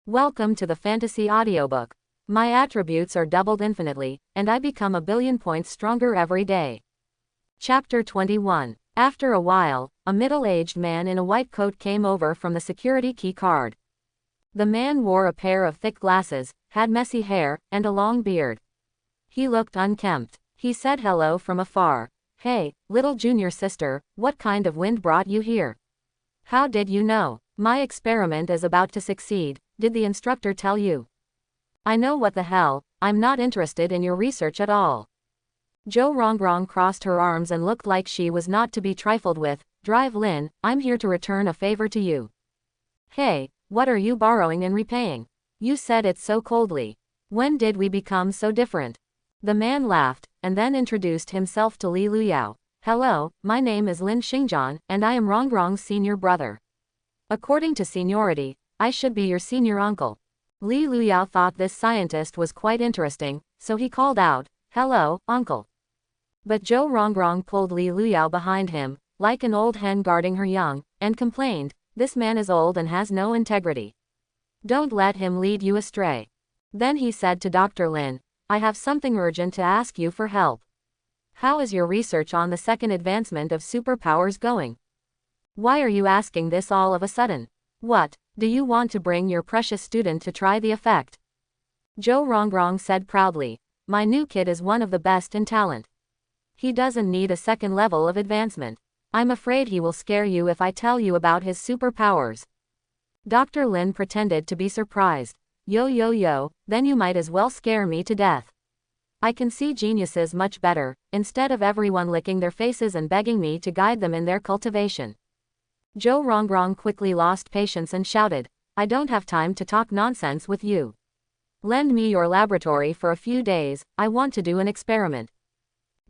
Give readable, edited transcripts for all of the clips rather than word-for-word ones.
Welcome to the fantasy audiobook. My attributes are doubled infinitely, and I become a billion points stronger every day. Chapter 21. After a while, a middle-aged man in a white coat came over from the security key card. The man wore a pair of thick glasses, had messy hair, and a long beard. He looked unkempt. He said hello from afar. "Hey, little junior sister, what kind of wind brought you here? How did you know? My experiment is about to succeed. Did the instructor tell you?" "I know what the hell, I'm not interested in your research at all." Jo Rongrong crossed her arms and looked like she was not to be trifled with. "Drive Lin, I'm here to return a favor to you." "Hey, what are you borrowing and repaying? You said it so coldly. When did we become so different?" The man laughed, and then introduced himself to Li Luyao. "Hello, my name is Lin Xingjian, and I am Rongrong's senior brother. According to seniority, I should be your senior uncle." Li Luyao thought this scientist was quite interesting, so he called out, "Hello, uncle." But Jo Rongrong pulled Li Luyao behind him, like an old hen guarding her young, and complained, "This man is old and has no integrity. Don't let him lead you astray." Then he said to Dr. Lin, "I have something urgent to ask you for help. How is your research on the second advancement of superpowers going? Why are you asking this all of a sudden? What, do you want to bring your precious student to try the effect?" Jo Rongrong said proudly, "My new kid is one of the best in talent. He doesn't need a second level of advancement. I'm afraid he will scare you if I tell you about his superpowers." Dr. Lin pretended to be surprised. Yo, then you might as well scare me to death. I can see geniuses much better, instead of everyone licking their faces and begging me to guide them in their cultivation." Jo Rongrong quickly lost patience and shouted, "I don't have time to talk nonsense with you. Lend me your laboratory for a few days, I want to do an experiment."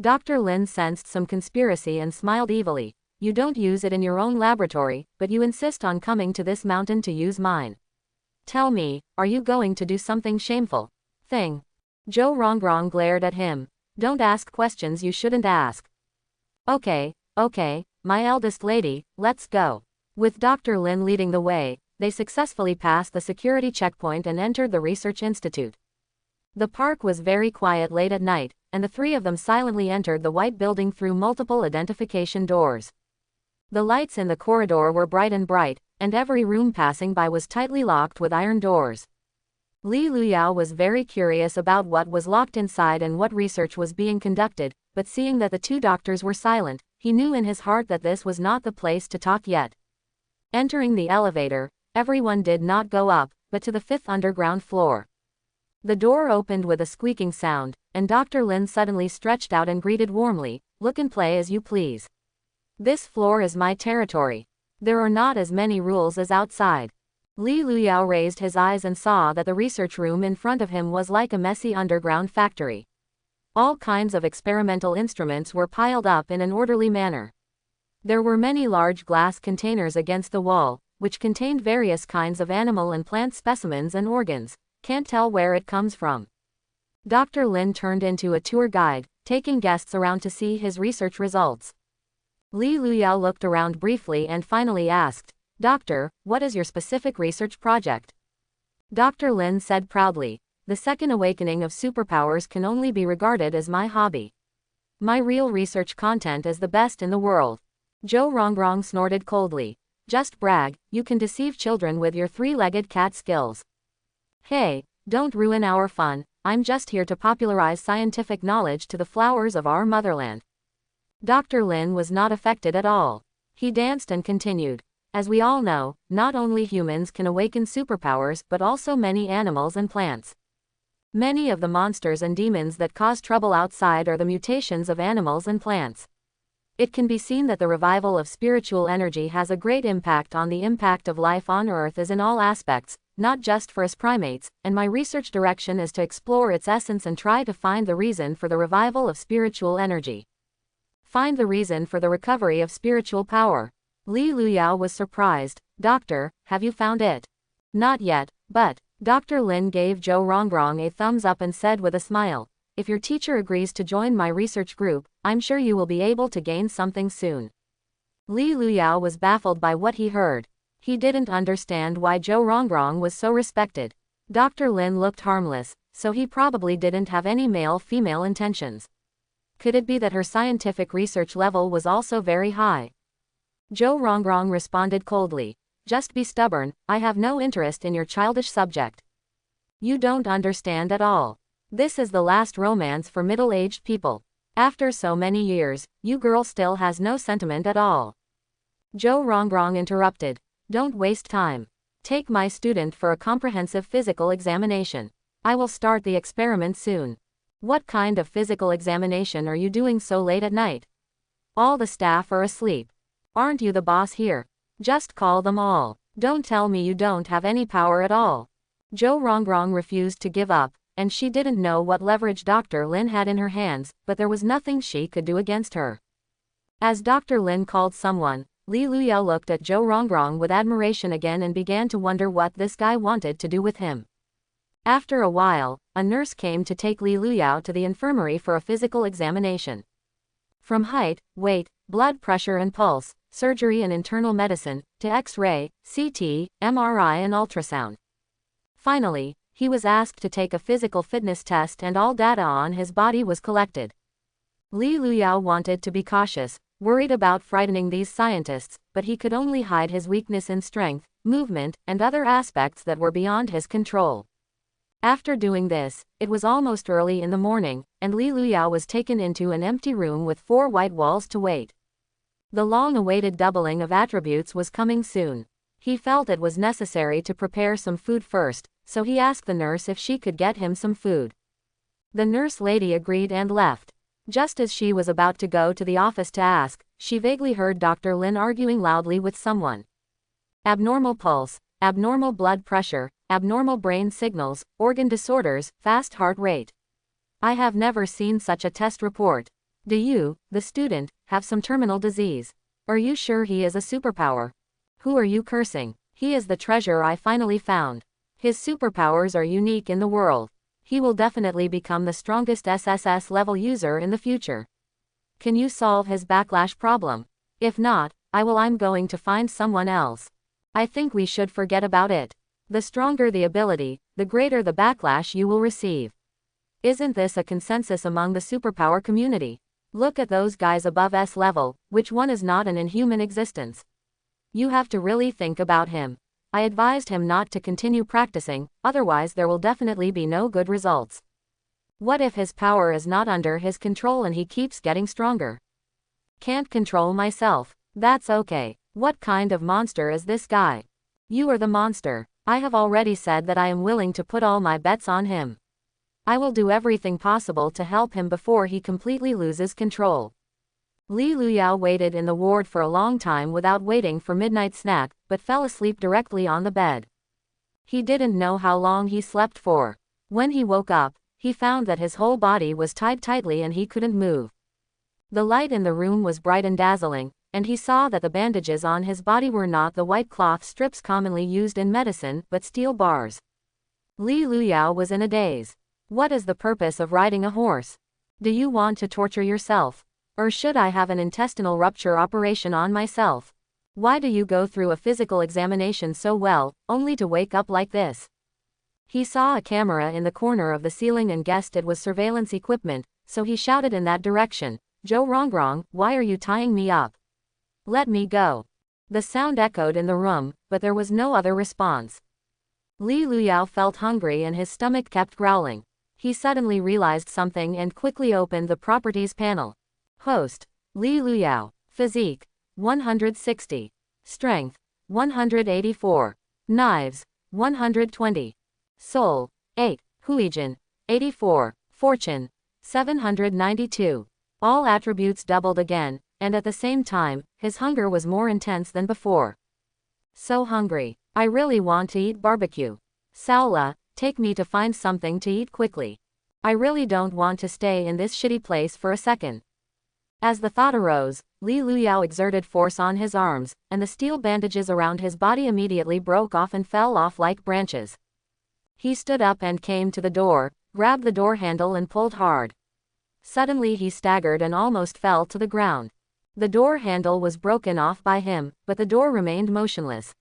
Dr. Lin sensed some conspiracy and smiled evilly. "You don't use it in your own laboratory, but you insist on coming to this mountain to use mine. Tell me, are you going to do something shameful? Thing?" Jo Rongrong glared at him. "Don't ask questions you shouldn't ask." Okay, my eldest lady, let's go." With Dr. Lin leading the way, they successfully passed the security checkpoint and entered the research institute. The park was very quiet late at night, and the three of them silently entered the white building through multiple identification doors. The lights in the corridor were bright, and every room passing by was tightly locked with iron doors. Li Luyao was very curious about what was locked inside and what research was being conducted, but seeing that the two doctors were silent, he knew in his heart that this was not the place to talk yet. Entering the elevator, everyone did not go up, but to the 5th underground floor. The door opened with a squeaking sound, and Dr. Lin suddenly stretched out and greeted warmly, "Look and play as you please. This floor is my territory. There are not as many rules as outside." Li Luyao raised his eyes and saw that the research room in front of him was like a messy underground factory. All kinds of experimental instruments were piled up in an orderly manner. There were many large glass containers against the wall, which contained various kinds of animal and plant specimens and organs. Can't tell where it comes from. Dr. Lin turned into a tour guide, taking guests around to see his research results. Li Luyao looked around briefly and finally asked, "Doctor, what is your specific research project?" Dr. Lin said proudly, "The second awakening of superpowers can only be regarded as my hobby. My real research content is the best in the world." Jo Rongrong snorted coldly. "Just brag, you can deceive children with your three-legged cat skills. Hey, don't ruin our fun, I'm just here to popularize scientific knowledge to the flowers of our motherland." Dr. Lin was not affected at all. He danced and continued, "As we all know, not only humans can awaken superpowers but also many animals and plants. Many of the monsters and demons that cause trouble outside are the mutations of animals and plants. It can be seen that the revival of spiritual energy has a great impact on the impact of life on Earth as in all aspects, not just for us primates, and my research direction is to explore its essence and try to find the reason for the revival of spiritual energy. Find the reason for the recovery of spiritual power." Li Luyao was surprised. "Doctor, have you found it?" "Not yet, but..." Dr. Lin gave Jo Rongrong a thumbs up and said with a smile, "If your teacher agrees to join my research group, I'm sure you will be able to gain something soon." Li Luyao was baffled by what he heard. He didn't understand why Zhou Rongrong was so respected. Dr. Lin looked harmless, so he probably didn't have any male-female intentions. Could it be that her scientific research level was also very high? Zhou Rongrong responded coldly. Just be stubborn, I have no interest in your childish subject. You don't understand at all. This is the last romance for middle-aged people. After so many years, you girl still has no sentiment at all. Zhou Rongrong interrupted. Don't waste time. Take my student for a comprehensive physical examination. I will start the experiment soon. What kind of physical examination are you doing so late at night? All the staff are asleep. Aren't you the boss here? Just call them all. Don't tell me you don't have any power at all. Zhou Rongrong refused to give up, and she didn't know what leverage Dr. Lin had in her hands, but there was nothing she could do against her. As Dr. Lin called someone, Li Luyao looked at Zhou Rongrong with admiration again and began to wonder what this guy wanted to do with him. After a while, a nurse came to take Li Luyao to the infirmary for a physical examination. From height, weight, blood pressure and pulse, surgery and internal medicine, to X-ray, CT, MRI and ultrasound. Finally, he was asked to take a physical fitness test and all data on his body was collected. Li Luyao wanted to be cautious, worried about frightening these scientists, but he could only hide his weakness in strength, movement, and other aspects that were beyond his control. After doing this, it was almost early in the morning, and Li Luyao was taken into an empty room with 4 white walls to wait. The long-awaited doubling of attributes was coming soon. He felt it was necessary to prepare some food first, so he asked the nurse if she could get him some food. The nurse lady agreed and left. Just as she was about to go to the office to ask, she vaguely heard Dr. Lin arguing loudly with someone. Abnormal pulse, abnormal blood pressure, abnormal brain signals, organ disorders, fast heart rate. I have never seen such a test report. Do you, the student, have some terminal disease? Are you sure he is a superpower? Who are you cursing? He is the treasure I finally found. His superpowers are unique in the world. He will definitely become the strongest SSS level user in the future. Can you solve his backlash problem? If not, I'm going to find someone else. I think we should forget about it. The stronger the ability, the greater the backlash you will receive. Isn't this a consensus among the superpower community? Look at those guys above S level, which one is not an inhuman existence? You have to really think about him. I advised him not to continue practicing, otherwise there will definitely be no good results. What if his power is not under his control and he keeps getting stronger? Can't control myself. That's okay. What kind of monster is this guy? You are the monster. I have already said that I am willing to put all my bets on him. I will do everything possible to help him before he completely loses control. Li Luyao waited in the ward for a long time without waiting for midnight snack, but fell asleep directly on the bed. He didn't know how long he slept for. When he woke up, he found that his whole body was tied tightly and he couldn't move. The light in the room was bright and dazzling, and he saw that the bandages on his body were not the white cloth strips commonly used in medicine, but steel bars. Li Luyao was in a daze. What is the purpose of riding a horse? Do you want to torture yourself? Or should I have an intestinal rupture operation on myself? Why do you go through a physical examination so well, only to wake up like this? He saw a camera in the corner of the ceiling and guessed it was surveillance equipment, so he shouted in that direction, "Zhou Rongrong, why are you tying me up? Let me go." The sound echoed in the room, but there was no other response. Li Luyao felt hungry and his stomach kept growling. He suddenly realized something and quickly opened the properties panel. Host, Li Luyao. Physique, 160. Strength, 184. Knives, 120. Soul, 8. Huijin, 84. Fortune, 792. All attributes doubled again, and at the same time, his hunger was more intense than before. So hungry. I really want to eat barbecue. Saola, take me to find something to eat quickly. I really don't want to stay in this shitty place for a second. As the thought arose, Li Luyao exerted force on his arms, and the steel bandages around his body immediately broke off and fell off like branches. He stood up and came to the door, grabbed the door handle and pulled hard. Suddenly he staggered and almost fell to the ground. The door handle was broken off by him, but the door remained motionless.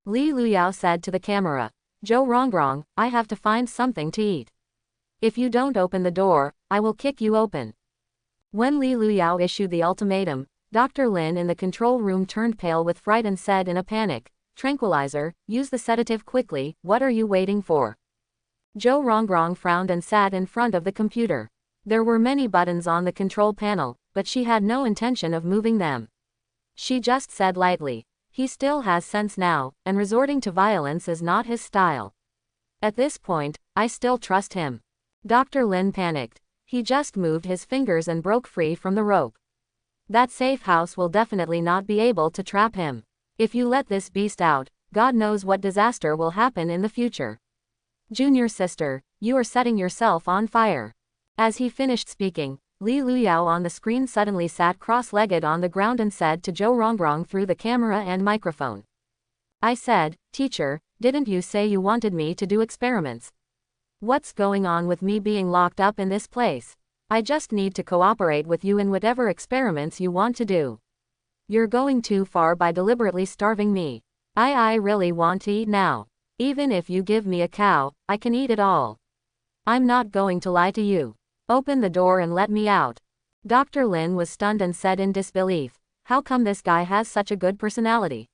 Li Luyao said to the camera. Zhou Rongrong, I have to find something to eat. If you don't open the door, I will kick you open. When Li Luyao issued the ultimatum, Dr. Lin in the control room turned pale with fright and said in a panic, Tranquilizer, use the sedative quickly, what are you waiting for? Zhou Rongrong frowned and sat in front of the computer. There were many buttons on the control panel, but she had no intention of moving them. She just said lightly, he still has sense now, and resorting to violence is not his style. At this point, I still trust him. Dr. Lin panicked. He just moved his fingers and broke free from the rope. That safe house will definitely not be able to trap him. If you let this beast out, God knows what disaster will happen in the future. Junior sister, you are setting yourself on fire. As he finished speaking, Li Luyao on the screen suddenly sat cross-legged on the ground and said to Zhou Rongrong through the camera and microphone. I said, teacher, didn't you say you wanted me to do experiments? What's going on with me being locked up in this place? I just need to cooperate with you in whatever experiments you want to do. You're going too far by deliberately starving me. I really want to eat now. Even if you give me a cow, I can eat it all. I'm not going to lie to you. Open the door and let me out. Dr. Lin was stunned and said in disbelief, how come this guy has such a good personality?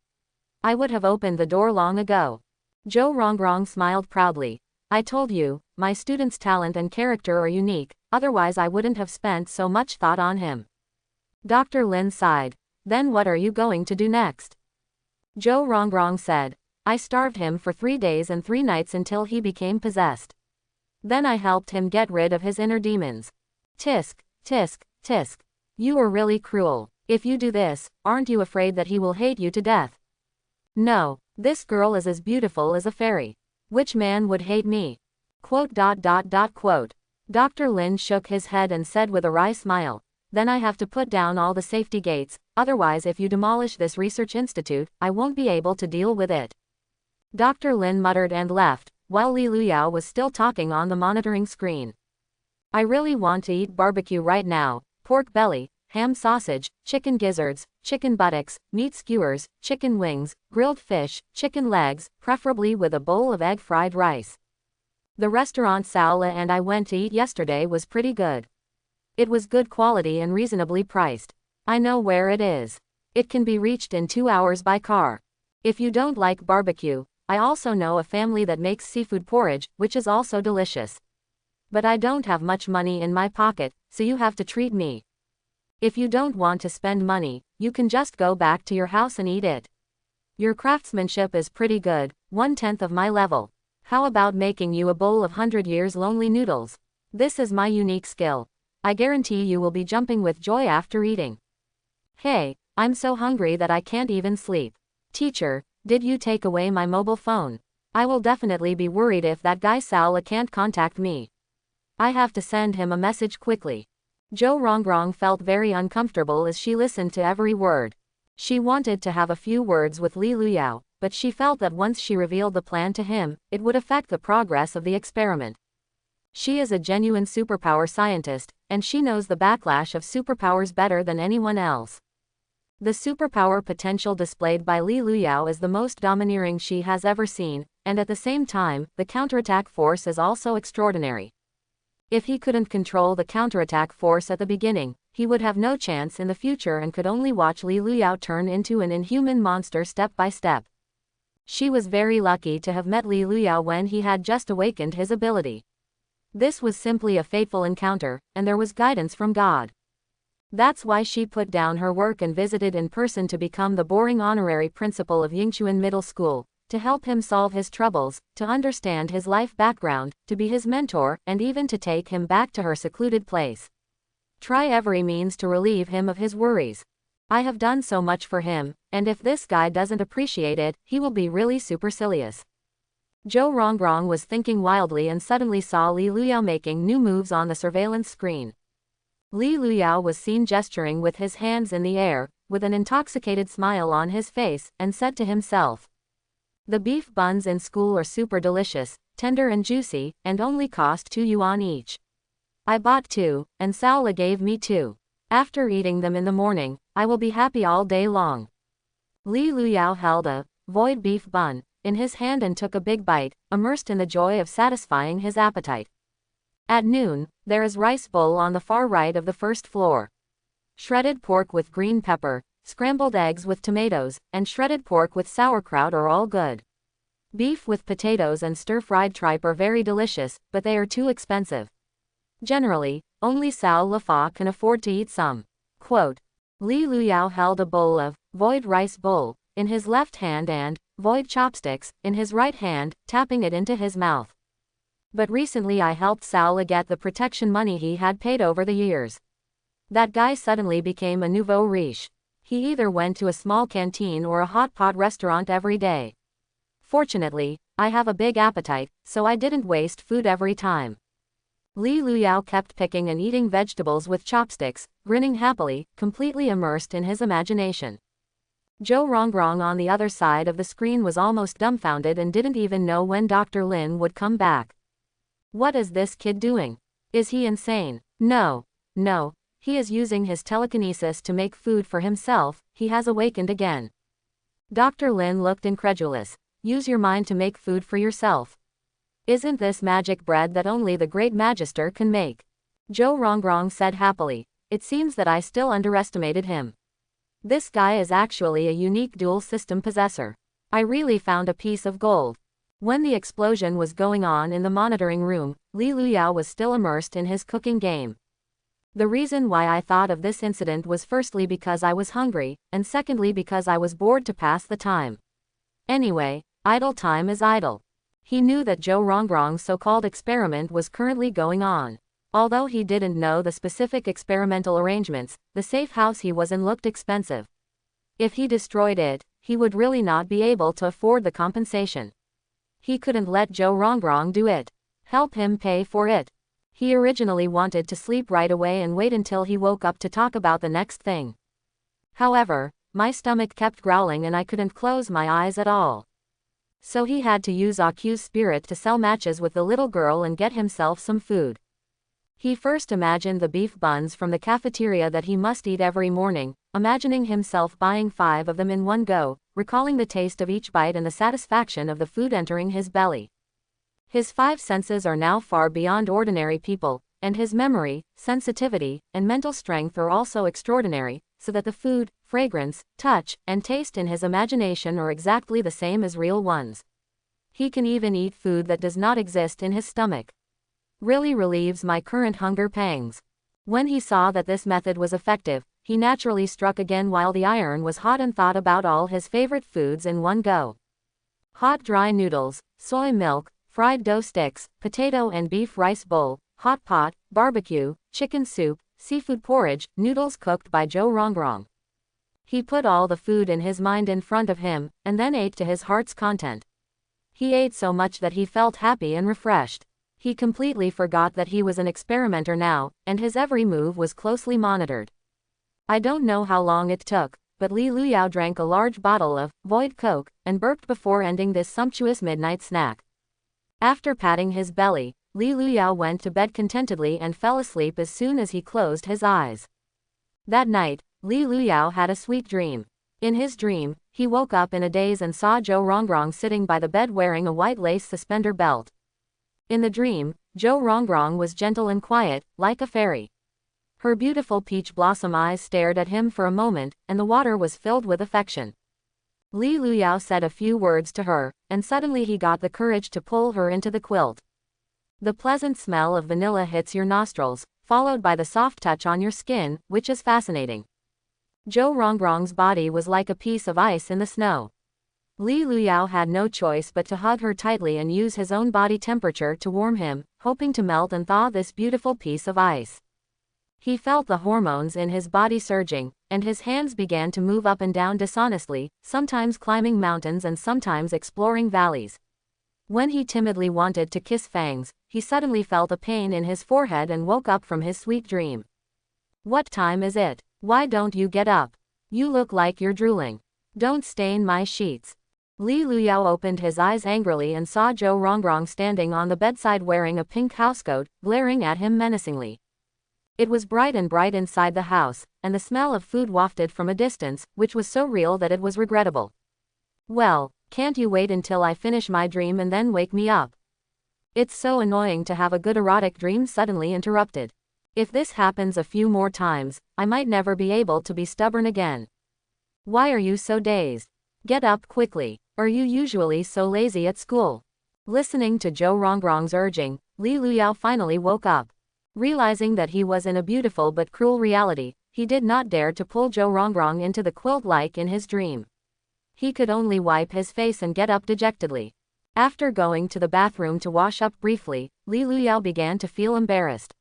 I would have opened the door long ago. Zhou Rongrong smiled proudly. I told you, my student's talent and character are unique, otherwise I wouldn't have spent so much thought on him. Dr. Lin sighed. Then what are you going to do next? Zhou Rongrong said. I starved him for 3 days and 3 nights until he became possessed. Then I helped him get rid of his inner demons. Tisk, tisk, tisk. You are really cruel. If you do this, aren't you afraid that he will hate you to death? No, this girl is as beautiful as a fairy. Which man would hate me? Quote. Dr. Lin shook his head and said with a wry smile, then I have to put down all the safety gates, otherwise if you demolish this research institute, I won't be able to deal with it. Dr. Lin muttered and left, while Li Luyao was still talking on the monitoring screen. I really want to eat barbecue right now, pork belly, ham sausage, chicken gizzards, chicken buttocks, meat skewers, chicken wings, grilled fish, chicken legs, preferably with a bowl of egg fried rice. The restaurant Saola and I went to eat yesterday was pretty good. It was good quality and reasonably priced. I know where it is. It can be reached in 2 hours by car. If you don't like barbecue, I also know a family that makes seafood porridge, which is also delicious. But I don't have much money in my pocket, so you have to treat me. If you don't want to spend money, you can just go back to your house and eat it. Your craftsmanship is pretty good, 1/10 of my level. How about making you a bowl of 100 years lonely noodles? This is my unique skill. I guarantee you will be jumping with joy after eating. Hey, I'm so hungry that I can't even sleep. Teacher, did you take away my mobile phone? I will definitely be worried if that guy Saola can't contact me. I have to send him a message quickly. Zhou Rongrong felt very uncomfortable as she listened to every word. She wanted to have a few words with Li Luyao, but she felt that once she revealed the plan to him, it would affect the progress of the experiment. She is a genuine superpower scientist, and she knows the backlash of superpowers better than anyone else. The superpower potential displayed by Li Luyao is the most domineering she has ever seen, and at the same time, the counterattack force is also extraordinary. If he couldn't control the counterattack force at the beginning, he would have no chance in the future and could only watch Li Luyao turn into an inhuman monster step by step. She was very lucky to have met Li Luyao when he had just awakened his ability. This was simply a fateful encounter, and there was guidance from God. That's why she put down her work and visited in person to become the boring honorary principal of Yingchuan Middle School, to help him solve his troubles, to understand his life background, to be his mentor, and even to take him back to her secluded place. Try every means to relieve him of his worries. I have done so much for him, and if this guy doesn't appreciate it, he will be really supercilious. Zhou Rongrong was thinking wildly and suddenly saw Li Luyao making new moves on the surveillance screen. Li Luyao was seen gesturing with his hands in the air, with an intoxicated smile on his face, and said to himself, the beef buns in school are super delicious, tender and juicy, and only cost 2 yuan each. I bought 2, and Saola gave me 2. After eating them in the morning, I will be happy all day long. Li Luyao held a void beef bun in his hand and took a big bite, immersed in the joy of satisfying his appetite. At noon, there is rice bowl on the far right of the first floor. Shredded pork with green pepper, scrambled eggs with tomatoes, and shredded pork with sauerkraut are all good. Beef with potatoes and stir-fried tripe are very delicious, but they are too expensive. Generally, only Sao Lafa can afford to eat some. Quote, Li Luyao held a bowl of void rice bowl in his left hand and void chopsticks in his right hand, tapping it into his mouth. But recently I helped Sao get the protection money he had paid over the years. That guy suddenly became a nouveau riche. He either went to a small canteen or a hot pot restaurant every day. Fortunately, I have a big appetite, so I didn't waste food every time. Li Luyao kept picking and eating vegetables with chopsticks, grinning happily, completely immersed in his imagination. Zhou Rongrong on the other side of the screen was almost dumbfounded and didn't even know when Dr. Lin would come back. What is this kid doing? Is he insane? No. He is using his telekinesis to make food for himself. He has awakened again. Dr. Lin looked incredulous. Use your mind to make food for yourself. Isn't this magic bread that only the great magister can make? Zhou Rongrong said happily. It seems that I still underestimated him. This guy is actually a unique dual system possessor. I really found a piece of gold. When the explosion was going on in the monitoring room, Li Luyao was still immersed in his cooking game. The reason why I thought of this incident was firstly because I was hungry, and secondly because I was bored to pass the time. Anyway, idle time is idle. He knew that Zhou Rongrong's so-called experiment was currently going on. Although he didn't know the specific experimental arrangements, the safe house he was in looked expensive. If he destroyed it, he would really not be able to afford the compensation. He couldn't let Zhou Rongrong do it. Help him pay for it. He originally wanted to sleep right away and wait until he woke up to talk about the next thing. However, my stomach kept growling and I couldn't close my eyes at all. So he had to use Aku's spirit to sell matches with the little girl and get himself some food. He first imagined the beef buns from the cafeteria that he must eat every morning, imagining himself buying 5 of them in one go, recalling the taste of each bite and the satisfaction of the food entering his belly. His 5 senses are now far beyond ordinary people, and his memory, sensitivity, and mental strength are also extraordinary, so that the food, fragrance, touch, and taste in his imagination are exactly the same as real ones. He can even eat food that does not exist in his stomach. Really relieves my current hunger pangs. When he saw that this method was effective, he naturally struck again while the iron was hot and thought about all his favorite foods in one go. Hot dry noodles, soy milk, fried dough sticks, potato and beef rice bowl, hot pot, barbecue, chicken soup, seafood porridge, noodles cooked by Zhou Rongrong. He put all the food in his mind in front of him, and then ate to his heart's content. He ate so much that he felt happy and refreshed. He completely forgot that he was an experimenter now, and his every move was closely monitored. I don't know how long it took, but Li Luyao drank a large bottle of void Coke, and burped before ending this sumptuous midnight snack. After patting his belly, Li Luyao went to bed contentedly and fell asleep as soon as he closed his eyes. That night, Li Luyao had a sweet dream. In his dream, he woke up in a daze and saw Zhou Rongrong sitting by the bed wearing a white lace suspender belt. In the dream, Zhou Rongrong was gentle and quiet, like a fairy. Her beautiful peach blossom eyes stared at him for a moment, and the water was filled with affection. Li Luyao said a few words to her, and suddenly he got the courage to pull her into the quilt. The pleasant smell of vanilla hits your nostrils, followed by the soft touch on your skin, which is fascinating. Zhou Rongrong's body was like a piece of ice in the snow. Li Luyao had no choice but to hug her tightly and use his own body temperature to warm him, hoping to melt and thaw this beautiful piece of ice. He felt the hormones in his body surging, and his hands began to move up and down dishonestly, sometimes climbing mountains and sometimes exploring valleys. When he timidly wanted to kiss Fangs, he suddenly felt a pain in his forehead and woke up from his sweet dream. What time is it? Why don't you get up? You look like you're drooling. Don't stain my sheets. Li Luyao opened his eyes angrily and saw Zhou Rongrong standing on the bedside wearing a pink housecoat, glaring at him menacingly. It was bright inside the house, and the smell of food wafted from a distance, which was so real that it was regrettable. Well, can't you wait until I finish my dream and then wake me up? It's so annoying to have a good erotic dream suddenly interrupted. If this happens a few more times, I might never be able to be stubborn again. Why are you so dazed? Get up quickly. Are you usually so lazy at school? Listening to Zhou Rongrong's urging, Li Luyao finally woke up. Realizing that he was in a beautiful but cruel reality, he did not dare to pull Zhou Rongrong into the quilt like in his dream. He could only wipe his face and get up dejectedly. After going to the bathroom to wash up briefly, Li Luyao began to feel embarrassed.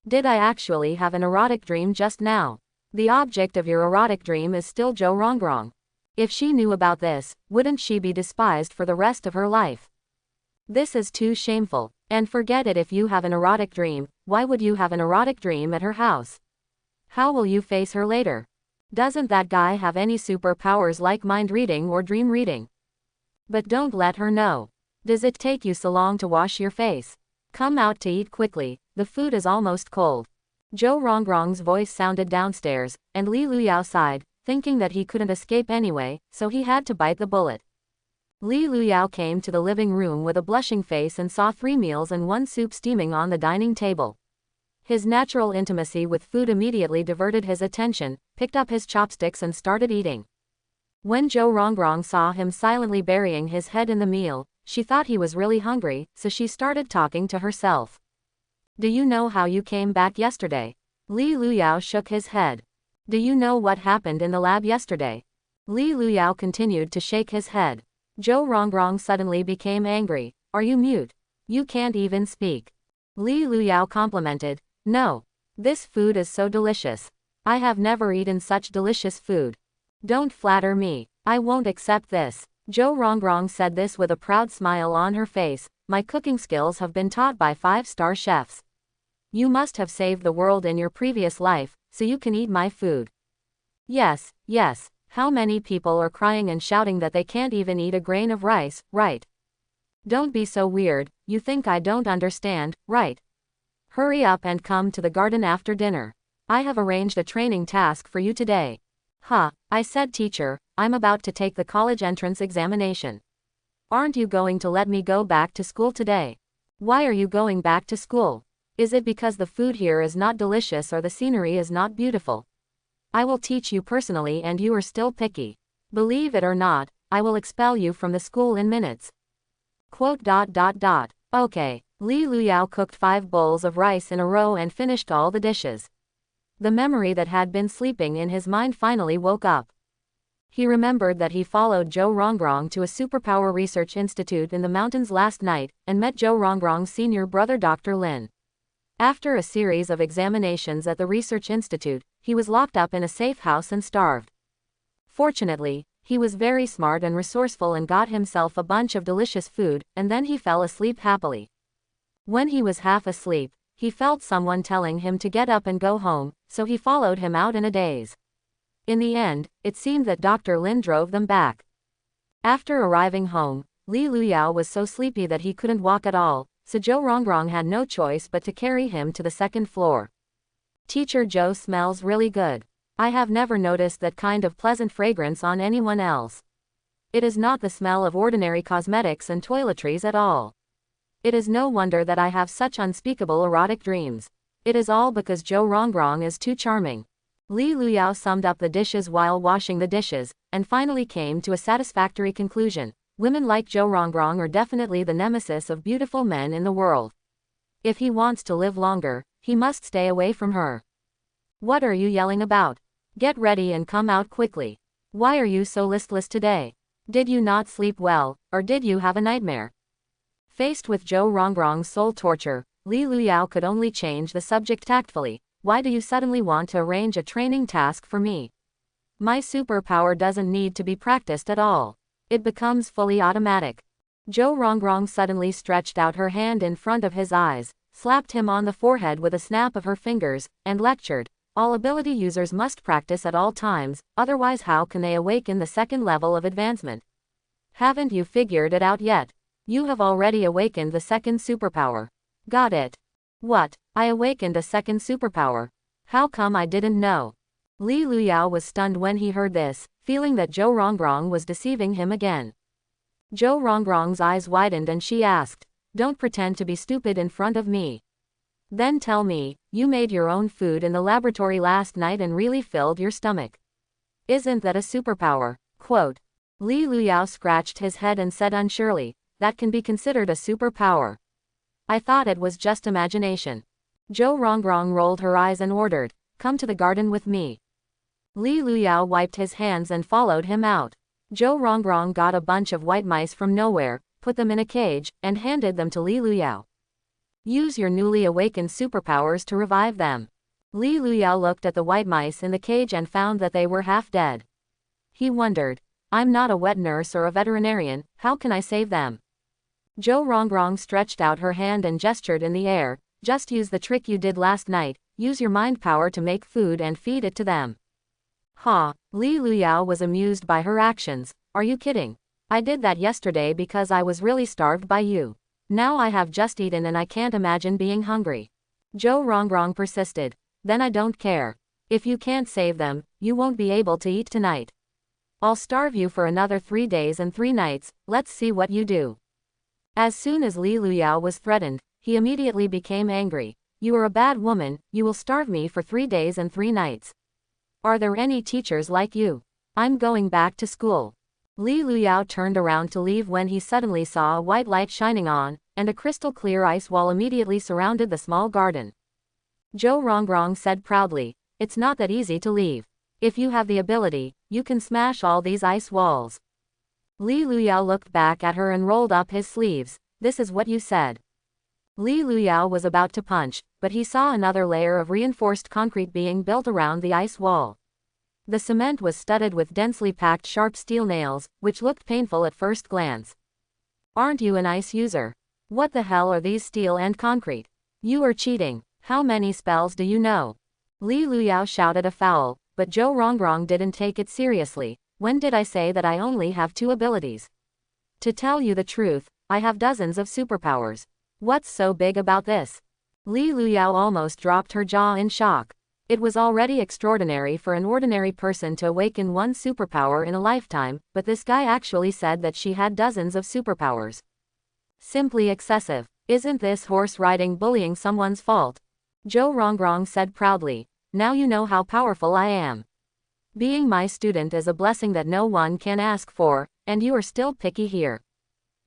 Did I actually have an erotic dream just now? The object of your erotic dream is still Zhou Rongrong. If she knew about this, wouldn't she be despised for the rest of her life? This is too shameful. And forget it, if you have an erotic dream, why would you have an erotic dream at her house? How will you face her later? Doesn't that guy have any superpowers like mind reading or dream reading? But don't let her know. Does it take you so long to wash your face? Come out to eat quickly, the food is almost cold. Zhou Rongrong's voice sounded downstairs, and Li Luyao sighed, thinking that he couldn't escape anyway, so he had to bite the bullet. Li Luyao came to the living room with a blushing face and saw 3 meals and 1 soup steaming on the dining table. His natural intimacy with food immediately diverted his attention, picked up his chopsticks and started eating. When Zhou Rongrong saw him silently burying his head in the meal, she thought he was really hungry, so she started talking to herself. Do you know how you came back yesterday? Li Luyao shook his head. Do you know what happened in the lab yesterday? Li Luyao continued to shake his head. Zhou Rongrong suddenly became angry. Are you mute? You can't even speak. Li Luyao complimented. No. This food is so delicious. I have never eaten such delicious food. Don't flatter me. I won't accept this. Zhou Rongrong said this with a proud smile on her face. My cooking skills have been taught by 5-star chefs. You must have saved the world in your previous life, so you can eat my food. Yes, yes. How many people are crying and shouting that they can't even eat a grain of rice, right? Don't be so weird, you think I don't understand, right? Hurry up and come to the garden after dinner. I have arranged a training task for you today. Huh, I said teacher, I'm about to take the college entrance examination. Aren't you going to let me go back to school today? Why are you going back to school? Is it because the food here is not delicious or the scenery is not beautiful? I will teach you personally and you are still picky. Believe it or not, I will expel you from the school in minutes. Okay. Li Luyao cooked 5 bowls of rice in a row and finished all the dishes. The memory that had been sleeping in his mind finally woke up. He remembered that he followed Zhou Rongrong to a superpower research institute in the mountains last night, and met Zhou Rongrong's senior brother Dr. Lin. After a series of examinations at the research institute, he was locked up in a safe house and starved. Fortunately, he was very smart and resourceful and got himself a bunch of delicious food, and then he fell asleep happily. When he was half asleep, he felt someone telling him to get up and go home, so he followed him out in a daze. In the end, it seemed that Dr. Lin drove them back. After arriving home, Li Luyao was so sleepy that he couldn't walk at all, so Zhou Rongrong had no choice but to carry him to the 2nd floor. Teacher Zhou smells really good. I have never noticed that kind of pleasant fragrance on anyone else. It is not the smell of ordinary cosmetics and toiletries at all. It is no wonder that I have such unspeakable erotic dreams. It is all because Zhou Rongrong is too charming. Li Luyao summed up the dishes while washing the dishes, and finally came to a satisfactory conclusion. Women like Zhou Rongrong are definitely the nemesis of beautiful men in the world. If he wants to live longer, he must stay away from her. What are you yelling about? Get ready and come out quickly. Why are you so listless today? Did you not sleep well, or did you have a nightmare? Faced with Zhou Rongrong's soul torture, Li Luyao could only change the subject tactfully. Why do you suddenly want to arrange a training task for me? My superpower doesn't need to be practiced at all. It becomes fully automatic. Zhou Rongrong suddenly stretched out her hand in front of his eyes, slapped him on the forehead with a snap of her fingers, and lectured. All ability users must practice at all times, otherwise how can they awaken the 2nd level of advancement? Haven't you figured it out yet? You have already awakened the 2nd superpower. Got it. What? I awakened a 2nd superpower. How come I didn't know? Li Luyao was stunned when he heard this, feeling that Zhou Rongrong was deceiving him again. Zhou Rongrong's eyes widened and she asked, "Don't pretend to be stupid in front of me. Then tell me, you made your own food in the laboratory last night and really filled your stomach. Isn't that a superpower?" Quote. Li Luyao scratched his head and said unsurely, "That can be considered a superpower. I thought it was just imagination." Zhou Rongrong rolled her eyes and ordered, "Come to the garden with me." Li Luyao wiped his hands and followed him out. Zhou Rongrong got a bunch of white mice from nowhere, put them in a cage, and handed them to Li Luyao. "Use your newly awakened superpowers to revive them." Li Luyao looked at the white mice in the cage and found that they were half dead. He wondered, "I'm not a wet nurse or a veterinarian, how can I save them?" Zhou Rongrong stretched out her hand and gestured in the air, "Just use the trick you did last night, use your mind power to make food and feed it to them." Ha! Li Luyao was amused by her actions. "Are you kidding? I did that yesterday because I was really starved by you. Now I have just eaten and I can't imagine being hungry." Zhou Rongrong persisted. "Then I don't care. If you can't save them, you won't be able to eat tonight. I'll starve you for another 3 days and 3 nights, let's see what you do." As soon as Li Luyao was threatened, he immediately became angry. "You are a bad woman, you will starve me for 3 days and 3 nights. Are there any teachers like you? I'm going back to school." Li Luyao turned around to leave when he suddenly saw a white light shining on, and a crystal clear ice wall immediately surrounded the small garden. Zhou Rongrong said proudly, "It's not that easy to leave. If you have the ability, you can smash all these ice walls." Li Luyao looked back at her and rolled up his sleeves. "This is what you said." Li Luyao was about to punch, but he saw another layer of reinforced concrete being built around the ice wall. The cement was studded with densely packed sharp steel nails, which looked painful at first glance. "Aren't you an ice user? What the hell are these steel and concrete? You are cheating. How many spells do you know?" Li Luyao shouted a foul, but Zhou Rongrong didn't take it seriously. "When did I say that I only have 2 abilities? To tell you the truth, I have dozens of superpowers. What's so big about this?" Li Luyao almost dropped her jaw in shock. It was already extraordinary for an ordinary person to awaken one superpower in a lifetime, but this guy actually said that she had dozens of superpowers. Simply excessive. "Isn't this horse riding bullying someone's fault?" Zhou Rongrong said proudly. "Now you know how powerful I am. Being my student is a blessing that no one can ask for, and you are still picky here."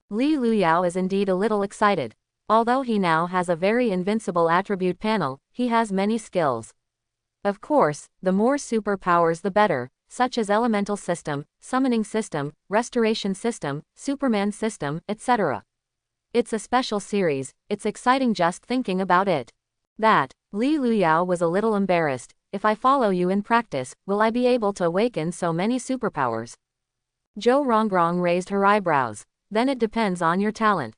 Li Luyao is indeed a little excited. Although he now has a very invincible attribute panel, he has many skills. Of course, the more superpowers the better, such as elemental system, summoning system, restoration system, Superman system, etc. It's a special series, it's exciting just thinking about it. Li Luyao was a little embarrassed. "If I follow you in practice, will I be able to awaken so many superpowers?" Zhou Rongrong raised her eyebrows. "Then it depends on your talent.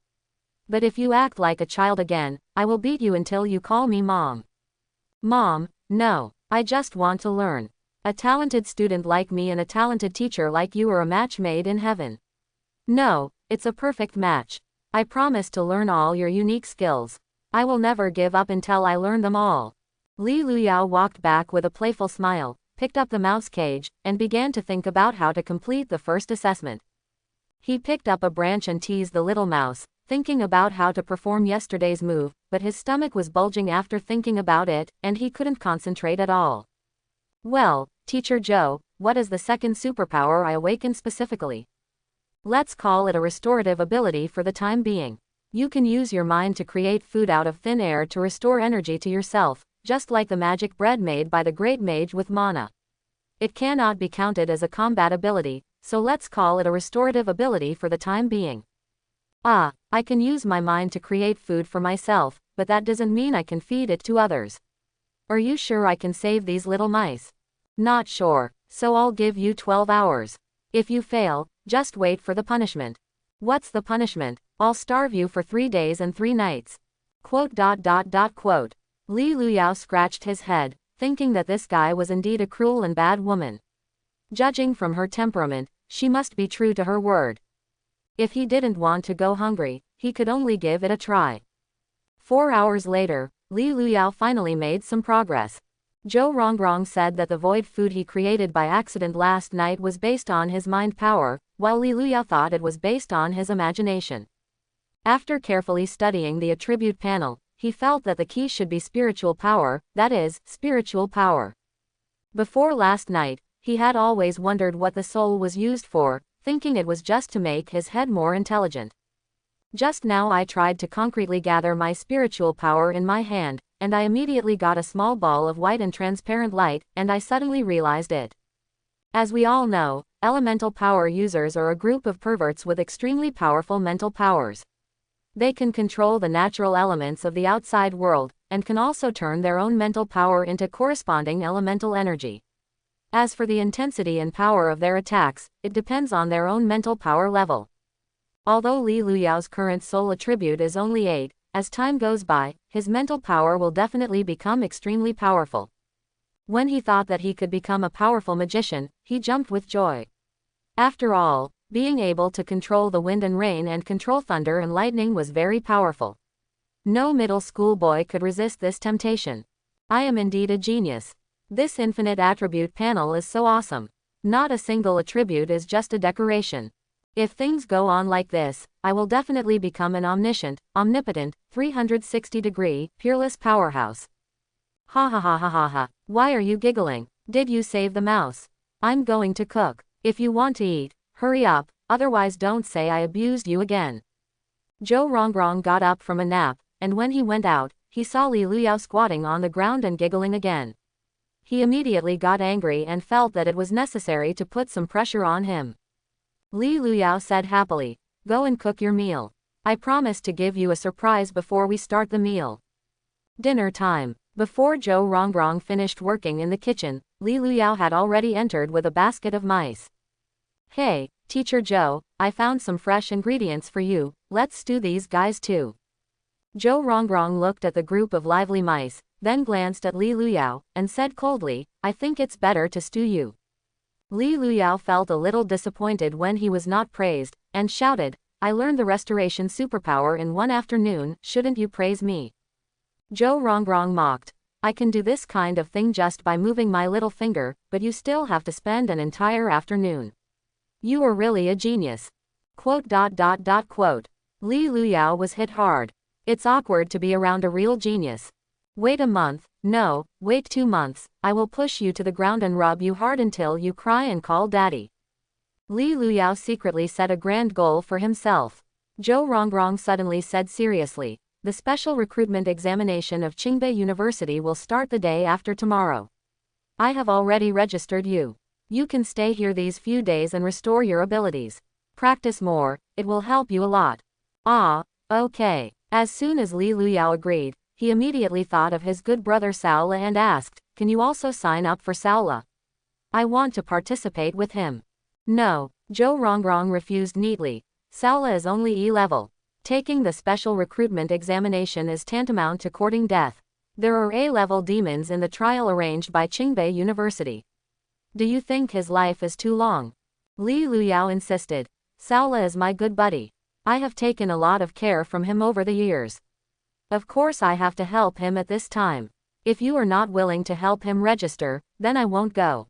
But if you act like a child again, I will beat you until you call me mom." "Mom, no, I just want to learn. A talented student like me and a talented teacher like you are a match made in heaven. No, it's a perfect match. I promise to learn all your unique skills. I will never give up until I learn them all." Li Luyao walked back with a playful smile, picked up the mouse cage, and began to think about how to complete the first assessment. He picked up a branch and teased the little mouse, thinking about how to perform yesterday's move, but his stomach was bulging after thinking about it, and he couldn't concentrate at all. "Well, Teacher Joe, what is the second superpower I awaken specifically?" "Let's call it a restorative ability for the time being. You can use your mind to create food out of thin air to restore energy to yourself, just like the magic bread made by the great mage with mana. It cannot be counted as a combat ability, so let's call it a restorative ability for the time being." "Ah, I can use my mind to create food for myself, but that doesn't mean I can feed it to others. Are you sure I can save these little mice?" "Not sure, so I'll give you 12 hours. If you fail, just wait for the punishment." "What's the punishment?" "I'll starve you for 3 days and 3 nights." Quote. Li Luyao scratched his head, thinking that this guy was indeed a cruel and bad woman. Judging from her temperament, she must be true to her word. If he didn't want to go hungry, he could only give it a try. 4 hours later, Li Luyao finally made some progress. Zhou Rongrong said that the void food he created by accident last night was based on his mind power, while Li Luyao thought it was based on his imagination. After carefully studying the attribute panel, he felt that the key should be spiritual power, that is, spiritual power. Before last night, he had always wondered what the soul was used for, thinking it was just to make his head more intelligent. Just now I tried to concretely gather my spiritual power in my hand, and I immediately got a small ball of white and transparent light, and I suddenly realized it. As we all know, elemental power users are a group of perverts with extremely powerful mental powers. They can control the natural elements of the outside world, and can also turn their own mental power into corresponding elemental energy. As for the intensity and power of their attacks, it depends on their own mental power level. Although Li Luyao's current soul attribute is only 8, as time goes by, his mental power will definitely become extremely powerful. When he thought that he could become a powerful magician, he jumped with joy. After all, being able to control the wind and rain and control thunder and lightning was very powerful. No middle school boy could resist this temptation. I am indeed a genius. This infinite attribute panel is so awesome. Not a single attribute is just a decoration. If things go on like this, I will definitely become an omniscient, omnipotent, 360-degree, peerless powerhouse. Ha ha ha ha ha ha. Why are you giggling? Did you save the mouse? I'm going to cook. If you want to eat, hurry up, otherwise don't say I abused you again. Zhou Rongrong got up from a nap, and when he went out, he saw Li Luyao squatting on the ground and giggling again. He immediately got angry and felt that it was necessary to put some pressure on him. Li Luyao said happily, "Go and cook your meal. I promise to give you a surprise before we start the meal." Dinner time. Before Zhou Rongrong finished working in the kitchen, Li Luyao had already entered with a basket of mice. "Hey, Teacher Zhou, I found some fresh ingredients for you, let's stew these guys too." Zhou Rongrong looked at the group of lively mice, then glanced at Li Luyao, and said coldly, "I think it's better to stew you." Li Luyao felt a little disappointed when he was not praised, and shouted, "I learned the restoration superpower in one afternoon, shouldn't you praise me?" Zhou Rongrong mocked, "I can do this kind of thing just by moving my little finger, but you still have to spend an entire afternoon. You are really a genius." Quote. Li Luyao was hit hard. It's awkward to be around a real genius. Wait a month, no, wait 2 months, I will push you to the ground and rub you hard until you cry and call daddy. Li Luyao secretly set a grand goal for himself. Zhou Rongrong suddenly said seriously, "The special recruitment examination of Qingbei University will start the day after tomorrow. I have already registered you. You can stay here these few days and restore your abilities. Practice more, it will help you a lot." "Ah, okay." As soon as Li Luyao agreed, he immediately thought of his good brother Saola and asked, "Can you also sign up for Saola? I want to participate with him." "No," Zhou Rongrong refused neatly. "Saola is only E-level. Taking the special recruitment examination is tantamount to courting death. There are A-level demons in the trial arranged by Qingbei University. Do you think his life is too long?" Li Luyao insisted. "Saola is my good buddy. I have taken a lot of care from him over the years. Of course I have to help him at this time. If you are not willing to help him register, then I won't go."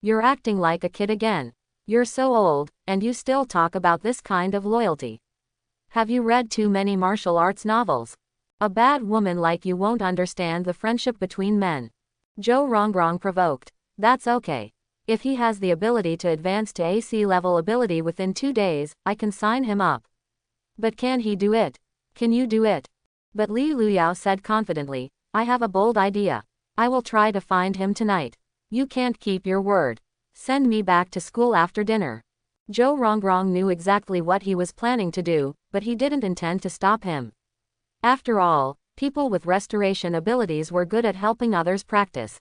"You're acting like a kid again. You're so old, and you still talk about this kind of loyalty. Have you read too many martial arts novels? A bad woman like you won't understand the friendship between men." Zhou Rongrong provoked. "That's okay. If he has the ability to advance to AC level ability within 2 days, I can sign him up." "But can he do it? Can you do it?" But Li Luyao said confidently, "I have a bold idea. I will try to find him tonight." "You can't keep your word. Send me back to school after dinner." Zhou Rongrong knew exactly what he was planning to do, but he didn't intend to stop him. After all, people with restoration abilities were good at helping others practice.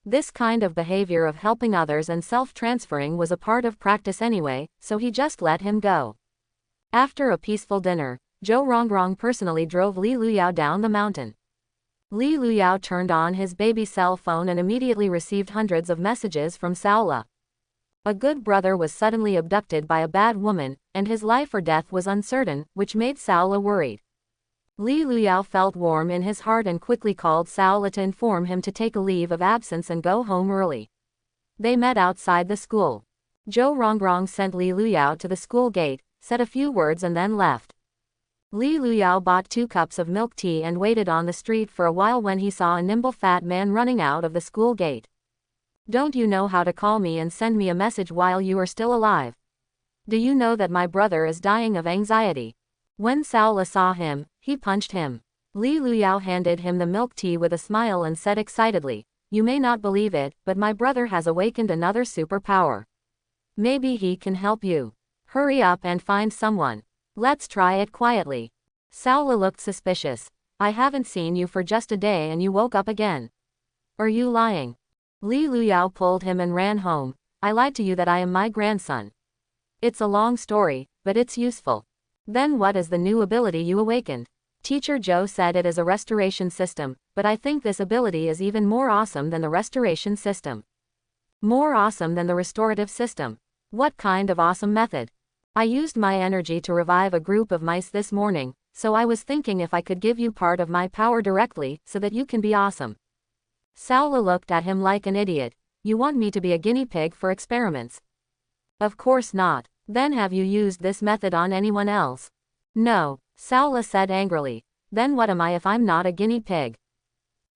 This kind of behavior of helping others and self-transferring was a part of practice anyway, so he just let him go. After a peaceful dinner, Zhou Rongrong personally drove Li Luyao down the mountain. Li Luyao turned on his baby cell phone and immediately received hundreds of messages from Saola. A good brother was suddenly abducted by a bad woman, and his life or death was uncertain, which made Saola worried. Li Luyao felt warm in his heart and quickly called Sao La to inform him to take a leave of absence and go home early. They met outside the school. Zhou Rongrong sent Li Luyao to the school gate, said a few words and then left. Li Luyao bought 2 cups of milk tea and waited on the street for a while when he saw a nimble fat man running out of the school gate. Don't you know how to call me and send me a message while you are still alive? Do you know that my brother is dying of anxiety? When Sao La saw him, he punched him. Li Luyao handed him the milk tea with a smile and said excitedly, "You may not believe it, but my brother has awakened another superpower. Maybe he can help you. Hurry up and find someone. Let's try it quietly." Sao La looked suspicious. "I haven't seen you for just a day and you woke up again. Are you lying?" Li Luyao pulled him and ran home. "I lied to you that I am my grandson. It's a long story, but it's useful." "Then what is the new ability you awakened?" Teacher Zhou said it is a restoration system, but I think this ability is even more awesome than the restoration system. More awesome than the restorative system. What kind of awesome method? I used my energy to revive a group of mice this morning, so I was thinking if I could give you part of my power directly so that you can be awesome. Sao La looked at him like an idiot. "You want me to be a guinea pig for experiments?" "Of course not. Then have you used this method on anyone else?" "No," Sao La said angrily. "Then what am I if I'm not a guinea pig?"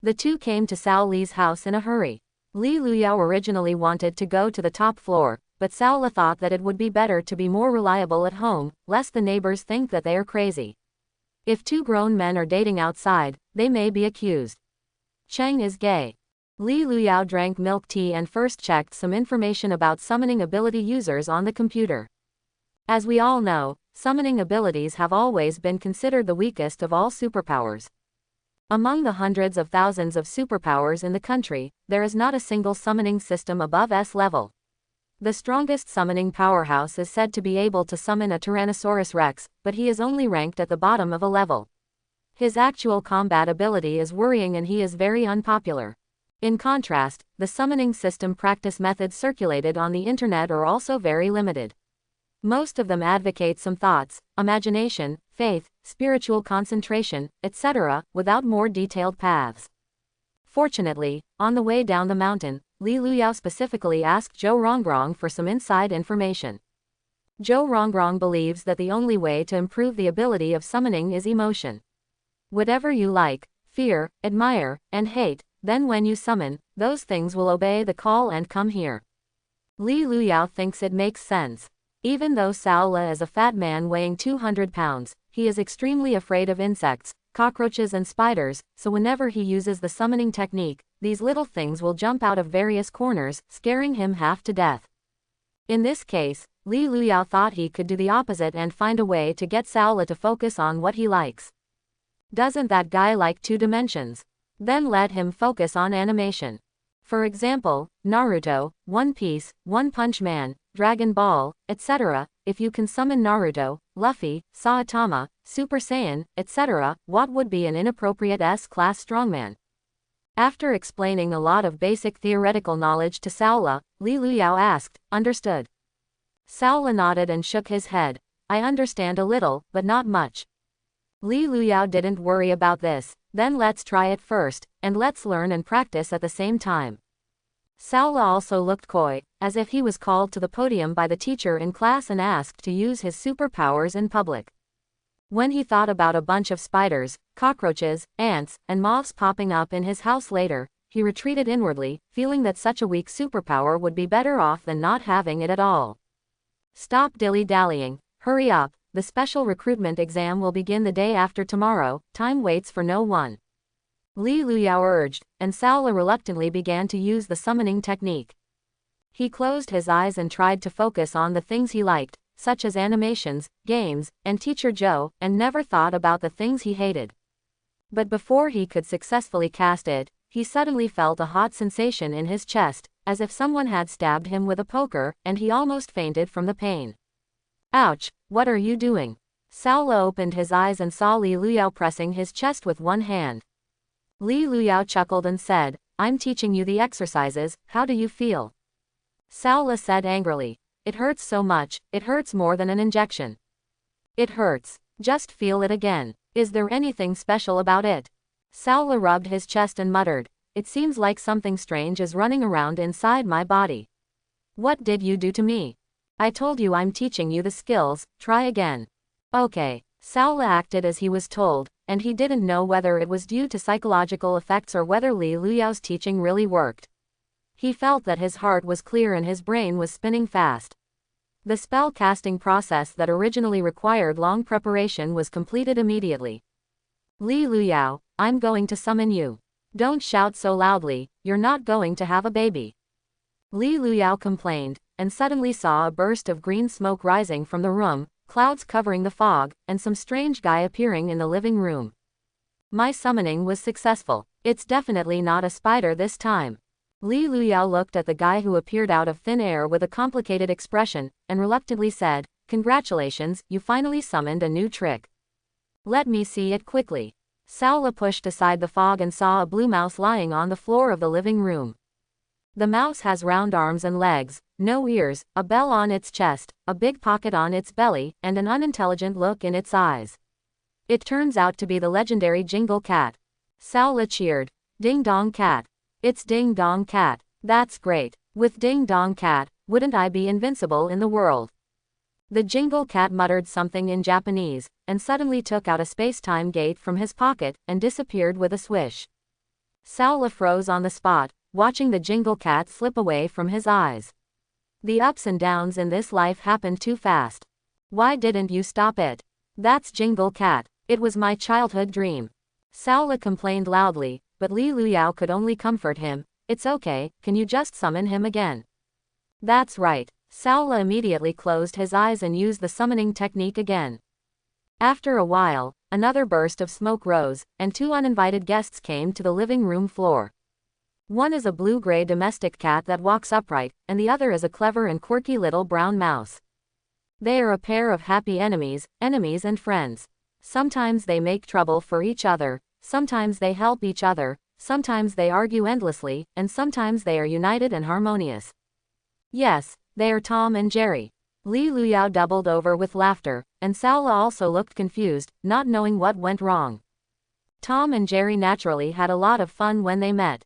The two came to Sao Li's house in a hurry. Li Luyao originally wanted to go to the top floor, but Sao La thought that it would be better to be more reliable at home, lest the neighbors think that they are crazy. If 2 grown men are dating outside, they may be accused. Cheng is gay. Li Luyao drank milk tea and first checked some information about summoning ability users on the computer. As we all know, summoning abilities have always been considered the weakest of all superpowers. Among the hundreds of thousands of superpowers in the country, there is not a single summoning system above S level. The strongest summoning powerhouse is said to be able to summon a Tyrannosaurus Rex, but he is only ranked at the bottom of a level. His actual combat ability is worrying and he is very unpopular. In contrast, the summoning system practice methods circulated on the internet are also very limited. Most of them advocate some thoughts, imagination, faith, spiritual concentration, etc., without more detailed paths. Fortunately, on the way down the mountain, Li Luyao specifically asked Zhou Rongrong for some inside information. Zhou Rongrong believes that the only way to improve the ability of summoning is emotion. Whatever you like, fear, admire, and hate, then when you summon, those things will obey the call and come here. Li Luyao thinks it makes sense. Even though Sao La is a fat man weighing 200 pounds, he is extremely afraid of insects, cockroaches and spiders, so whenever he uses the summoning technique, these little things will jump out of various corners, scaring him half to death. In this case, Li Luyao thought he could do the opposite and find a way to get Sao La to focus on what he likes. Doesn't that guy like 2 dimensions? Then let him focus on animation. For example, Naruto, One Piece, One Punch Man, Dragon Ball, etc. If you can summon Naruto, Luffy, Saitama, Super Saiyan, etc., what would be an inappropriate S-class strongman? After explaining a lot of basic theoretical knowledge to Sao La, Li Luyao asked, "Understood?" Sao La nodded and shook his head. "I understand a little, but not much." Li Luyao didn't worry about this. "Then let's try it first, and let's learn and practice at the same time." Sao La also looked coy, as if he was called to the podium by the teacher in class and asked to use his superpowers in public. When he thought about a bunch of spiders, cockroaches, ants, and moths popping up in his house later, he retreated inwardly, feeling that such a weak superpower would be better off than not having it at all. "Stop dilly-dallying, hurry up, the special recruitment exam will begin the day after tomorrow, time waits for no one." Li Luyao urged, and Sao La reluctantly began to use the summoning technique. He closed his eyes and tried to focus on the things he liked, such as animations, games, and Teacher Zhou, and never thought about the things he hated. But before he could successfully cast it, he suddenly felt a hot sensation in his chest, as if someone had stabbed him with a poker, and he almost fainted from the pain. "Ouch, what are you doing?" Sao La opened his eyes and saw Li Luyao pressing his chest with one hand. Li Luyao chuckled and said, "I'm teaching you the exercises, how do you feel?" Sao La said angrily, "It hurts so much, it hurts more than an injection." "It hurts. Just feel it again. Is there anything special about it? Saula rubbed his chest and muttered, it seems like something strange is running around inside my body. What did you do to me? I told you I'm teaching you the skills, try again. Okay. Saula acted as he was told, and he didn't know whether it was due to psychological effects or whether Li Luyao's teaching really worked. He felt that his heart was clear and his brain was spinning fast. The spell casting process that originally required long preparation was completed immediately. Li Luyao, I'm going to summon you. Don't shout so loudly, you're not going to have a baby. Li Luyao complained, and suddenly saw a burst of green smoke rising from the room, clouds covering the fog, and some strange guy appearing in the living room. My summoning was successful. It's definitely not a spider this time. Li Luyao looked at the guy who appeared out of thin air with a complicated expression, and reluctantly said, congratulations, you finally summoned a new trick. Let me see it quickly. Saula pushed aside the fog and saw a blue mouse lying on the floor of the living room. The mouse has round arms and legs, no ears, a bell on its chest, a big pocket on its belly, and an unintelligent look in its eyes. It turns out to be the legendary Jingle Cat. Saula cheered. Ding Dong Cat. It's Ding Dong Cat. That's great. With Ding Dong Cat, wouldn't I be invincible in the world? The Jingle Cat muttered something in Japanese, and suddenly took out a space-time gate from his pocket, and disappeared with a swish. Saula froze on the spot, watching the Jingle Cat slip away from his eyes. The ups and downs in this life happened too fast. Why didn't you stop it? That's Jingle Cat. It was my childhood dream. Saula complained loudly, but Li Luyao could only comfort him. It's okay, can you just summon him again? That's right. Saula immediately closed his eyes and used the summoning technique again. After a while, another burst of smoke rose, and two uninvited guests came to the living room floor. One is a blue-gray domestic cat that walks upright, and the other is a clever and quirky little brown mouse. They are a pair of happy enemies and friends. Sometimes they make trouble for each other, sometimes they help each other, sometimes they argue endlessly, and sometimes they are united and harmonious. Yes, they are Tom and Jerry. Li Luyao doubled over with laughter, and Saula also looked confused, not knowing what went wrong. Tom and Jerry naturally had a lot of fun when they met.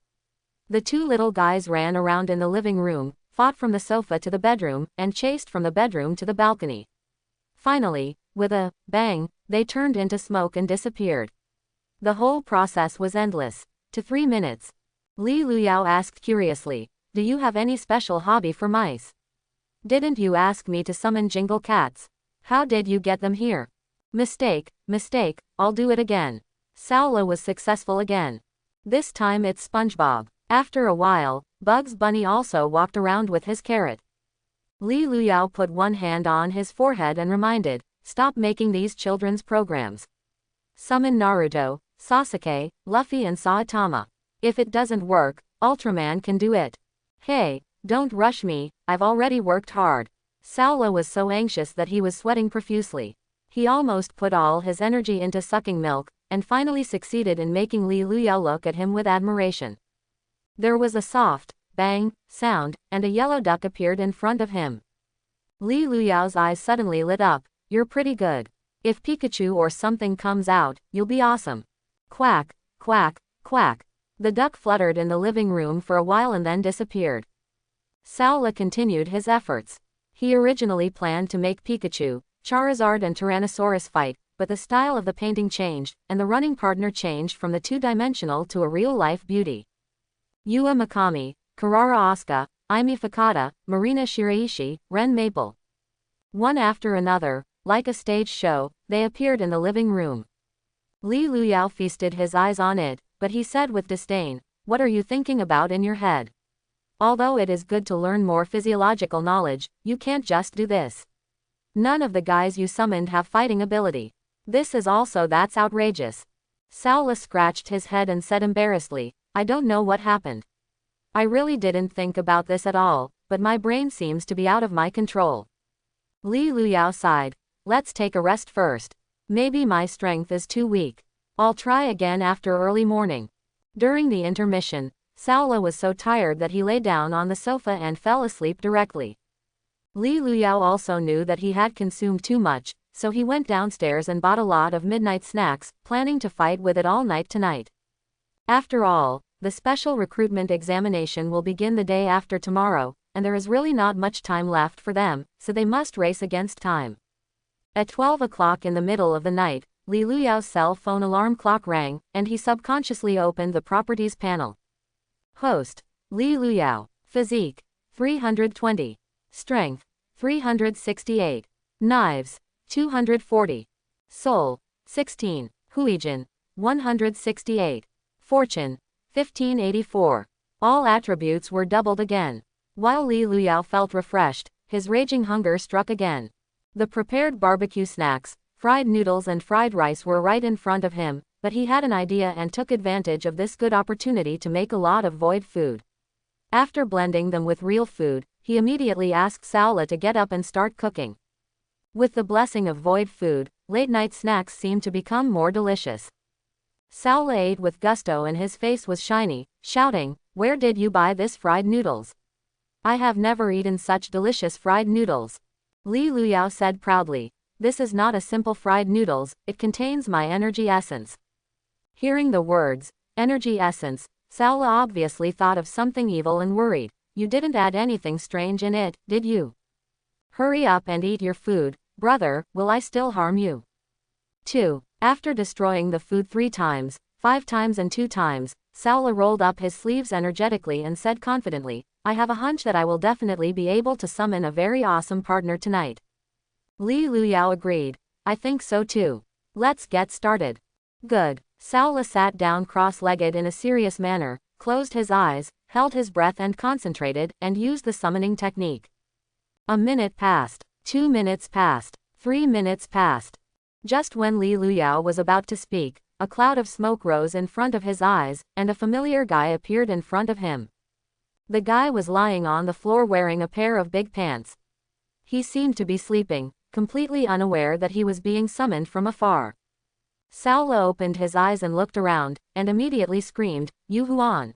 The two little guys ran around in the living room, fought from the sofa to the bedroom, and chased from the bedroom to the balcony. Finally, with a bang, they turned into smoke and disappeared. The whole process was endless. To 3 minutes. Li Luyao asked curiously, do you have any special hobby for mice? Didn't you ask me to summon Jingle Cats? How did you get them here? Mistake, I'll do it again. Saula was successful again. This time it's SpongeBob. After a while, Bugs Bunny also walked around with his carrot. Li Luyao put one hand on his forehead and reminded, stop making these children's programs. Summon Naruto, Sasuke, Luffy and Saitama. If it doesn't work, Ultraman can do it. Hey, don't rush me, I've already worked hard. Saula was so anxious that he was sweating profusely. He almost put all his energy into sucking milk, and finally succeeded in making Li Luyao look at him with admiration. There was a soft bang sound, and a yellow duck appeared in front of him. Li Luyao's eyes suddenly lit up. You're pretty good. If Pikachu or something comes out, you'll be awesome. Quack, quack, quack. The duck fluttered in the living room for a while and then disappeared. Saula continued his efforts. He originally planned to make Pikachu, Charizard and Tyrannosaurus fight, but the style of the painting changed, and the running partner changed from the two-dimensional to a real-life beauty. Yua Mikami, Karara Asuka, Aimi Fakata, Marina Shiraishi, Ren Maple. One after another, like a stage show, they appeared in the living room. Li Luyao feasted his eyes on it, but he said with disdain, what are you thinking about in your head? Although it is good to learn more physiological knowledge, you can't just do this. None of the guys you summoned have fighting ability. That's outrageous. Saula scratched his head and said embarrassedly, I don't know what happened. I really didn't think about this at all, but my brain seems to be out of my control. Li Luyao sighed. Let's take a rest first. Maybe my strength is too weak. I'll try again after early morning. During the intermission, Saula was so tired that he lay down on the sofa and fell asleep directly. Li Luyao also knew that he had consumed too much, so he went downstairs and bought a lot of midnight snacks, planning to fight with it all night tonight. After all, the special recruitment examination will begin the day after tomorrow, and there is really not much time left for them, so they must race against time. At 12 o'clock in the middle of the night, Li Luyao's cell phone alarm clock rang, and he subconsciously opened the properties panel. Host: Li Luyao. Physique: 320. Strength: 368. Knives: 240. Soul: 16. Huijin: 168. Fortune: 1584. All attributes were doubled again. While Li Luyao felt refreshed, his raging hunger struck again. The prepared barbecue snacks, fried noodles and fried rice were right in front of him, but he had an idea and took advantage of this good opportunity to make a lot of void food. After blending them with real food, he immediately asked Saola to get up and start cooking. With the blessing of void food, late-night snacks seemed to become more delicious. Saola ate with gusto and his face was shiny, shouting, "Where did you buy this fried noodles? I have never eaten such delicious fried noodles." Li Luyao said proudly, "This is not a simple fried noodles, it contains my energy essence." Hearing the words, energy essence, Saola obviously thought of something evil and worried. "You didn't add anything strange in it, did you? Hurry up and eat your food, brother, will I still harm you?" 2. After destroying the food 3 times, 5 times and 2 times, Saola rolled up his sleeves energetically and said confidently, "I have a hunch that I will definitely be able to summon a very awesome partner tonight." Li Luyao agreed. "I think so too. Let's get started." "Good." Saola sat down cross-legged in a serious manner, closed his eyes, held his breath and concentrated, and used the summoning technique. A minute passed. 2 minutes passed. 3 minutes passed. Just when Li Luyao was about to speak, a cloud of smoke rose in front of his eyes, and a familiar guy appeared in front of him. The guy was lying on the floor wearing a pair of big pants. He seemed to be sleeping, completely unaware that he was being summoned from afar. Saola opened his eyes and looked around, and immediately screamed, "Yu Huan!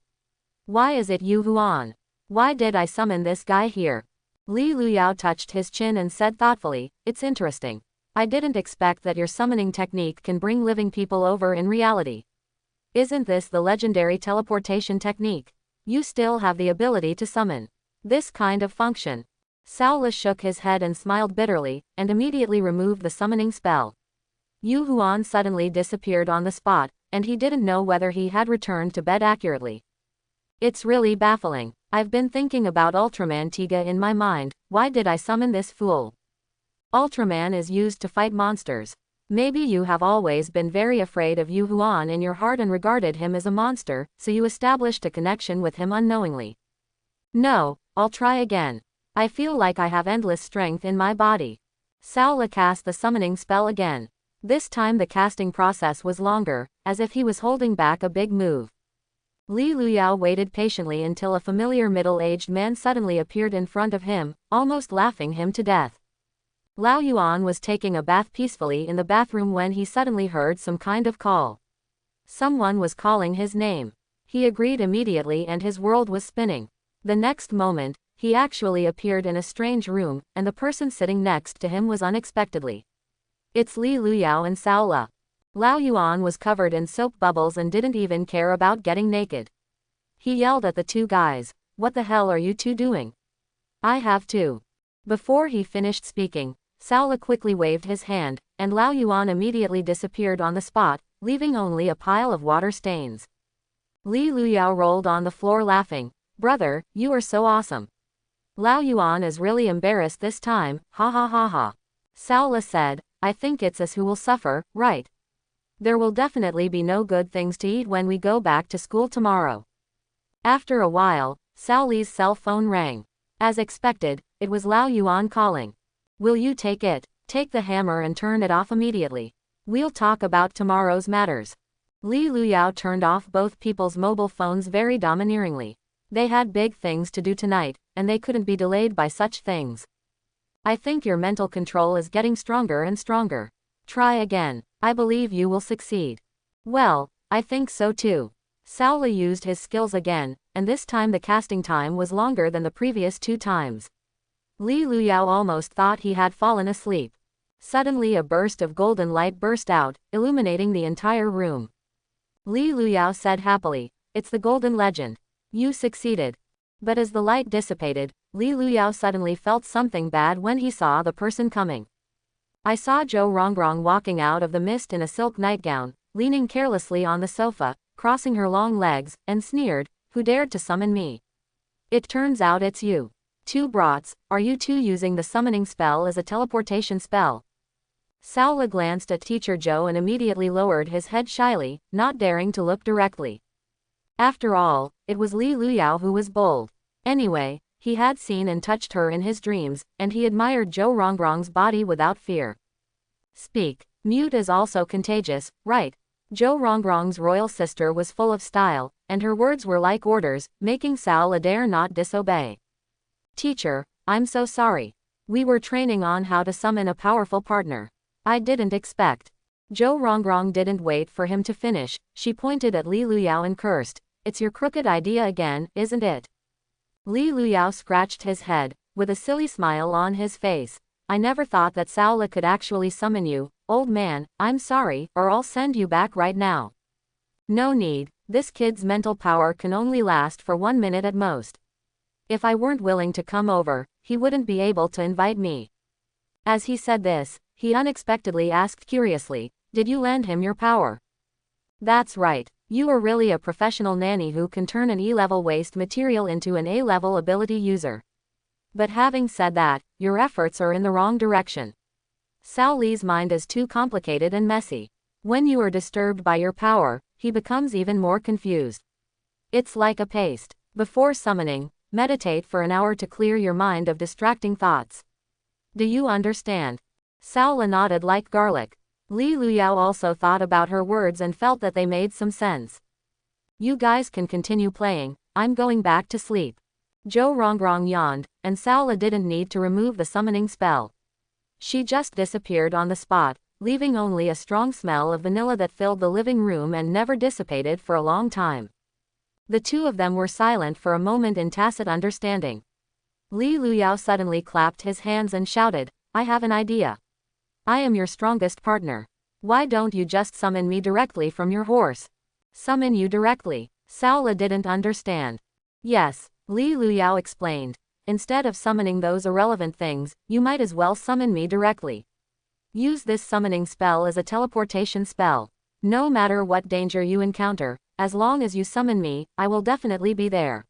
Why is it Yu Huan? Why did I summon this guy here?" Li Luyao touched his chin and said thoughtfully, "It's interesting. I didn't expect that your summoning technique can bring living people over in reality. Isn't this the legendary teleportation technique? You still have the ability to summon this kind of function." Saola shook his head and smiled bitterly, and immediately removed the summoning spell. Yu Huan suddenly disappeared on the spot, and he didn't know whether he had returned to bed accurately. "It's really baffling. I've been thinking about Ultraman Tiga in my mind. Why did I summon this fool? Ultraman is used to fight monsters. Maybe you have always been very afraid of Yu Huan in your heart and regarded him as a monster, so you established a connection with him unknowingly." "No, I'll try again. I feel like I have endless strength in my body." Saola cast the summoning spell again. This time the casting process was longer, as if he was holding back a big move. Li Luyao waited patiently until a familiar middle-aged man suddenly appeared in front of him, almost laughing him to death. Lao Yuan was taking a bath peacefully in the bathroom when he suddenly heard some kind of call. Someone was calling his name. He agreed immediately and his world was spinning. The next moment, he actually appeared in a strange room, and the person sitting next to him was unexpectedly. It's Li Luyao and Saola. Lao Yuan was covered in soap bubbles and didn't even care about getting naked. He yelled at the two guys, "What the hell are you two doing? I have to." Before he finished speaking, Saola quickly waved his hand, and Lao Yuan immediately disappeared on the spot, leaving only a pile of water stains. Li Luyao rolled on the floor laughing, "Brother, you are so awesome. Lao Yuan is really embarrassed this time, ha ha ha ha." Saola said, "I think it's us who will suffer, right? There will definitely be no good things to eat when we go back to school tomorrow." After a while, Saoli's cell phone rang. As expected, it was Lao Yuan calling. "Will you take it? Take the hammer and turn it off immediately. We'll talk about tomorrow's matters." Li Luyao turned off both people's mobile phones very domineeringly. They had big things to do tonight, and they couldn't be delayed by such things. "I think your mental control is getting stronger and stronger. Try again. I believe you will succeed." "Well, I think so too." Saola used his skills again, and this time the casting time was longer than the previous 2 times. Li Luyao almost thought he had fallen asleep. Suddenly a burst of golden light burst out, illuminating the entire room. Li Luyao said happily, "It's the golden legend. You succeeded." But as the light dissipated, Li Luyao suddenly felt something bad when he saw the person coming. I saw Zhou Rongrong walking out of the mist in a silk nightgown, leaning carelessly on the sofa, crossing her long legs, and sneered, "Who dared to summon me? It turns out it's you. Two brats, are you two using the summoning spell as a teleportation spell?" Sao Le glanced at Teacher Zhou and immediately lowered his head shyly, not daring to look directly. After all, it was Li Luyao who was bold. Anyway, he had seen and touched her in his dreams, and he admired Zhou Rongrong's body without fear. Speak. Mute is also contagious, right? Zhou Rongrong's royal sister was full of style, and her words were like orders, making Sao Le dare not disobey. "Teacher, I'm so sorry. We were training on how to summon a powerful partner. I didn't expect." Zhou Rongrong didn't wait for him to finish. She pointed at Li Luyao and cursed, "It's your crooked idea again, isn't it?" Li Luyao scratched his head, with a silly smile on his face. "I never thought that Sao Le could actually summon you, old man. I'm sorry, or I'll send you back right now." "No need, this kid's mental power can only last for 1 minute at most. If I weren't willing to come over, he wouldn't be able to invite me." As he said this, he unexpectedly asked curiously, "Did you lend him your power?" "That's right. You are really a professional nanny who can turn an E-level waste material into an A-level ability user. But having said that, your efforts are in the wrong direction. Sao Li's mind is too complicated and messy. When you are disturbed by your power, he becomes even more confused. It's like a paste. Before summoning, meditate for an hour to clear your mind of distracting thoughts. Do you understand?" Sao Le nodded like garlic. Li Luyao also thought about her words and felt that they made some sense. "You guys can continue playing, I'm going back to sleep." Zhou Rongrong yawned, and Sao Le didn't need to remove the summoning spell. She just disappeared on the spot, leaving only a strong smell of vanilla that filled the living room and never dissipated for a long time. The two of them were silent for a moment in tacit understanding. Li Luyao suddenly clapped his hands and shouted, "I have an idea. I am your strongest partner. Why don't you just summon me directly from your horse?" "Summon you directly?" Sao Le didn't understand. "Yes," Li Luyao explained. "Instead of summoning those irrelevant things, you might as well summon me directly. Use this summoning spell as a teleportation spell. No matter what danger you encounter, as long as you summon me, I will definitely be there.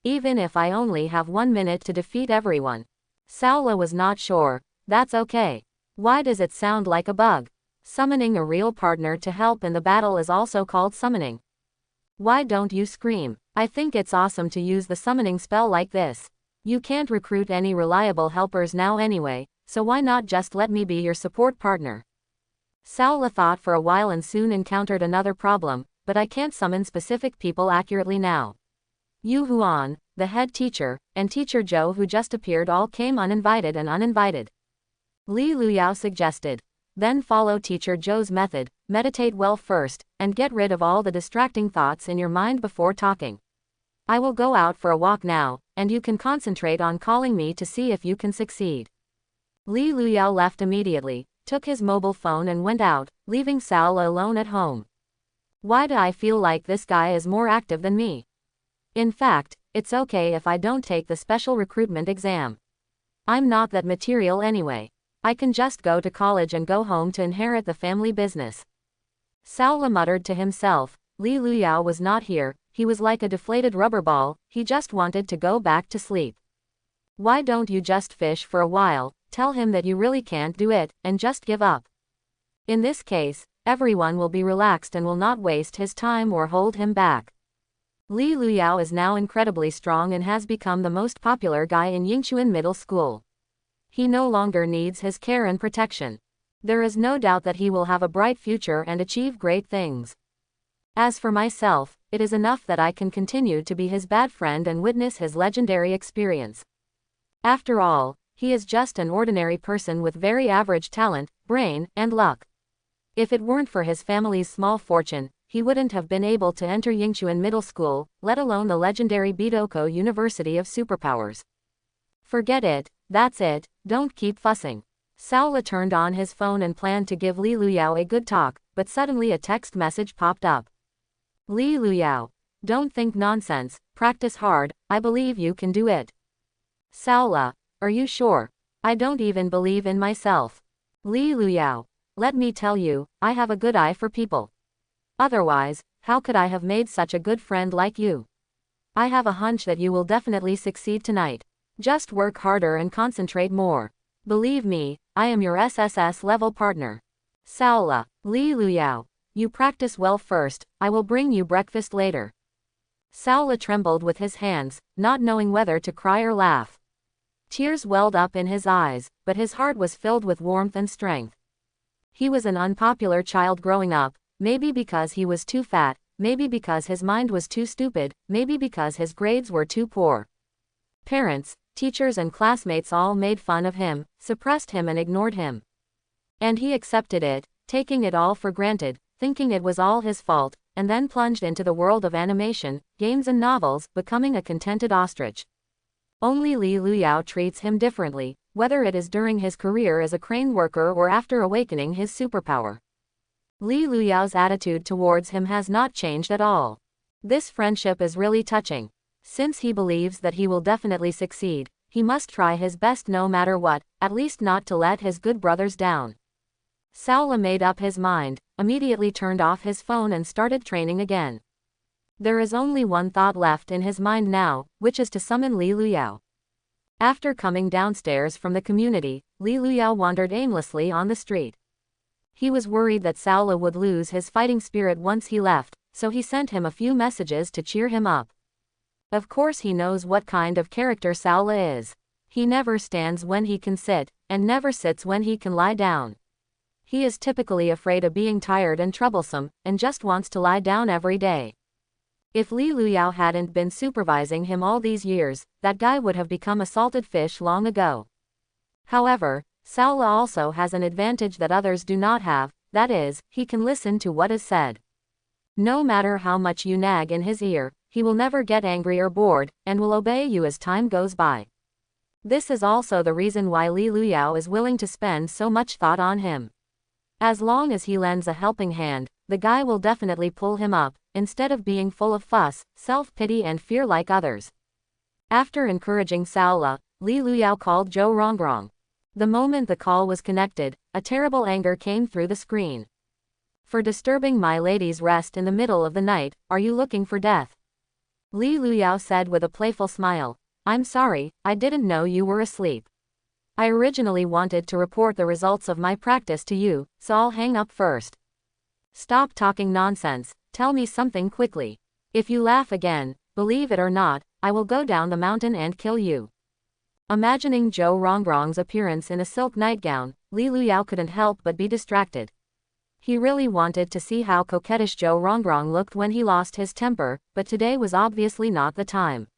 Even if I only have 1 minute to defeat everyone." Sao Le was not sure. "That's okay. Why does it sound like a bug? Summoning a real partner to help in the battle is also called summoning. Why don't you scream? I think it's awesome to use the summoning spell like this. You can't recruit any reliable helpers now anyway, so why not just let me be your support partner?" Sao Le thought for a while and soon encountered another problem, "But I can't summon specific people accurately now. Yu Huan, the head teacher, and Teacher Zhou who just appeared all came uninvited and uninvited." Li Luyao suggested. "Then follow Teacher Zhou's method, meditate well first, and get rid of all the distracting thoughts in your mind before talking. I will go out for a walk now, and you can concentrate on calling me to see if you can succeed." Li Luyao left immediately, took his mobile phone and went out, leaving Sao Le alone at home. Why do I feel like this guy is more active than me? In fact, it's okay if I don't take the special recruitment exam. I'm not that material anyway. I can just go to college and go home to inherit the family business. Sao Le muttered to himself. Li Luyao was not here, he was like a deflated rubber ball, he just wanted to go back to sleep. Why don't you just fish for a while, tell him that you really can't do it, and just give up? In this case, everyone will be relaxed and will not waste his time or hold him back. Li Luyao is now incredibly strong and has become the most popular guy in Yingchuan Middle School. He no longer needs his care and protection. There is no doubt that he will have a bright future and achieve great things. As for myself, it is enough that I can continue to be his bad friend and witness his legendary experience. After all, he is just an ordinary person with very average talent, brain, and luck. If it weren't for his family's small fortune, he wouldn't have been able to enter Yingchuan Middle School, let alone the legendary Bidoko University of Superpowers. Forget it, that's it, don't keep fussing. Saola turned on his phone and planned to give Li Luyao a good talk, but suddenly a text message popped up. Li Luyao. Don't think nonsense, practice hard, I believe you can do it. Saola. Are you sure? I don't even believe in myself. Li Luyao. Let me tell you, I have a good eye for people. Otherwise, how could I have made such a good friend like you? I have a hunch that you will definitely succeed tonight. Just work harder and concentrate more. Believe me, I am your SSS level partner. Saola. Li Luyao. You practice well first, I will bring you breakfast later. Saola trembled with his hands, not knowing whether to cry or laugh. Tears welled up in his eyes, but his heart was filled with warmth and strength. He was an unpopular child growing up, maybe because he was too fat, maybe because his mind was too stupid, maybe because his grades were too poor. Parents, teachers and classmates all made fun of him, suppressed him and ignored him. And he accepted it, taking it all for granted, thinking it was all his fault, and then plunged into the world of animation, games and novels, becoming a contented ostrich. Only Li Luyao treats him differently, whether it is during his career as a crane worker or after awakening his superpower. Li Luyao's attitude towards him has not changed at all. This friendship is really touching. Since he believes that he will definitely succeed, he must try his best no matter what, at least not to let his good brothers down. Saola made up his mind, immediately turned off his phone and started training again. There is only one thought left in his mind now, which is to summon Li Luyao. After coming downstairs from the community, Li Luyao wandered aimlessly on the street. He was worried that Saola would lose his fighting spirit once he left, so he sent him a few messages to cheer him up. Of course he knows what kind of character Saola is. He never stands when he can sit, and never sits when he can lie down. He is typically afraid of being tired and troublesome, and just wants to lie down every day. If Li Luyao hadn't been supervising him all these years, that guy would have become a salted fish long ago. However, Saola also has an advantage that others do not have, that is, he can listen to what is said. No matter how much you nag in his ear, he will never get angry or bored, and will obey you as time goes by. This is also the reason why Li Luyao is willing to spend so much thought on him. As long as he lends a helping hand, the guy will definitely pull him up, instead of being full of fuss, self-pity and fear like others. After encouraging Saola, Li Luyao called Zhou Rongrong. The moment the call was connected, a terrible anger came through the screen. For disturbing my lady's rest in the middle of the night, are you looking for death? Li Luyao said with a playful smile. I'm sorry, I didn't know you were asleep. I originally wanted to report the results of my practice to you, so I'll hang up first. Stop talking nonsense, tell me something quickly. If you laugh again, believe it or not, I will go down the mountain and kill you. Imagining Zhou Rongrong's appearance in a silk nightgown, Li Luyao couldn't help but be distracted. He really wanted to see how coquettish Zhou Rongrong looked when he lost his temper, but today was obviously not the time.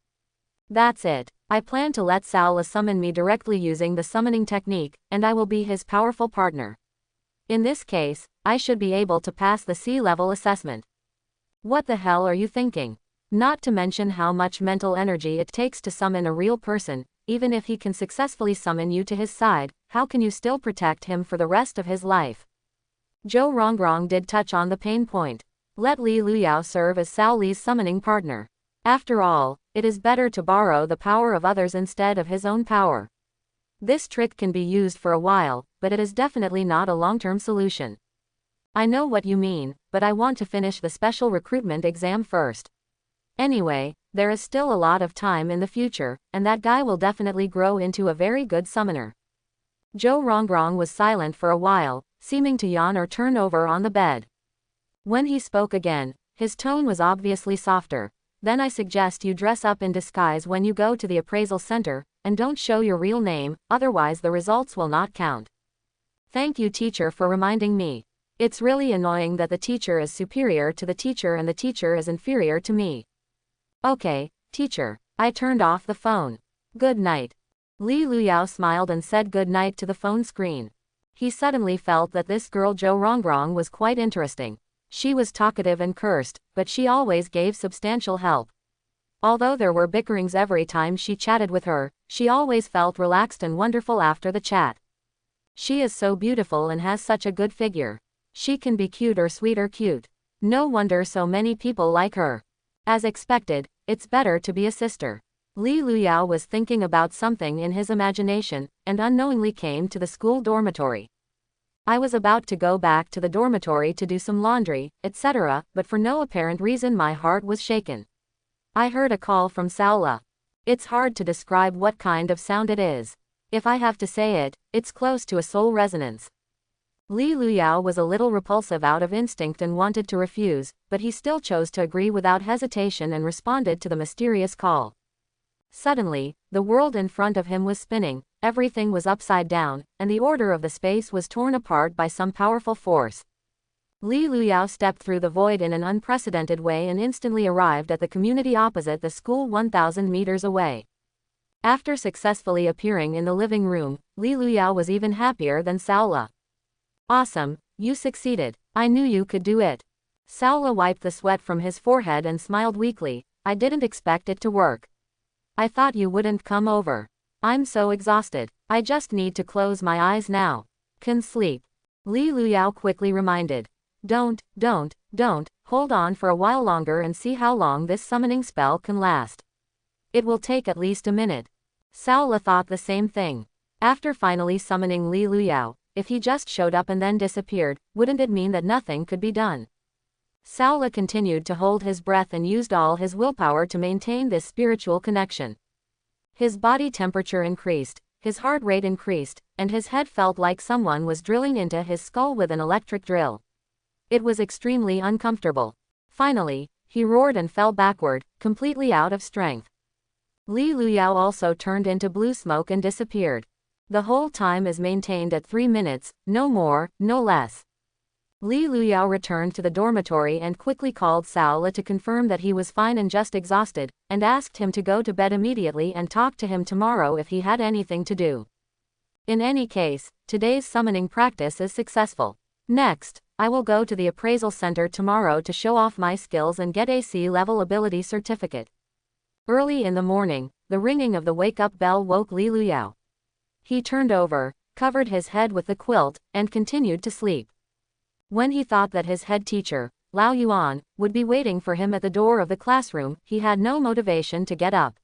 That's it. I plan to let Saola summon me directly using the summoning technique, and I will be his powerful partner. In this case, I should be able to pass the C-level assessment. What the hell are you thinking? Not to mention how much mental energy it takes to summon a real person. Even if he can successfully summon you to his side, how can you still protect him for the rest of his life? Zhou Rongrong did touch on the pain point. Let Li Luyao serve as Saoli's summoning partner. After all, it is better to borrow the power of others instead of his own power. This trick can be used for a while, but it is definitely not a long-term solution. I know what you mean, but I want to finish the special recruitment exam first. Anyway, there is still a lot of time in the future, and that guy will definitely grow into a very good summoner. Zhou Rongrong was silent for a while, seeming to yawn or turn over on the bed. When he spoke again, his tone was obviously softer. Then I suggest you dress up in disguise when you go to the appraisal center, and don't show your real name, otherwise the results will not count. Thank you, teacher, for reminding me. It's really annoying that the teacher is superior to the teacher and the teacher is inferior to me. Okay, teacher. I turned off the phone. Good night. Li Luyao smiled and said good night to the phone screen. He suddenly felt that this girl Zhou Rongrong was quite interesting. She was talkative and cursed, but she always gave substantial help. Although there were bickerings every time she chatted with her, she always felt relaxed and wonderful after the chat. She is so beautiful and has such a good figure. She can be cute or sweet or cute. No wonder so many people like her. As expected, it's better to be a sister. Li Luyao was thinking about something in his imagination, and unknowingly came to the school dormitory. I was about to go back to the dormitory to do some laundry, etc., but for no apparent reason my heart was shaken. I heard a call from Saola. It's hard to describe what kind of sound it is. If I have to say it, it's close to a soul resonance. Li Luyao was a little repulsive out of instinct and wanted to refuse, but he still chose to agree without hesitation and responded to the mysterious call. Suddenly, the world in front of him was spinning, everything was upside down, and the order of the space was torn apart by some powerful force. Li Luyao stepped through the void in an unprecedented way and instantly arrived at the community opposite the school 1,000 meters away. After successfully appearing in the living room, Li Luyao was even happier than Saola. Awesome, you succeeded. I knew you could do it. Saola wiped the sweat from his forehead and smiled weakly. I didn't expect it to work. I thought you wouldn't come over. I'm so exhausted. I just need to close my eyes now. Can sleep. Li Luyao quickly reminded. Don't, hold on for a while longer and see how long this summoning spell can last. It will take at least a minute. Saola thought the same thing. After finally summoning Li Luyao, if he just showed up and then disappeared, wouldn't it mean that nothing could be done? Saola continued to hold his breath and used all his willpower to maintain this spiritual connection. His body temperature increased, his heart rate increased, and his head felt like someone was drilling into his skull with an electric drill. It was extremely uncomfortable. Finally, he roared and fell backward, completely out of strength. Li Luyao also turned into blue smoke and disappeared. The whole time is maintained at 3 minutes, no more, no less. Li Luyao returned to the dormitory and quickly called Saola to confirm that he was fine and just exhausted, and asked him to go to bed immediately and talk to him tomorrow if he had anything to do. In any case, today's summoning practice is successful. Next, I will go to the appraisal center tomorrow to show off my skills and get a C-level ability certificate. Early in the morning, the ringing of the wake-up bell woke Li Luyao. He turned over, covered his head with the quilt, and continued to sleep. When he thought that his head teacher, Lao Yuan, would be waiting for him at the door of the classroom, he had no motivation to get up.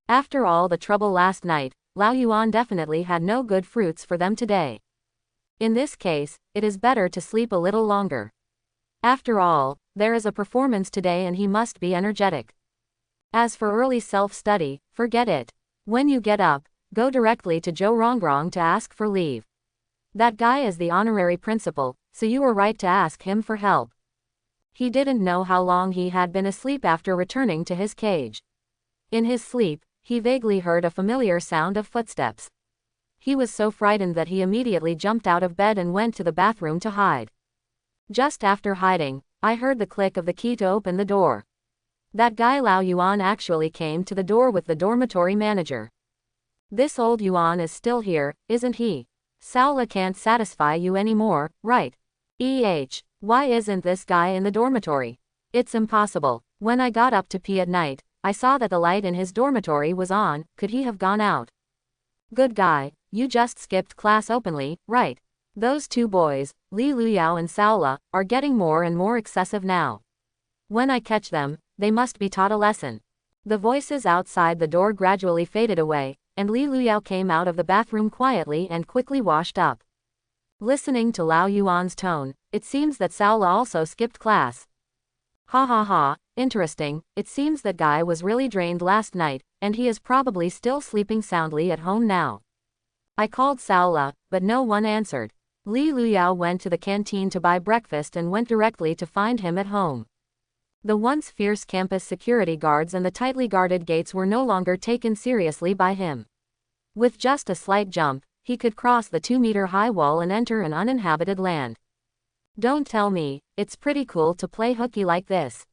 After all the trouble last night, Lao Yuan definitely had no good fruits for them today. In this case, it is better to sleep a little longer. After all, there is a performance today and he must be energetic. As for early self-study, forget it. When you get up, go directly to Zhou Rongrong to ask for leave. That guy is the honorary principal, so you were right to ask him for help. He didn't know how long he had been asleep after returning to his cage. In his sleep, he vaguely heard a familiar sound of footsteps. He was so frightened that he immediately jumped out of bed and went to the bathroom to hide. Just after hiding, I heard the click of the key to open the door. That guy Lao Yuan actually came to the door with the dormitory manager. This old Yuan is still here, isn't he? Saola can't satisfy you anymore, right? Why isn't this guy in the dormitory? It's impossible. When I got up to pee at night, I saw that the light in his dormitory was on. Could he have gone out? Good guy, you just skipped class openly, right? Those two boys, Li Luyao and Saola, are getting more and more excessive now. When I catch them, they must be taught a lesson. The voices outside the door gradually faded away, and Li Luyao came out of the bathroom quietly and quickly washed up. Listening to Lao Yuan's tone, it seems that Saola also skipped class. Ha ha ha, interesting. It seems that guy was really drained last night, and he is probably still sleeping soundly at home now. I called Saola, but no one answered. Li Luyao went to the canteen to buy breakfast and went directly to find him at home. The once fierce campus security guards and the tightly guarded gates were no longer taken seriously by him. With just a slight jump, he could cross the 2-meter-high wall and enter an uninhabited land. Don't tell me, it's pretty cool to play hooky like this.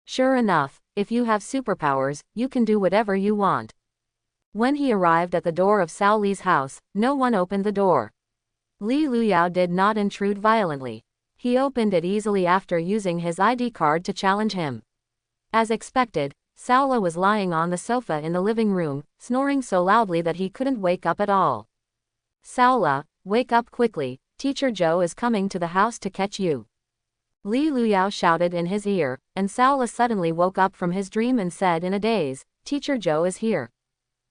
Sure enough, if you have superpowers, you can do whatever you want. When he arrived at the door of Sao Li's house, no one opened the door. Li Luyao did not intrude violently. He opened it easily after using his ID card to challenge him. As expected, Saola was lying on the sofa in the living room, snoring so loudly that he couldn't wake up at all. Saola, wake up quickly, Teacher Joe is coming to the house to catch you. Li Luyao shouted in his ear, and Saola suddenly woke up from his dream and said in a daze, Teacher Joe is here.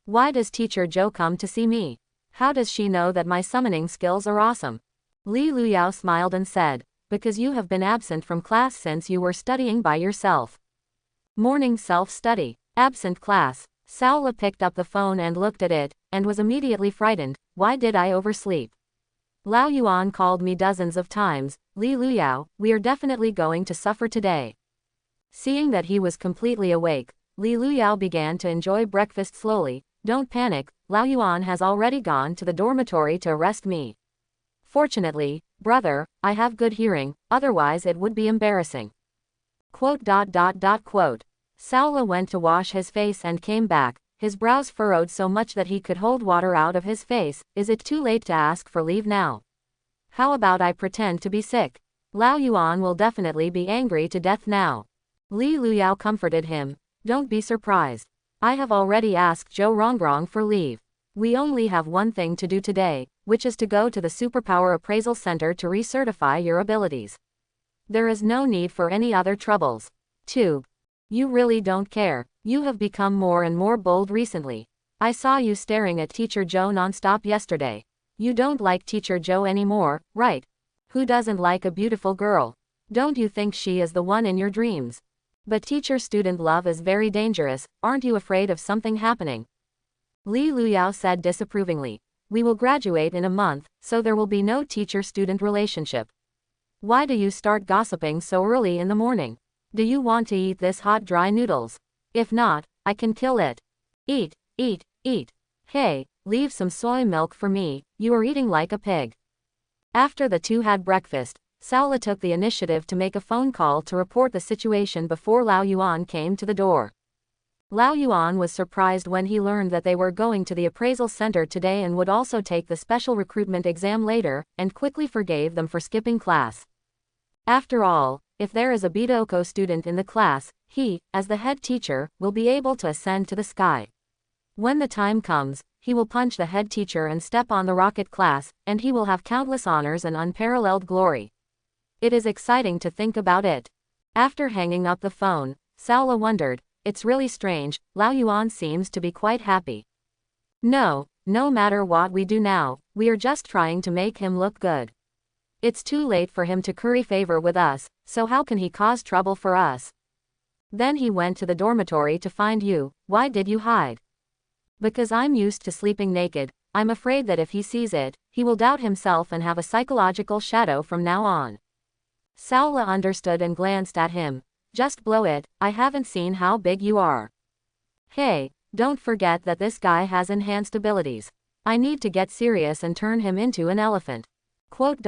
Why does Teacher Joe come to see me? How does she know that my summoning skills are awesome? Li Luyao smiled and said, because you have been absent from class since you were studying by yourself. Morning self-study. Absent class. Saola picked up the phone and looked at it, and was immediately frightened. Why did I oversleep? Lao Yuan called me dozens of times. Li Luyao, we are definitely going to suffer today. Seeing that he was completely awake, Li Luyao began to enjoy breakfast slowly. Don't panic, Lao Yuan has already gone to the dormitory to arrest me. Fortunately, brother, I have good hearing, otherwise it would be embarrassing. Quote. Saola went to wash his face and came back, his brows furrowed so much that he could hold water out of his face. Is it too late to ask for leave now? How about I pretend to be sick? Lao Yuan will definitely be angry to death now. Li Luyao comforted him. Don't be surprised. I have already asked Zhou Rongrong for leave. We only have one thing to do today, which is to go to the Superpower Appraisal Center to recertify your abilities. There is no need for any other troubles. 2. You really don't care. You have become more and more bold recently. I saw you staring at Teacher Zhou non-stop yesterday. You don't like Teacher Zhou anymore, right? Who doesn't like a beautiful girl? Don't you think she is the one in your dreams? But teacher-student love is very dangerous, aren't you afraid of something happening? Li Luyao said disapprovingly. We will graduate in a month, so there will be no teacher-student relationship. Why do you start gossiping so early in the morning? Do you want to eat this hot dry noodles? If not, I can kill it. Eat, eat, eat. Hey, leave some soy milk for me, you are eating like a pig. After the two had breakfast, Saola took the initiative to make a phone call to report the situation before Lao Yuan came to the door. Lao Yuan was surprised when he learned that they were going to the appraisal center today and would also take the special recruitment exam later, and quickly forgave them for skipping class. After all, if there is a Bidoko student in the class, he, as the head teacher, will be able to ascend to the sky. When the time comes, he will punch the head teacher and step on the rocket class, and he will have countless honors and unparalleled glory. It is exciting to think about it. After hanging up the phone, Saola wondered, it's really strange, Lao Yuan seems to be quite happy. No matter what we do now, we are just trying to make him look good. It's too late for him to curry favor with us, so how can he cause trouble for us? Then he went to the dormitory to find you. Why did you hide? Because I'm used to sleeping naked. I'm afraid that if he sees it, he will doubt himself and have a psychological shadow from now on. Saola understood and glanced at him. Just blow it, I haven't seen how big you are. Hey, don't forget that this guy has enhanced abilities. I need to get serious and turn him into an elephant. Quote.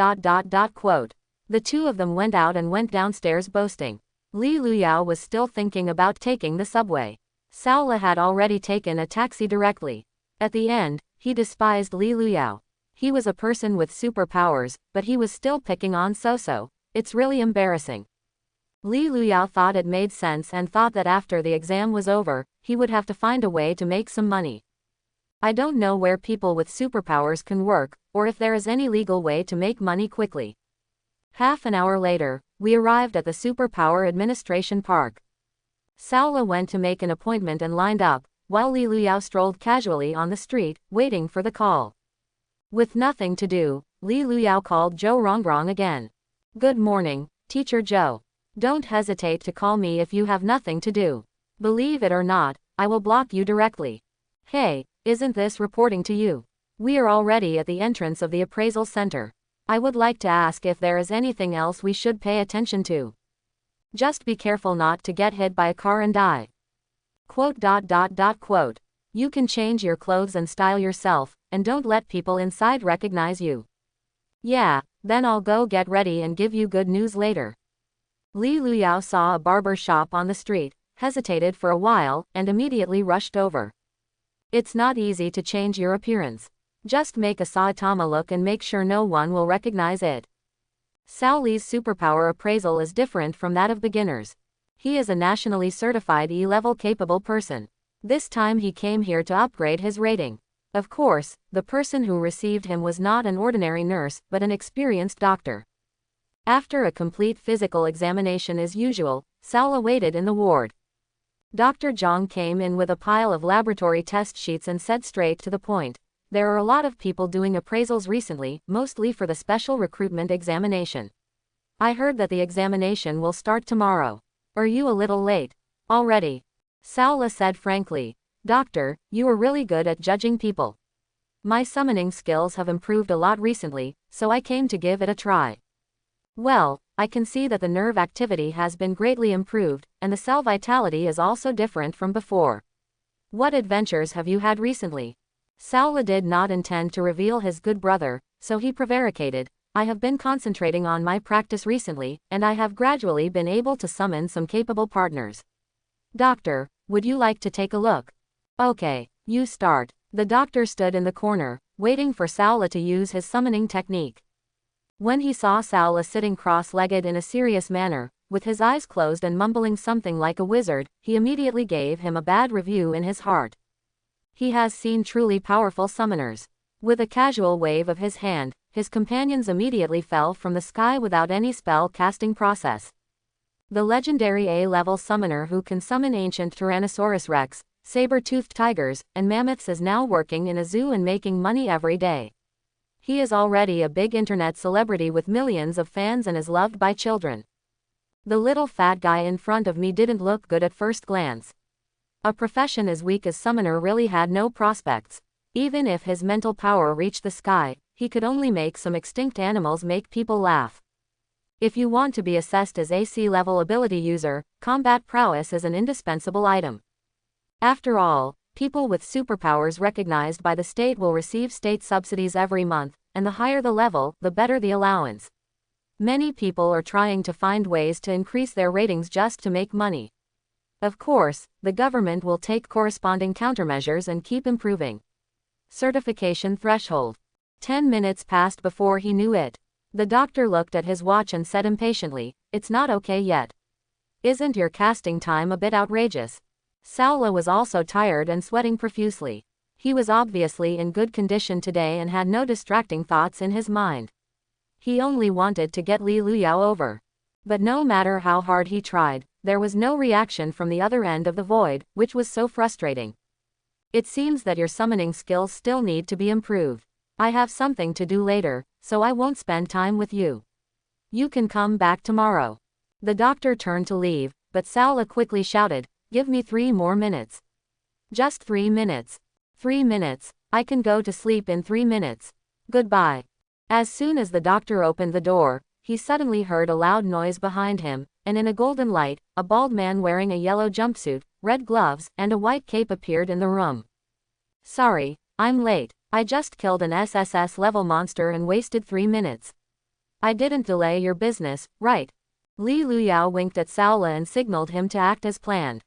The two of them went out and went downstairs boasting. Li Luyao was still thinking about taking the subway. Saola had already taken a taxi directly. At the end, he despised Li Luyao. He was a person with superpowers, but he was still picking on So-So. It's really embarrassing. Li Luyao thought it made sense and thought that after the exam was over, he would have to find a way to make some money. I don't know where people with superpowers can work, or if there is any legal way to make money quickly. Half an hour later, we arrived at the Superpower Administration Park. Saola went to make an appointment and lined up, while Li Luyao strolled casually on the street, waiting for the call. With nothing to do, Li Luyao called Zhou Rongrong again. Good morning, Teacher Zhou. Don't hesitate to call me if you have nothing to do. Believe it or not, I will block you directly. Hey, isn't this reporting to you? We are already at the entrance of the appraisal center. I would like to ask if there is anything else we should pay attention to. Just be careful not to get hit by a car and die. Quote. You can change your clothes and style yourself, and don't let people inside recognize you. Yeah, then I'll go get ready and give you good news later. Li Luyao saw a barber shop on the street, hesitated for a while, and immediately rushed over. It's not easy to change your appearance. Just make a Saitama look and make sure no one will recognize it. Sao Li's superpower appraisal is different from that of beginners. He is a nationally certified E-level capable person. This time he came here to upgrade his rating. Of course, the person who received him was not an ordinary nurse, but an experienced doctor. After a complete physical examination as usual, Saul waited in the ward. Dr. Zhang came in with a pile of laboratory test sheets and said straight to the point. There are a lot of people doing appraisals recently, mostly for the special recruitment examination. I heard that the examination will start tomorrow. Are you a little late already? Saul said frankly. Doctor, you are really good at judging people. My summoning skills have improved a lot recently, so I came to give it a try. Well, I can see that the nerve activity has been greatly improved, and the cell vitality is also different from before. What adventures have you had recently? Saul did not intend to reveal his good brother, so he prevaricated. I have been concentrating on my practice recently, and I have gradually been able to summon some capable partners. Doctor, would you like to take a look? Okay, you start. The doctor stood in the corner, waiting for Saul to use his summoning technique. When he saw Saul sitting cross-legged in a serious manner, with his eyes closed and mumbling something like a wizard, he immediately gave him a bad review in his heart. He has seen truly powerful summoners. With a casual wave of his hand, his companions immediately fell from the sky without any spell-casting process. The legendary A-level summoner who can summon ancient Tyrannosaurus Rex, saber-toothed tigers, and mammoths is now working in a zoo and making money every day. He is already a big internet celebrity with millions of fans and is loved by children. The little fat guy in front of me didn't look good at first glance. A profession as weak as summoner really had no prospects. Even if his mental power reached the sky, he could only make some extinct animals make people laugh. If you want to be assessed as AC level ability user, combat prowess is an indispensable item. After all, people with superpowers recognized by the state will receive state subsidies every month, and the higher the level, the better the allowance. Many people are trying to find ways to increase their ratings just to make money. Of course, the government will take corresponding countermeasures and keep improving. Certification threshold. 10 minutes passed before he knew it. The doctor looked at his watch and said impatiently, "It's not okay yet. Isn't your casting time a bit outrageous?" Saul was also tired and sweating profusely. He was obviously in good condition today and had no distracting thoughts in his mind. He only wanted to get Li Luyao over. But no matter how hard he tried, there was no reaction from the other end of the void, which was so frustrating. It seems that your summoning skills still need to be improved. I have something to do later, so I won't spend time with you. You can come back tomorrow. The doctor turned to leave, but Saul quickly shouted, "Give me 3 more minutes. Just 3 minutes. 3 minutes. I can go to sleep in 3 minutes. Goodbye." As soon as the doctor opened the door, he suddenly heard a loud noise behind him, and in a golden light, a bald man wearing a yellow jumpsuit, red gloves, and a white cape appeared in the room. "Sorry, I'm late. I just killed an SSS level monster and wasted 3 minutes. I didn't delay your business, right?" Li Luyao winked at Saul and signaled him to act as planned.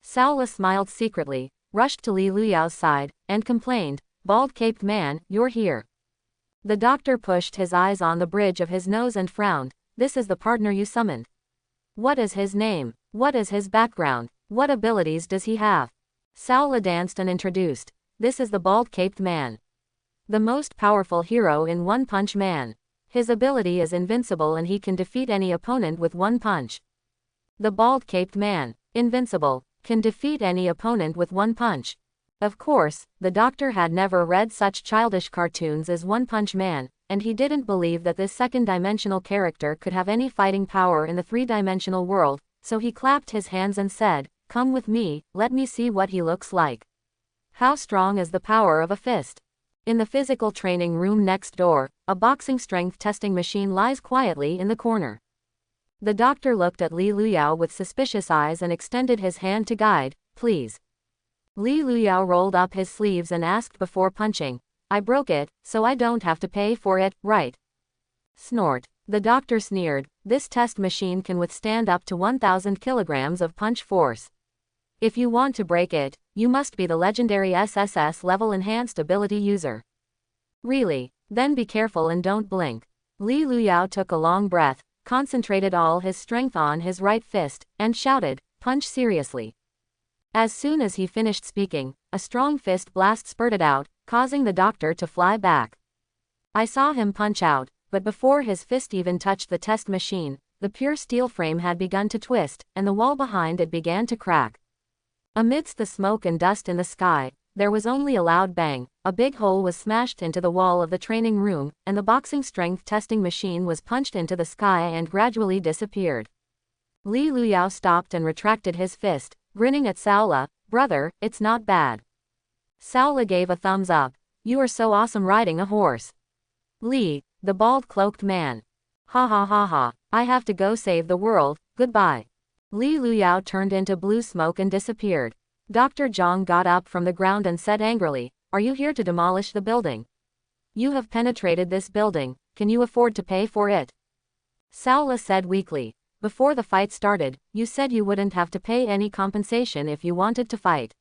Saul smiled secretly, rushed to Li Luyao's side, and complained, "Bald-caped man, you're here." The doctor pushed his eyes on the bridge of his nose and frowned. "This is the partner you summoned. What is his name? What is his background? What abilities does he have?" Saul danced and introduced. "This is the bald-caped man. The most powerful hero in One Punch Man. His ability is invincible and he can defeat any opponent with one punch." The bald-caped man, invincible, can defeat any opponent with one punch. Of course, the doctor had never read such childish cartoons as One Punch Man, and he didn't believe that this second-dimensional character could have any fighting power in the three-dimensional world, so he clapped his hands and said, "Come with me, let me see what he looks like. How strong is the power of a fist?" In the physical training room next door, a boxing strength testing machine lies quietly in the corner. The doctor looked at Li Luyao with suspicious eyes and extended his hand to guide, "Please." Li Luyao rolled up his sleeves and asked before punching, "I broke it, so I don't have to pay for it, right?" Snort. The doctor sneered, "This test machine can withstand up to 1,000 kilograms of punch force. If you want to break it, you must be the legendary SSS level enhanced ability user." "Really? Then be careful and don't blink." Li Luyao took a long breath, concentrated all his strength on his right fist, and shouted, "Punch seriously." As soon as he finished speaking, a strong fist blast spurted out, causing the doctor to fly back. I saw him punch out, but before his fist even touched the test machine, the pure steel frame had begun to twist, and the wall behind it began to crack. Amidst the smoke and dust in the sky, there was only a loud bang. A big hole was smashed into the wall of the training room, and the boxing strength testing machine was punched into the sky and gradually disappeared. Li Luyao stopped and retracted his fist, grinning at Saola. "Brother, it's not bad." Saola gave a thumbs up. "You are so awesome riding a horse." Li, the bald-cloaked man. "Ha ha ha ha, I have to go save the world, goodbye." Li Luyao turned into blue smoke and disappeared. Dr. Zhang got up from the ground and said angrily, "Are you here to demolish the building? You have penetrated this building, can you afford to pay for it?" Saola said weakly, "Before the fight started, you said you wouldn't have to pay any compensation if you wanted to fight.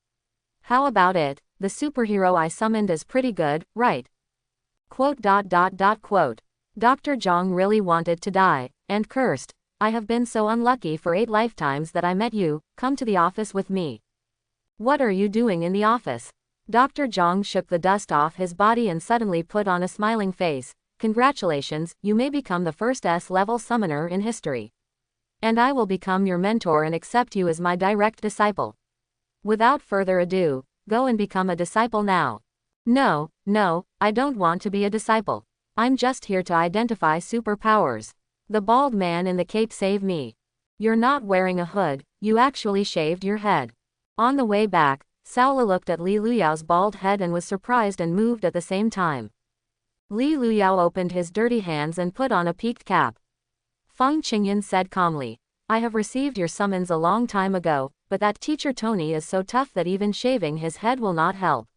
How about it? The superhero I summoned is pretty good, right?" Quote. Dr. Zhang really wanted to die, and cursed, "I have been so unlucky for 8 lifetimes that I met you. Come to the office with me." "What are you doing in the office?" Dr. Zhang shook the dust off his body and suddenly put on a smiling face. "Congratulations, you may become the first S-level summoner in history. And I will become your mentor and accept you as my direct disciple. Without further ado, go and become a disciple now." No, I don't want to be a disciple. I'm just here to identify superpowers. The bald man in the cape saved me. You're not wearing a hood, you actually shaved your head. On the way back, Saola looked at Li Luyao's bald head and was surprised and moved at the same time. Li Luyao opened his dirty hands and put on a peaked cap. Feng Qingyan said calmly, "I have received your summons a long time ago, but that teacher Tony is so tough that even shaving his head will not help.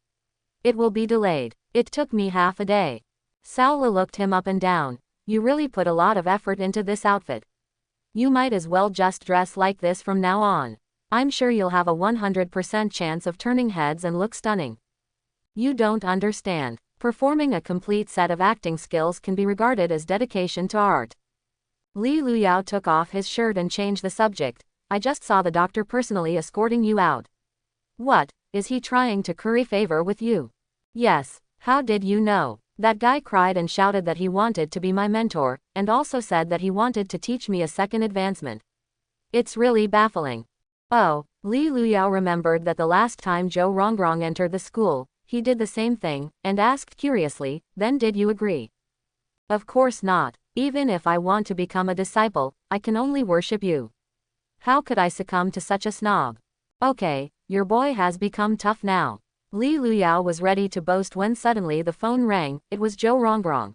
It will be delayed. It took me half a day." Saola looked him up and down. "You really put a lot of effort into this outfit. You might as well just dress like this from now on. I'm sure you'll have a 100% chance of turning heads and look stunning." "You don't understand. Performing a complete set of acting skills can be regarded as dedication to art." Li Luyao took off his shirt and changed the subject. "I just saw the doctor personally escorting you out." "What, is he trying to curry favor with you?" "Yes, how did you know?" "That guy cried and shouted that he wanted to be my mentor, and also said that he wanted to teach me a second advancement. It's really baffling." Oh, Li Luyao remembered that the last time Zhou Rongrong entered the school, he did the same thing, and asked curiously, "Then did you agree?" "Of course not. Even if I want to become a disciple, I can only worship you. How could I succumb to such a snob?" "Okay, your boy has become tough now." Li Luyao was ready to boast when suddenly the phone rang. It was Zhou Rongrong.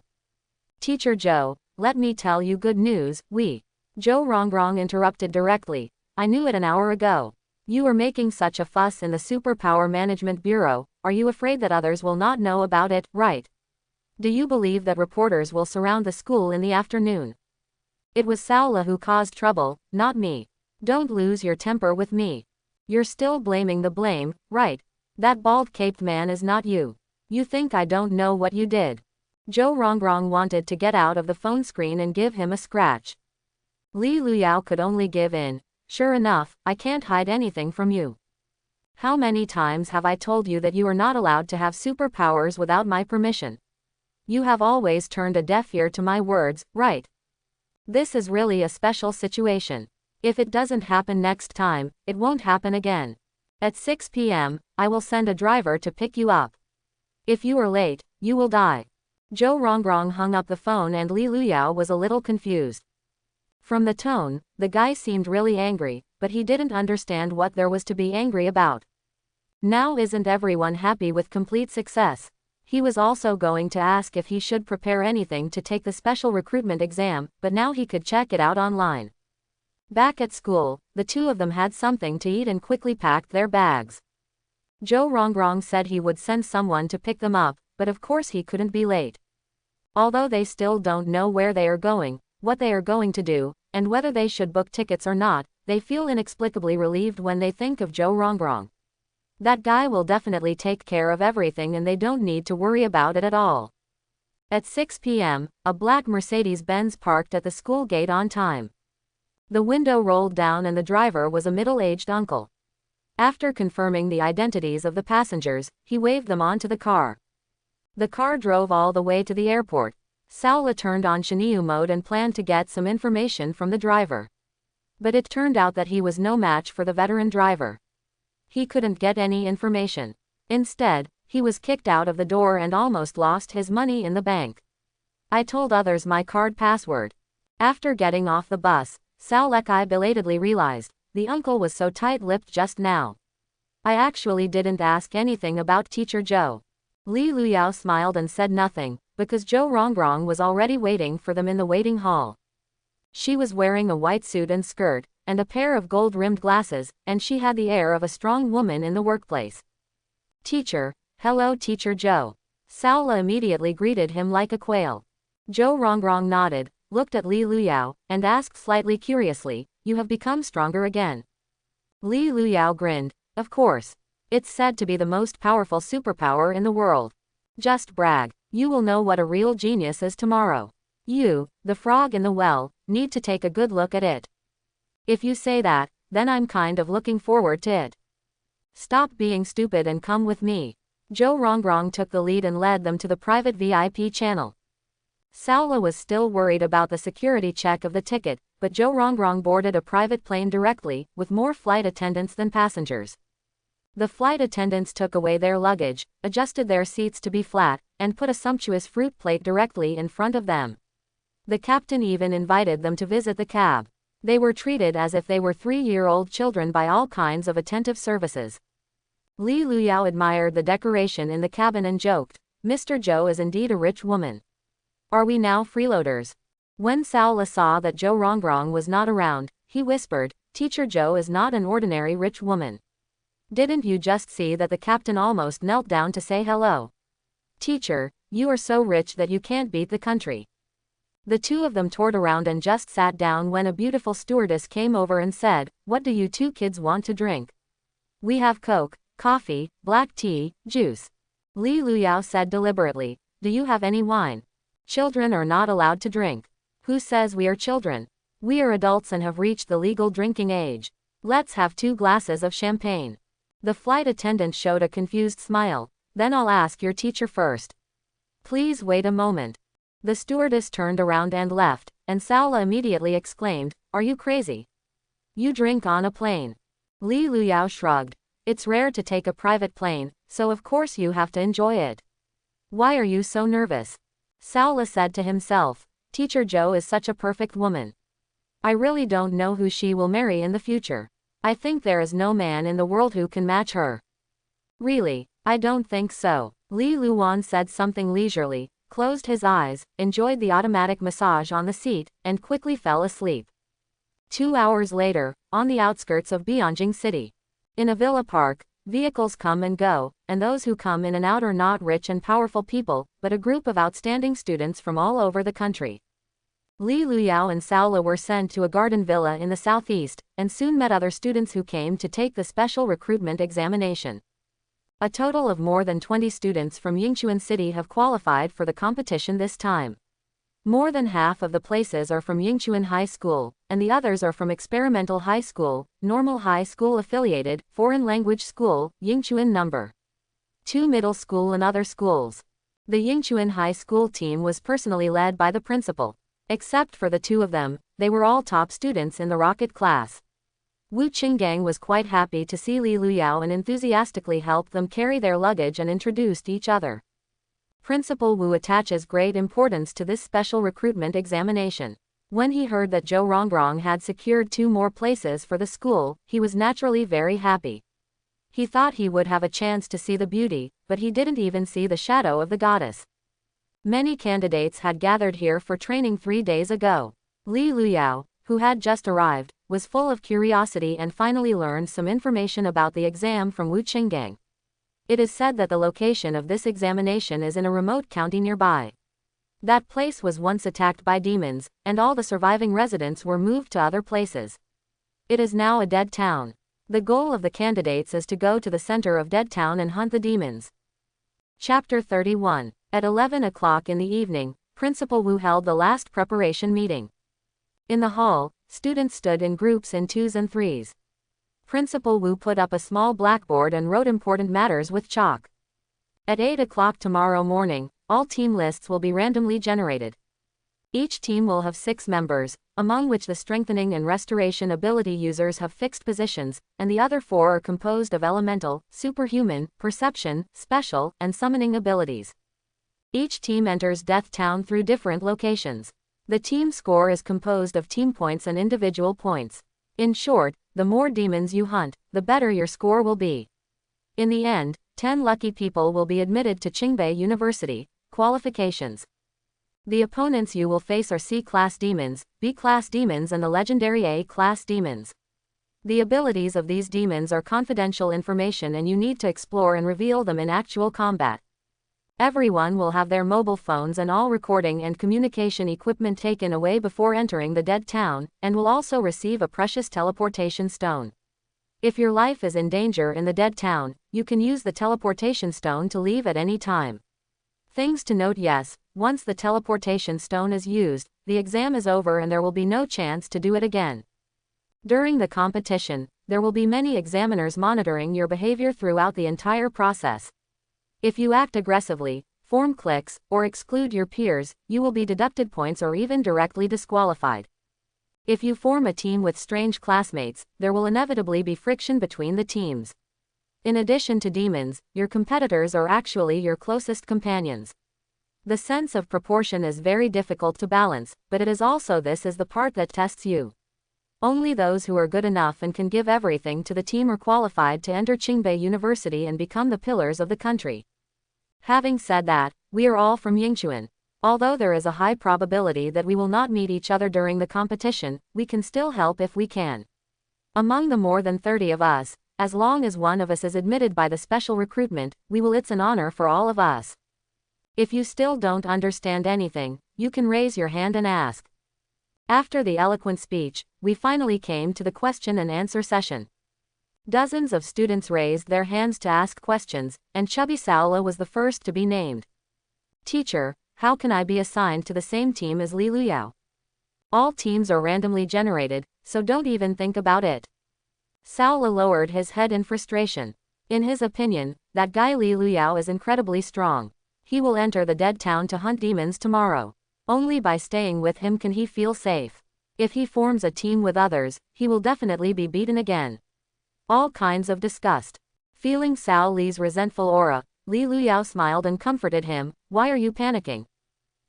"Teacher Zhou, let me tell you good news, Zhou Rongrong interrupted directly. "I knew it an hour ago. You are making such a fuss in the Superpower Management Bureau. Are you afraid that others will not know about it, right? Do you believe that reporters will surround the school in the afternoon? It was Saola who caused trouble, not me. Don't lose your temper with me. You're still blaming the blame, right? That bald-caped man is not you. You think I don't know what you did?" Zhou Rongrong wanted to get out of the phone screen and give him a scratch. Li Luyao could only give in. "Sure enough, I can't hide anything from you. How many times have I told you that you are not allowed to have superpowers without my permission? You have always turned a deaf ear to my words, right? This is really a special situation. If it doesn't happen next time, it won't happen again. At 6 p.m., I will send a driver to pick you up. If you are late, you will die." Zhou Rongrong hung up the phone and Li Luyao was a little confused. From the tone, the guy seemed really angry, but he didn't understand what there was to be angry about. Now isn't everyone happy with complete success? He was also going to ask if he should prepare anything to take the special recruitment exam, but now he could check it out online. Back at school, the two of them had something to eat and quickly packed their bags. Zhou Rongrong said he would send someone to pick them up, but of course he couldn't be late. Although they still don't know where they are going, what they are going to do, and whether they should book tickets or not, they feel inexplicably relieved when they think of Zhou Rongrong. That guy will definitely take care of everything and they don't need to worry about it at all. At 6 p.m., a black Mercedes-Benz parked at the school gate on time. The window rolled down and the driver was a middle-aged uncle. After confirming the identities of the passengers, he waved them onto the car. The car drove all the way to the airport. Saula turned on Shinyu mode and planned to get some information from the driver. But it turned out that he was no match for the veteran driver. He couldn't get any information. Instead, he was kicked out of the door and almost lost his money in the bank. I told others my card password. After getting off the bus, Sauleki belatedly realized, the uncle was so tight-lipped just now. I actually didn't ask anything about Teacher Joe. Li Luyao smiled and said nothing, because Zhou Rongrong was already waiting for them in the waiting hall. She was wearing a white suit and skirt, and a pair of gold-rimmed glasses, and she had the air of a strong woman in the workplace. Teacher, hello Teacher Zhou. Saula immediately greeted him like a quail. Zhou Rongrong nodded, looked at Li Luyao, and asked slightly curiously, you have become stronger again. Li Luyao grinned, of course. It's said to be the most powerful superpower in the world. Just brag. You will know what a real genius is tomorrow. You, the frog in the well, need to take a good look at it. If you say that, then I'm kind of looking forward to it. Stop being stupid and come with me. Zhou Rongrong took the lead and led them to the private VIP channel. Saula was still worried about the security check of the ticket, but Zhou Rongrong boarded a private plane directly, with more flight attendants than passengers. The flight attendants took away their luggage, adjusted their seats to be flat, and put a sumptuous fruit plate directly in front of them. The captain even invited them to visit the cab. They were treated as if they were 3-year-old children by all kinds of attentive services. Li Luyao admired the decoration in the cabin and joked, Mr. Zhou is indeed a rich woman. Are we now freeloaders? When Saula saw that Zhou Rongrong was not around, he whispered, Teacher Zhou is not an ordinary rich woman. Didn't you just see that the captain almost knelt down to say hello? Teacher, you are so rich that you can't beat the country. The two of them toured around and just sat down when a beautiful stewardess came over and said, what do you two kids want to drink? We have Coke, coffee, black tea, juice. Li Luyao said deliberately, do you have any wine? Children are not allowed to drink. Who says we are children? We are adults and have reached the legal drinking age. Let's have 2 glasses of champagne. The flight attendant showed a confused smile. Then I'll ask your teacher first. Please wait a moment. The stewardess turned around and left, and Saula immediately exclaimed, are you crazy? You drink on a plane. Li Luyao shrugged. It's rare to take a private plane, so of course you have to enjoy it. Why are you so nervous? Saula said to himself, Teacher Zhou is such a perfect woman. I really don't know who she will marry in the future. I think there is no man in the world who can match her. Really, I don't think so. Li Luan said something leisurely, closed his eyes, enjoyed the automatic massage on the seat, and quickly fell asleep. 2 hours later, on the outskirts of Bianjing City. In a villa park, vehicles come and go, and those who come in and out are not rich and powerful people, but a group of outstanding students from all over the country. Li Luyao and Saula were sent to a garden villa in the southeast, and soon met other students who came to take the special recruitment examination. A total of more than 20 students from Yingchuan City have qualified for the competition this time. More than half of the places are from Yingchuan High School, and the others are from Experimental High School, Normal High School Affiliated, Foreign Language School, Yingchuan No. 2 Middle School and other schools. The Yingchuan High School team was personally led by the principal. Except for the 2 of them, they were all top students in the rocket class. Wu Qinggang was quite happy to see Li Luyao and enthusiastically helped them carry their luggage and introduced each other. Principal Wu attaches great importance to this special recruitment examination. When he heard that Zhou Rongrong had secured 2 more places for the school, he was naturally very happy. He thought he would have a chance to see the beauty, but he didn't even see the shadow of the goddess. Many candidates had gathered here for training 3 days ago. Li Luyao, who had just arrived, was full of curiosity and finally learned some information about the exam from Wu Qinggang. It is said that the location of this examination is in a remote county nearby. That place was once attacked by demons, and all the surviving residents were moved to other places. It is now a dead town. The goal of the candidates is to go to the center of Dead Town and hunt the demons. Chapter 31. At 11 o'clock in the evening, Principal Wu held the last preparation meeting. In the hall, students stood in groups in 2s and 3s. Principal Wu put up a small blackboard and wrote important matters with chalk. At 8 o'clock tomorrow morning, all team lists will be randomly generated. Each team will have 6 members, among which the strengthening and restoration ability users have fixed positions, and the other 4 are composed of elemental, superhuman, perception, special, and summoning abilities. Each team enters Death Town through different locations. The team score is composed of team points and individual points. In short, the more demons you hunt, the better your score will be. In the end, 10 lucky people will be admitted to Qingbei University. Qualifications. The opponents you will face are C-class demons, B-class demons and the legendary A-class demons. The abilities of these demons are confidential information and you need to explore and reveal them in actual combat. Everyone will have their mobile phones and all recording and communication equipment taken away before entering the Dead Town, and will also receive a precious teleportation stone. If your life is in danger in the Dead Town, you can use the teleportation stone to leave at any time. Things to note: yes, once the teleportation stone is used, the exam is over and there will be no chance to do it again. During the competition, there will be many examiners monitoring your behavior throughout the entire process. If you act aggressively, form cliques, or exclude your peers, you will be deducted points or even directly disqualified. If you form a team with strange classmates, there will inevitably be friction between the teams. In addition to demons, your competitors are actually your closest companions. The sense of proportion is very difficult to balance, but it is also this is the part that tests you. Only those who are good enough and can give everything to the team are qualified to enter Qingbei University and become the pillars of the country. Having said that, we are all from Yingchuan. Although there is a high probability that we will not meet each other during the competition, we can still help if we can. Among the more than 30 of us, as long as one of us is admitted by the special recruitment, it's an honor for all of us. If you still don't understand anything, you can raise your hand and ask. After the eloquent speech, we finally came to the question and answer session. Dozens of students raised their hands to ask questions, and Chubby Saola was the first to be named. Teacher, how can I be assigned to the same team as Li Luyao? All teams are randomly generated, so don't even think about it. Saola lowered his head in frustration. In his opinion, that guy Li Luyao is incredibly strong. He will enter the Dead Town to hunt demons tomorrow. Only by staying with him can he feel safe. If he forms a team with others, he will definitely be beaten again. All kinds of disgust. Feeling Sao Li's resentful aura, Li Luyao smiled and comforted him. Why are you panicking?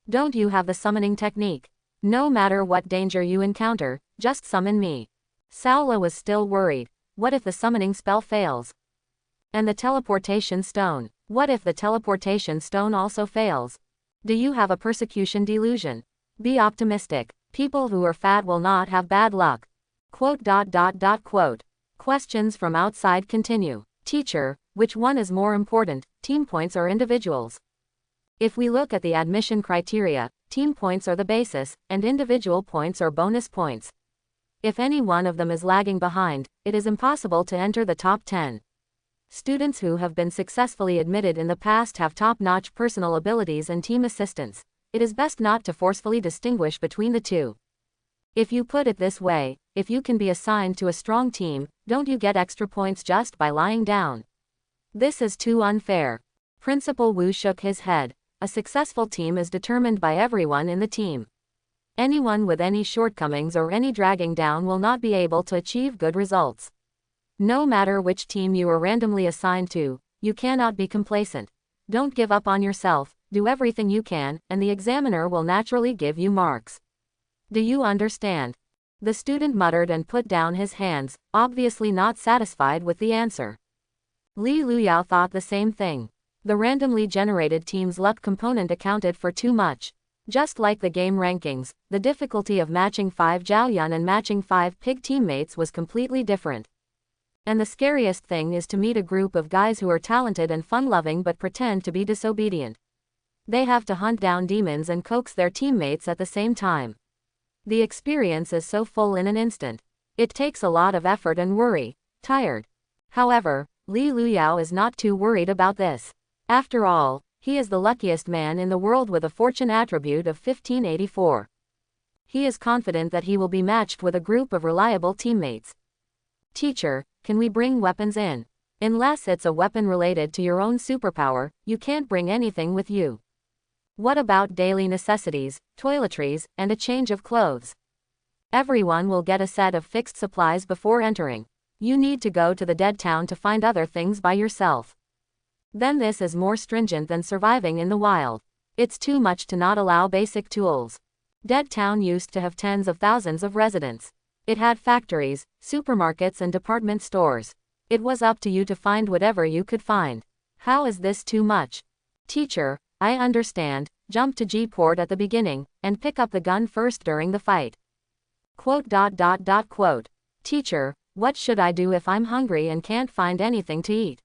Don't you have the summoning technique? No matter what danger you encounter, just summon me. Saola was still worried. What if the summoning spell fails? And the teleportation stone? What if the teleportation stone also fails? Do you have a persecution delusion? Be optimistic. People who are fat will not have bad luck. Quote. Questions from outside continue. Teacher, which one is more important, team points or individuals? If we look at the admission criteria, team points are the basis, and individual points are bonus points. If any one of them is lagging behind, it is impossible to enter the top 10. Students who have been successfully admitted in the past have top-notch personal abilities and team assistance. It is best not to forcefully distinguish between the two. If you put it this way, if you can be assigned to a strong team, don't you get extra points just by lying down? This is too unfair. Principal Wu shook his head. A successful team is determined by everyone in the team. Anyone with any shortcomings or any dragging down will not be able to achieve good results. No matter which team you are randomly assigned to, you cannot be complacent. Don't give up on yourself, do everything you can, and the examiner will naturally give you marks. Do you understand? The student muttered and put down his hands, obviously not satisfied with the answer. Li Luyao thought the same thing. The randomly generated team's luck component accounted for too much. Just like the game rankings, the difficulty of matching 5 Zhaoyun and matching 5 pig teammates was completely different. And the scariest thing is to meet a group of guys who are talented and fun-loving but pretend to be disobedient. They have to hunt down demons and coax their teammates at the same time. The experience is so full in an instant. It takes a lot of effort and worry. Tired. However, Li Luyao is not too worried about this. After all, he is the luckiest man in the world with a fortune attribute of 1584. He is confident that he will be matched with a group of reliable teammates. Teacher, can we bring weapons in? Unless it's a weapon related to your own superpower, you can't bring anything with you. What about daily necessities, toiletries, and a change of clothes? Everyone will get a set of fixed supplies before entering. You need to go to the dead town to find other things by yourself. Then this is more stringent than surviving in the wild. It's too much to not allow basic tools. Dead town used to have tens of thousands of residents. It had factories, supermarkets and department stores. It was up to you to find whatever you could find. How is this too much? Teacher, I understand, jump to G-port at the beginning, and pick up the gun first during the fight. Quote. Teacher, what should I do if I'm hungry and can't find anything to eat?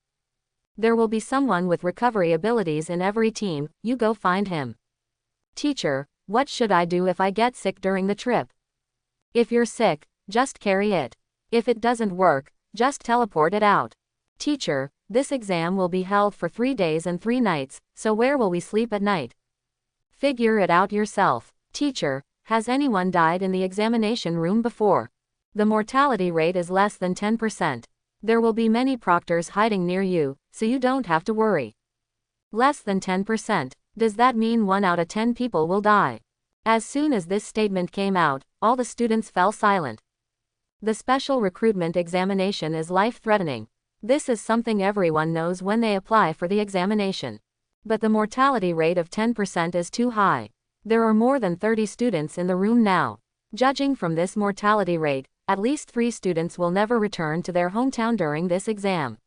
There will be someone with recovery abilities in every team, you go find him. Teacher, what should I do if I get sick during the trip? If you're sick, just carry it. If it doesn't work, just teleport it out. Teacher, this exam will be held for 3 days and 3 nights, so where will we sleep at night? Figure it out yourself. Teacher, has anyone died in the examination room before? The mortality rate is less than 10%. There will be many proctors hiding near you, so you don't have to worry. Less than 10%. Does that mean 1 out of 10 people will die? As soon as this statement came out, all the students fell silent. The special recruitment examination is life-threatening. This is something everyone knows when they apply for the examination. But the mortality rate of 10% is too high. There are more than 30 students in the room now. Judging from this mortality rate, at least 3 students will never return to their hometown during this exam.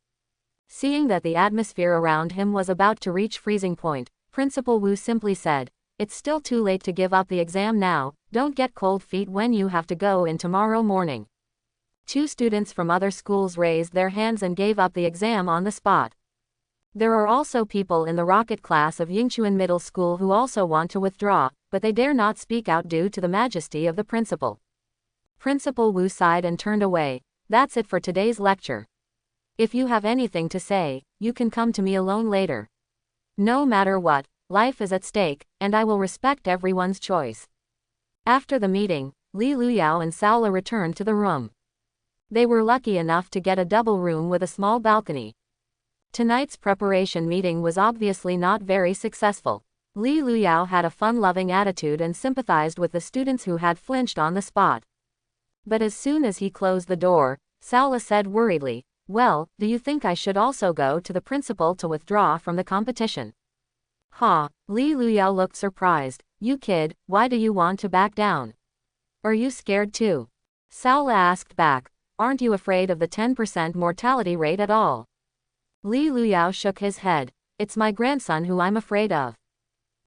Seeing that the atmosphere around him was about to reach freezing point, Principal Wu simply said, "It's still too late to give up the exam now, don't get cold feet when you have to go in tomorrow morning." 2 students from other schools raised their hands and gave up the exam on the spot. There are also people in the rocket class of Yingchuan Middle School who also want to withdraw, but they dare not speak out due to the majesty of the principal. Principal Wu sighed and turned away. That's it for today's lecture. If you have anything to say, you can come to me alone later. No matter what, life is at stake, and I will respect everyone's choice. After the meeting, Li Luyao and Saola returned to the room. They were lucky enough to get a double room with a small balcony. Tonight's preparation meeting was obviously not very successful. Li Luyao had a fun-loving attitude and sympathized with the students who had flinched on the spot. But as soon as he closed the door, Saola said worriedly, "Well, do you think I should also go to the principal to withdraw from the competition?" Ha! Li Luyao looked surprised. "You kid, why do you want to back down? Are you scared too?" Saola asked back, "Aren't you afraid of the 10% mortality rate at all?" Li Luyao shook his head. "It's my grandson who I'm afraid of."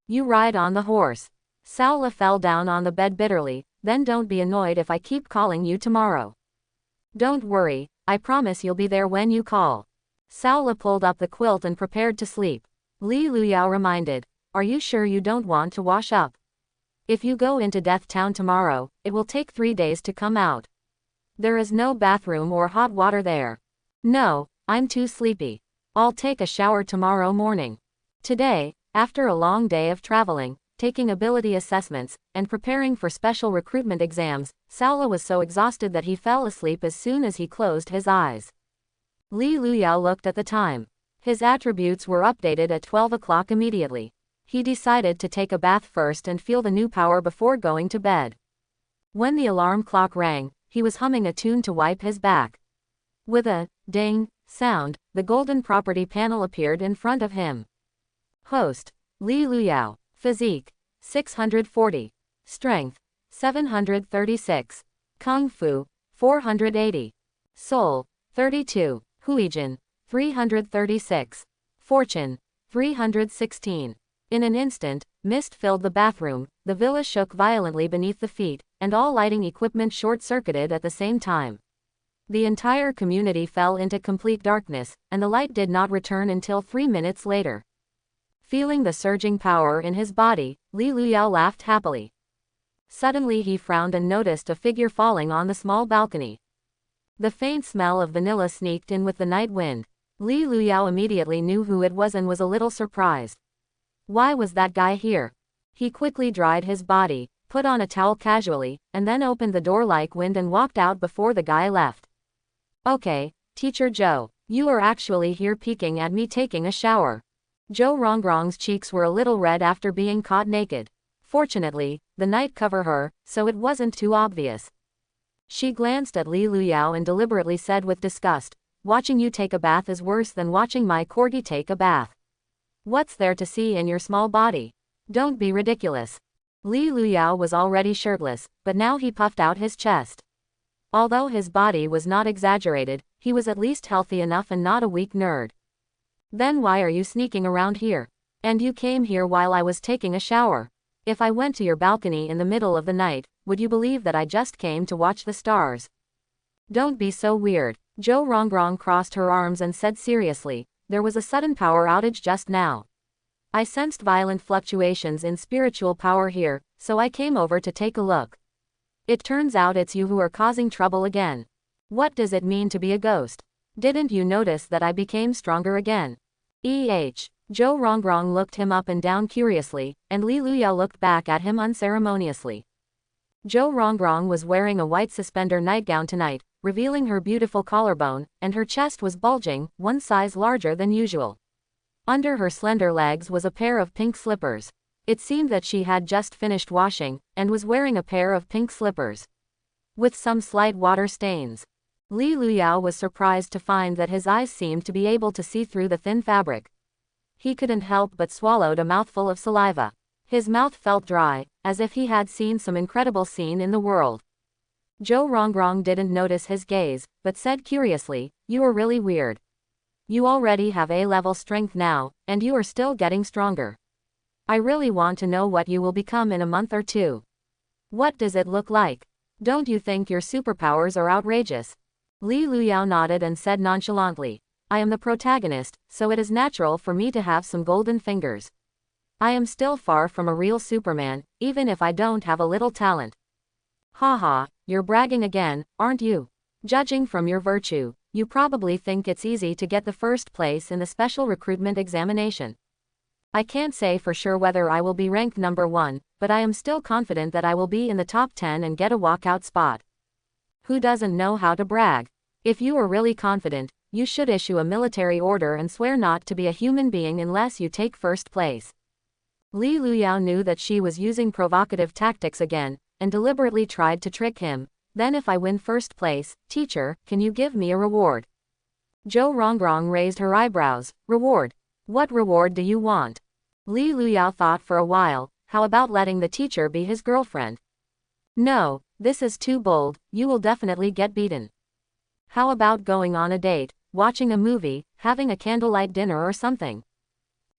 "You ride on the horse." Saola fell down on the bed bitterly. "Then don't be annoyed if I keep calling you tomorrow." "Don't worry, I promise you'll be there when you call." Saola pulled up the quilt and prepared to sleep. Li Luyao reminded, "Are you sure you don't want to wash up? If you go into Death Town tomorrow, it will take 3 days to come out. There is no bathroom or hot water there." "No, I'm too sleepy. I'll take a shower tomorrow morning." Today, after a long day of traveling, taking ability assessments, and preparing for special recruitment exams, Saola was so exhausted that he fell asleep as soon as he closed his eyes. Li Luyao looked at the time. His attributes were updated at 12 o'clock immediately. He decided to take a bath first and feel the new power before going to bed. When the alarm clock rang, he was humming a tune to wipe his back. With a ding sound, the golden property panel appeared in front of him. Host: Li Luyao. Physique: 640. Strength: 736. Kung Fu: 480. Soul: 32. Huijin: 336. Fortune: 316. In an instant, mist filled the bathroom, the villa shook violently beneath the feet, and all lighting equipment short-circuited at the same time. The entire community fell into complete darkness, and the light did not return until 3 minutes later. Feeling the surging power in his body, Li Luyao laughed happily. Suddenly he frowned and noticed a figure falling on the small balcony. The faint smell of vanilla sneaked in with the night wind. Li Luyao immediately knew who it was and was a little surprised. Why was that guy here? He quickly dried his body, put on a towel casually, and then opened the door like wind and walked out before the guy left. "Okay, Teacher Joe, You are actually here peeking at me taking a shower. Zhou Rongrong's cheeks were a little red after being caught naked. Fortunately, the night covered her, so it wasn't too obvious. She glanced at Li Luyao and deliberately said with disgust, "Watching you take a bath is worse than watching my corgi take a bath. What's there to see in your small body? Don't be ridiculous." Li Luyao was already shirtless, but now he puffed out his chest. Although his body was not exaggerated, he was at least healthy enough and not a weak nerd. "Then why are you sneaking around here? And you came here while I was taking a shower. If I went to your balcony in the middle of the night, would you believe that I just came to watch the stars?" "Don't be so weird." Zhou Rongrong crossed her arms and said seriously, "There was a sudden power outage just now. I sensed violent fluctuations in spiritual power here, so I came over to take a look. It turns out it's you who are causing trouble again. What does it mean to be a ghost? Didn't you notice that I became stronger again?" Zhou Rongrong looked him up and down curiously, and Li Luyao looked back at him unceremoniously. Zhou Rongrong was wearing a white suspender nightgown tonight, revealing her beautiful collarbone, and her chest was bulging, one size larger than usual. Under her slender legs was a pair of pink slippers. It seemed that she had just finished washing, and was wearing a pair of pink slippers with some slight water stains. Li Luyao was surprised to find that his eyes seemed to be able to see through the thin fabric. He couldn't help but swallowed a mouthful of saliva. His mouth felt dry, as if he had seen some incredible scene in the world. Zhou Rongrong didn't notice his gaze, but said curiously, "You are really weird. You already have A-level strength now, and you are still getting stronger. I really want to know what you will become in a month or two. What does it look like? Don't you think your superpowers are outrageous?" Li Luyao nodded and said nonchalantly, "I am the protagonist, so it is natural for me to have some golden fingers. I am still far from a real Superman, even if I don't have a little talent." "Haha, you're bragging again, aren't you? Judging from your virtue, you probably think it's easy to get the first place in the special recruitment examination. I can't say for sure whether I will be ranked number 1, but I am still confident that I will be in the top 10 and get a walkout spot. Who doesn't know how to brag? If you are really confident, you should issue a military order and swear not to be a human being unless you take first place." Li Luyao knew that she was using provocative tactics again, and deliberately tried to trick him. "Then if I win first place, teacher, can you give me a reward?" Zhou Rongrong raised her eyebrows. "Reward? What reward do you want?" Li Luyao thought for a while. "How about letting the teacher be his girlfriend?" "No, this is too bold, you will definitely get beaten." "How about going on a date, watching a movie, having a candlelight dinner or something?"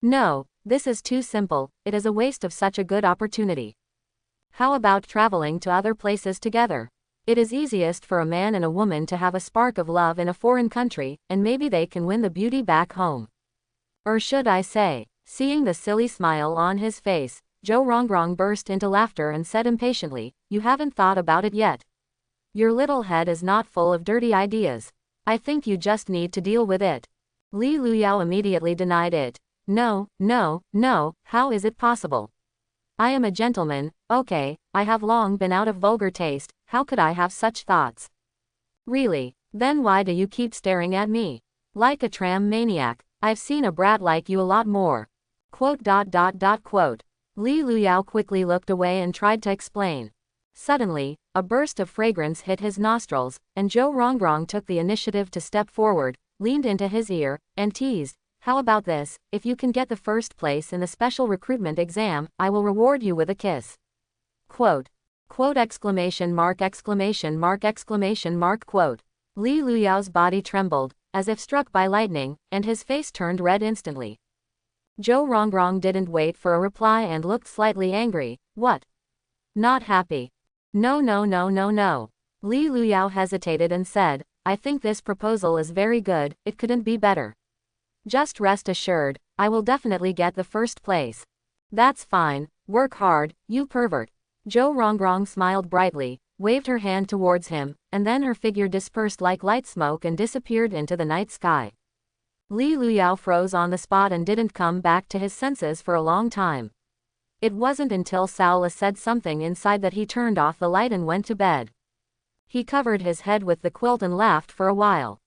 "No, this is too simple, it is a waste of such a good opportunity." "How about traveling to other places together? It is easiest for a man and a woman to have a spark of love in a foreign country, and maybe they can win the beauty back home. Or should I say?" Seeing the silly smile on his face, Zhou Rongrong burst into laughter and said impatiently, "You haven't thought about it yet. Your little head is not full of dirty ideas. I think you just need to deal with it." Li Luyao immediately denied it. No, how is it possible? I am a gentleman, okay, I have long been out of vulgar taste, how could I have such thoughts? Really, then why do you keep staring at me? Like a tram maniac, I've seen a brat like you a lot more. Quote. Li Luyao quickly looked away and tried to explain. Suddenly, a burst of fragrance hit his nostrils, and Zhou Rongrong took the initiative to step forward, leaned into his ear, and teased, "How about this, if you can get the first place in the special recruitment exam, I will reward you with a kiss." Quote. Quote. Quote. Li Luyao's body trembled, as if struck by lightning, and his face turned red instantly. Zhou Rongrong didn't wait for a reply and looked slightly angry. "What? Not happy?" No. Li Luyao hesitated and said, "I think this proposal is very good, it couldn't be better. Just rest assured, I will definitely get the first place." "That's fine, work hard, you pervert." Zhou Rongrong smiled brightly, waved her hand towards him, and then her figure dispersed like light smoke and disappeared into the night sky. Li Luyao froze on the spot and didn't come back to his senses for a long time. It wasn't until Saola said something inside that he turned off the light and went to bed. He covered his head with the quilt and laughed for a while.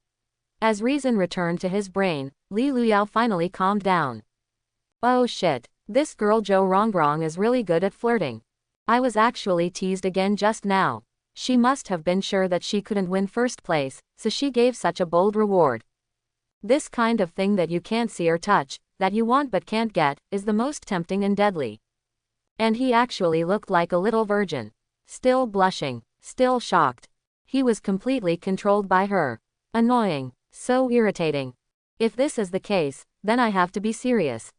As reason returned to his brain, Li Luyao finally calmed down. Oh shit, this girl Zhou Rongrong is really good at flirting. I was actually teased again just now. She must have been sure that she couldn't win first place, so she gave such a bold reward. This kind of thing that you can't see or touch, that you want but can't get, is the most tempting and deadly. And he actually looked like a little virgin. Still blushing, still shocked. He was completely controlled by her. Annoying, so irritating. If this is the case, then I have to be serious.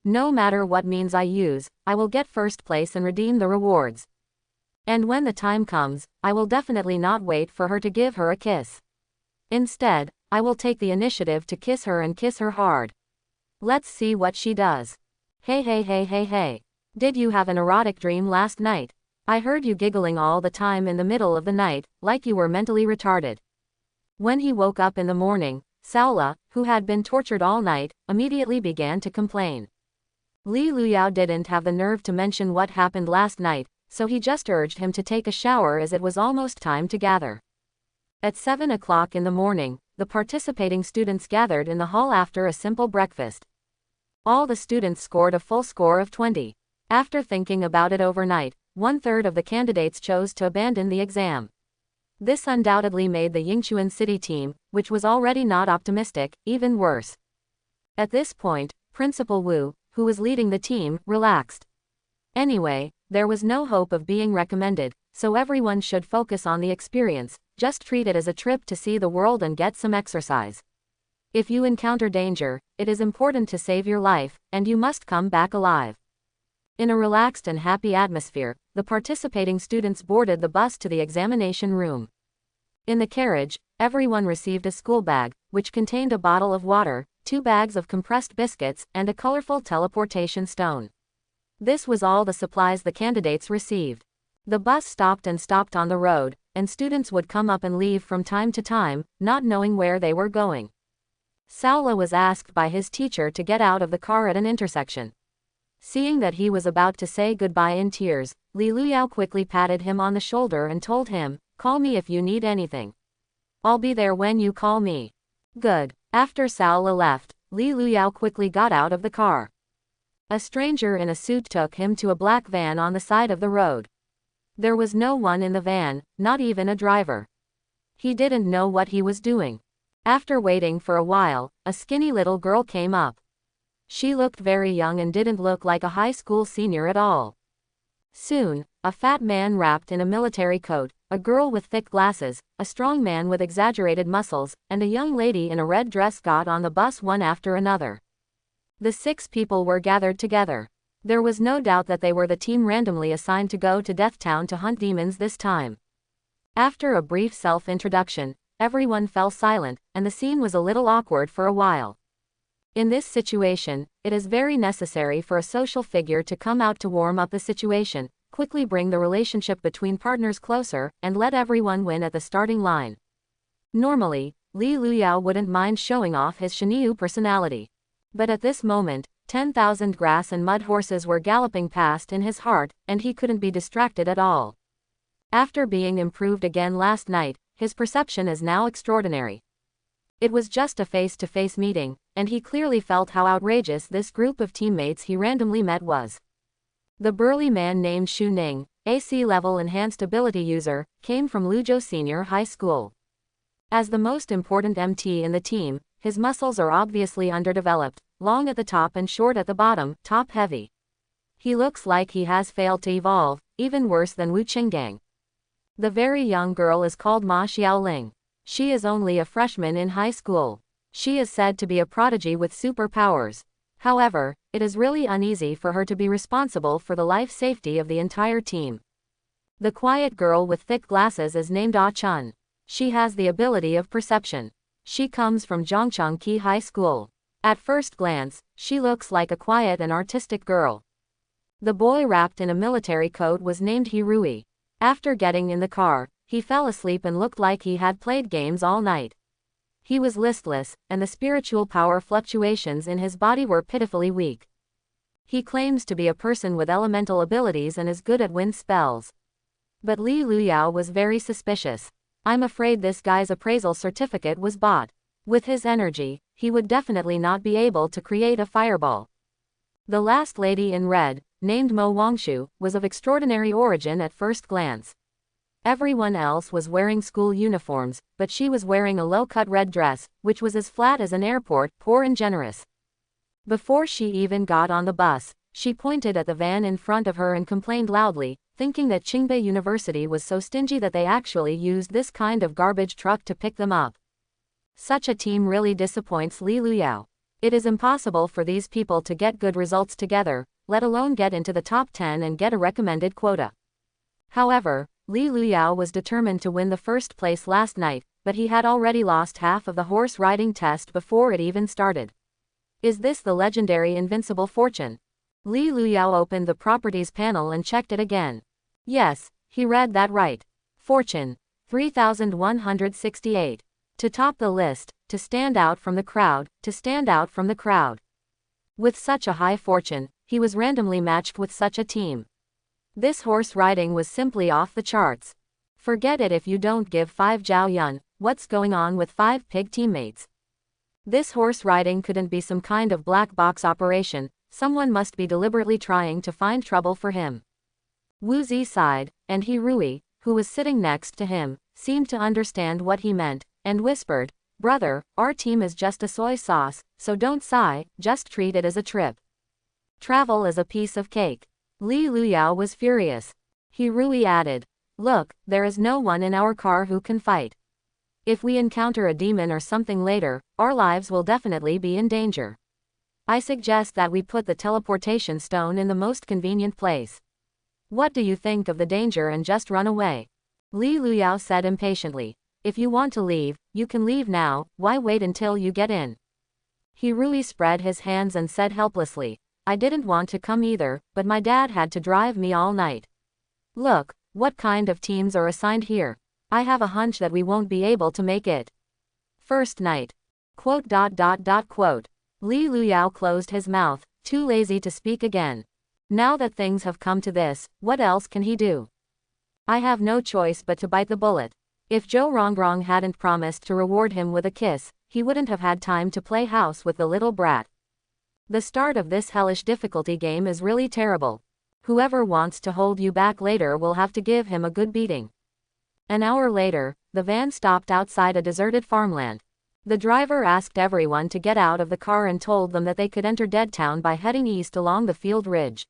No matter what means I use, I will get first place and redeem the rewards. And when the time comes, I will definitely not wait for her to give her a kiss. Instead, I will take the initiative to kiss her and kiss her hard. Let's see what she does. Hey. Did you have an erotic dream last night? I heard you giggling all the time in the middle of the night, like you were mentally retarded. When he woke up in the morning, Saola, who had been tortured all night, immediately began to complain. Li Luyao didn't have the nerve to mention what happened last night, so he just urged him to take a shower as it was almost time to gather. At 7 o'clock in the morning, the participating students gathered in the hall after a simple breakfast. All the students scored a full score of 20. After thinking about it overnight, 1/3 of the candidates chose to abandon the exam. This undoubtedly made the Yingchuan City team, which was already not optimistic, even worse. At this point, Principal Wu, who was leading the team, relaxed. Anyway, there was no hope of being recommended, so everyone should focus on the experience, just treat it as a trip to see the world and get some exercise. If you encounter danger, it is important to save your life, and you must come back alive. In a relaxed and happy atmosphere, the participating students boarded the bus to the examination room. In the carriage, everyone received a school bag, which contained a bottle of water, 2 bags of compressed biscuits, and a colorful teleportation stone. This was all the supplies the candidates received. The bus stopped on the road, and students would come up and leave from time to time, not knowing where they were going. Saola was asked by his teacher to get out of the car at an intersection. Seeing that he was about to say goodbye in tears, Li Luyao quickly patted him on the shoulder and told him, "Call me if you need anything. I'll be there when you call me." Good. After Saola left, Li Luyao quickly got out of the car. A stranger in a suit took him to a black van on the side of the road. There was no one in the van, not even a driver. He didn't know what he was doing. After waiting for a while, a skinny little girl came up. She looked very young and didn't look like a high school senior at all. Soon, a fat man wrapped in a military coat, a girl with thick glasses, a strong man with exaggerated muscles, and a young lady in a red dress got on the bus one after another. The 6 people were gathered together. There was no doubt that they were the team randomly assigned to go to Death Town to hunt demons this time. After a brief self-introduction, everyone fell silent, and the scene was a little awkward for a while. In this situation, it is very necessary for a social figure to come out to warm up the situation, quickly bring the relationship between partners closer, and let everyone win at the starting line. Normally, Li Luyao wouldn't mind showing off his Shenyu personality. But at this moment, 10,000 grass and mud horses were galloping past in his heart, and he couldn't be distracted at all. After being improved again last night, his perception is now extraordinary. It was just a face-to-face meeting, and he clearly felt how outrageous this group of teammates he randomly met was. The burly man named Xu Ning, AC-level enhanced ability user, came from Luzhou Senior High School. As the most important MT in the team, his muscles are obviously underdeveloped, long at the top and short at the bottom, top-heavy. He looks like he has failed to evolve, even worse than Wu Qinggang. The very young girl is called Ma Xiaoling. She is only a freshman in high school. She is said to be a prodigy with superpowers. However, it is really uneasy for her to be responsible for the life safety of the entire team. The quiet girl with thick glasses is named Ah Chun. She has the ability of perception. She comes from Zhongchangqi High School. At first glance, she looks like a quiet and artistic girl. The boy wrapped in a military coat was named Hirui. After getting in the car, he fell asleep and looked like he had played games all night. He was listless, and the spiritual power fluctuations in his body were pitifully weak. He claims to be a person with elemental abilities and is good at wind spells. But Li Luyao was very suspicious. I'm afraid this guy's appraisal certificate was bought. With his energy, he would definitely not be able to create a fireball. The last lady in red, named Mo Wangshu, was of extraordinary origin at first glance. Everyone else was wearing school uniforms, but she was wearing a low-cut red dress, which was as flat as an airport, poor and generous. Before she even got on the bus, she pointed at the van in front of her and complained loudly, thinking that Qingbei University was so stingy that they actually used this kind of garbage truck to pick them up. Such a team really disappoints Li Luyao. It is impossible for these people to get good results together, let alone get into the top 10 and get a recommended quota. However, Li Luyao was determined to win the first place last night, but he had already lost half of the horse riding test before it even started. Is this the legendary invincible fortune? Li Luyao opened the properties panel and checked it again. Yes, he read that right. Fortune, 3168. To top the list, to stand out from the crowd, to stand out from the crowd. With such a high fortune, he was randomly matched with such a team. This horse riding was simply off the charts. Forget it if you don't give 5 Zhao Yun, what's going on with 5 pig teammates? This horse riding couldn't be some kind of black box operation, someone must be deliberately trying to find trouble for him. Wu Zi sighed, and He Rui, who was sitting next to him, seemed to understand what he meant, and whispered, "Brother, our team is just a soy sauce, so don't sigh, just treat it as a trip. Travel is a piece of cake." Li Luyao was furious. He Rui added, "Look, there is no one in our car who can fight. If we encounter a demon or something later, our lives will definitely be in danger. I suggest that we put the teleportation stone in the most convenient place. What do you think of the danger and just run away?" Li Luyao said impatiently, "If you want to leave, you can leave now, why wait until you get in?" He Rui spread his hands and said helplessly, "I didn't want to come either, but my dad had to drive me all night. Look, what kind of teams are assigned here? I have a hunch that we won't be able to make it. First night. Quote. Li Luyao closed his mouth, too lazy to speak again. Now that things have come to this, what else can he do? I have no choice but to bite the bullet. If Zhou Rongrong hadn't promised to reward him with a kiss, he wouldn't have had time to play house with the little brat. The start of this hellish difficulty game is really terrible. Whoever wants to hold you back later will have to give him a good beating." An hour later, the van stopped outside a deserted farmland. The driver asked everyone to get out of the car and told them that they could enter Dead Town by heading east along the field ridge.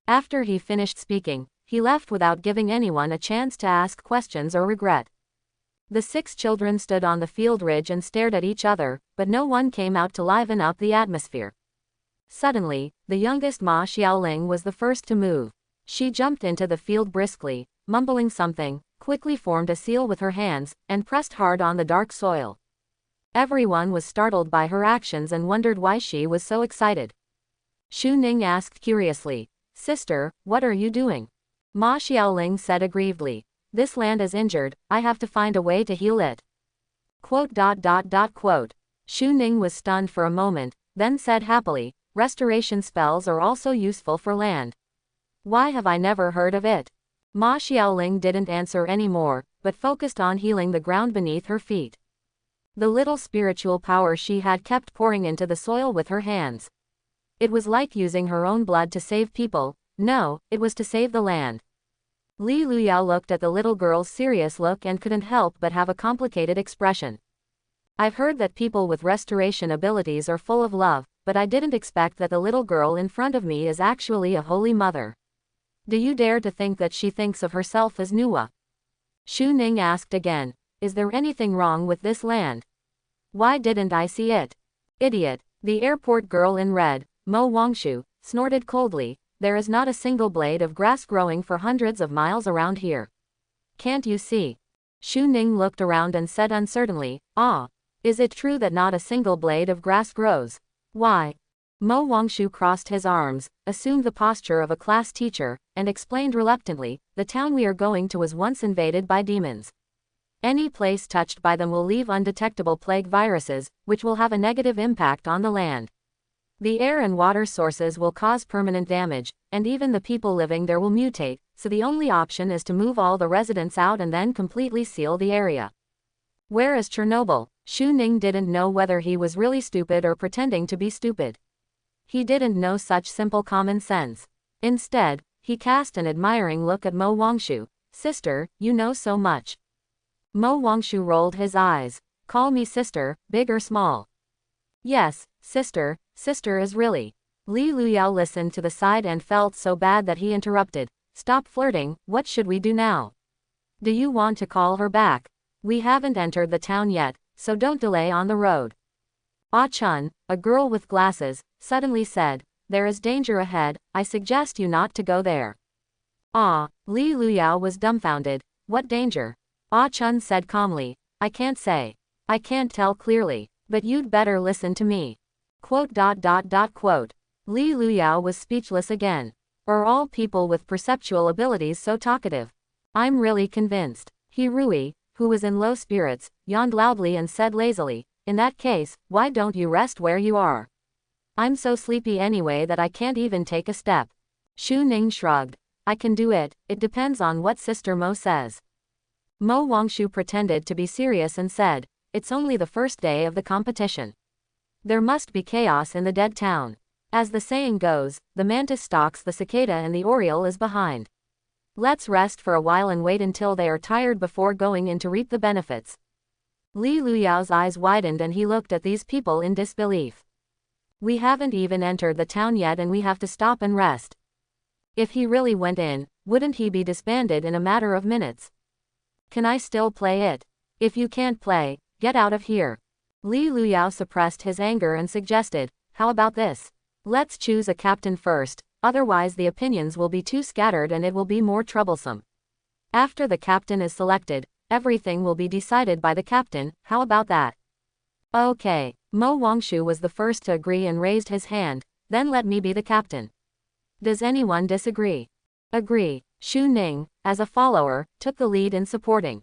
After he finished speaking, he left without giving anyone a chance to ask questions or regret. The 6 children stood on the field ridge and stared at each other, but no one came out to liven up the atmosphere. Suddenly, the youngest Ma Xiaoling was the first to move. She jumped into the field briskly, mumbling something, quickly formed a seal with her hands, and pressed hard on the dark soil. Everyone was startled by her actions and wondered why she was so excited. Xu Ning asked curiously, "Sister, what are you doing?" Ma Xiaoling said aggrievedly, "This land is injured, I have to find a way to heal it." Quote. Xu Ning was stunned for a moment, then said happily, "Restoration spells are also useful for land. Why have I never heard of it?" Ma Xiaoling didn't answer anymore, but focused on healing the ground beneath her feet. The little spiritual power she had kept pouring into the soil with her hands. It was like using her own blood to save people. No, it was to save the land. Li Luyao looked at the little girl's serious look and couldn't help but have a complicated expression. "I've heard that people with restoration abilities are full of love, but I didn't expect that the little girl in front of me is actually a holy mother. Do you dare to think that she thinks of herself as Nuwa?" Xu Ning asked again, "Is there anything wrong with this land? Why didn't I see it?" "Idiot." The airport girl in red, Mo Wangshu, snorted coldly, "There is not a single blade of grass growing for hundreds of miles around here. Can't you see?" Xu Ning looked around and said uncertainly, "Ah. Is it true that not a single blade of grass grows? Why?" Mo Wangshu crossed his arms, assumed the posture of a class teacher, and explained reluctantly, "The town we are going to was once invaded by demons. Any place touched by them will leave undetectable plague viruses, which will have a negative impact on the land. The air and water sources will cause permanent damage, and even the people living there will mutate, so the only option is to move all the residents out and then completely seal the area." "Where is Chernobyl?" Xu Ning didn't know whether he was really stupid or pretending to be stupid. He didn't know such simple common sense. Instead, he cast an admiring look at Mo Wangshu. Sister, you know so much. Mo Wangshu rolled his eyes. Call me sister, big or small. Yes, sister, sister is really. Li Luyao listened to the side and felt so bad that he interrupted. Stop flirting, what should we do now? Do you want to call her back? We haven't entered the town yet, so don't delay on the road. Ah Chun, a girl with glasses, suddenly said, there is danger ahead, I suggest you not to go there. Ah, Li Luyao was dumbfounded. What danger? Ah Chun said calmly, I can't say. I can't tell clearly, but you'd better listen to me. Quote. Li Luyao was speechless again. Are all people with perceptual abilities so talkative? I'm really convinced. He Rui, who was in low spirits, yawned loudly and said lazily, in that case, why don't you rest where you are? I'm so sleepy anyway that I can't even take a step. Xu Ning shrugged. I can do it, it depends on what Sister Mo says. Mo Wangshu pretended to be serious and said, it's only the first day of the competition. There must be chaos in the dead town. As the saying goes, the mantis stalks the cicada and the oriole is behind. Let's rest for a while and wait until they are tired before going in to reap the benefits. Li Luyao's eyes widened and he looked at these people in disbelief. We haven't even entered the town yet and we have to stop and rest. If he really went in, wouldn't he be disbanded in a matter of minutes? Can I still play it? If you can't play, get out of here. Li Luyao suppressed his anger and suggested, how about this? Let's choose a captain first, otherwise the opinions will be too scattered and it will be more troublesome. After the captain is selected, everything will be decided by the captain, how about that? Okay, Mo Wangshu was the first to agree and raised his hand, then let me be the captain. Does anyone disagree? Agree. Xu Ning, as a follower, took the lead in supporting.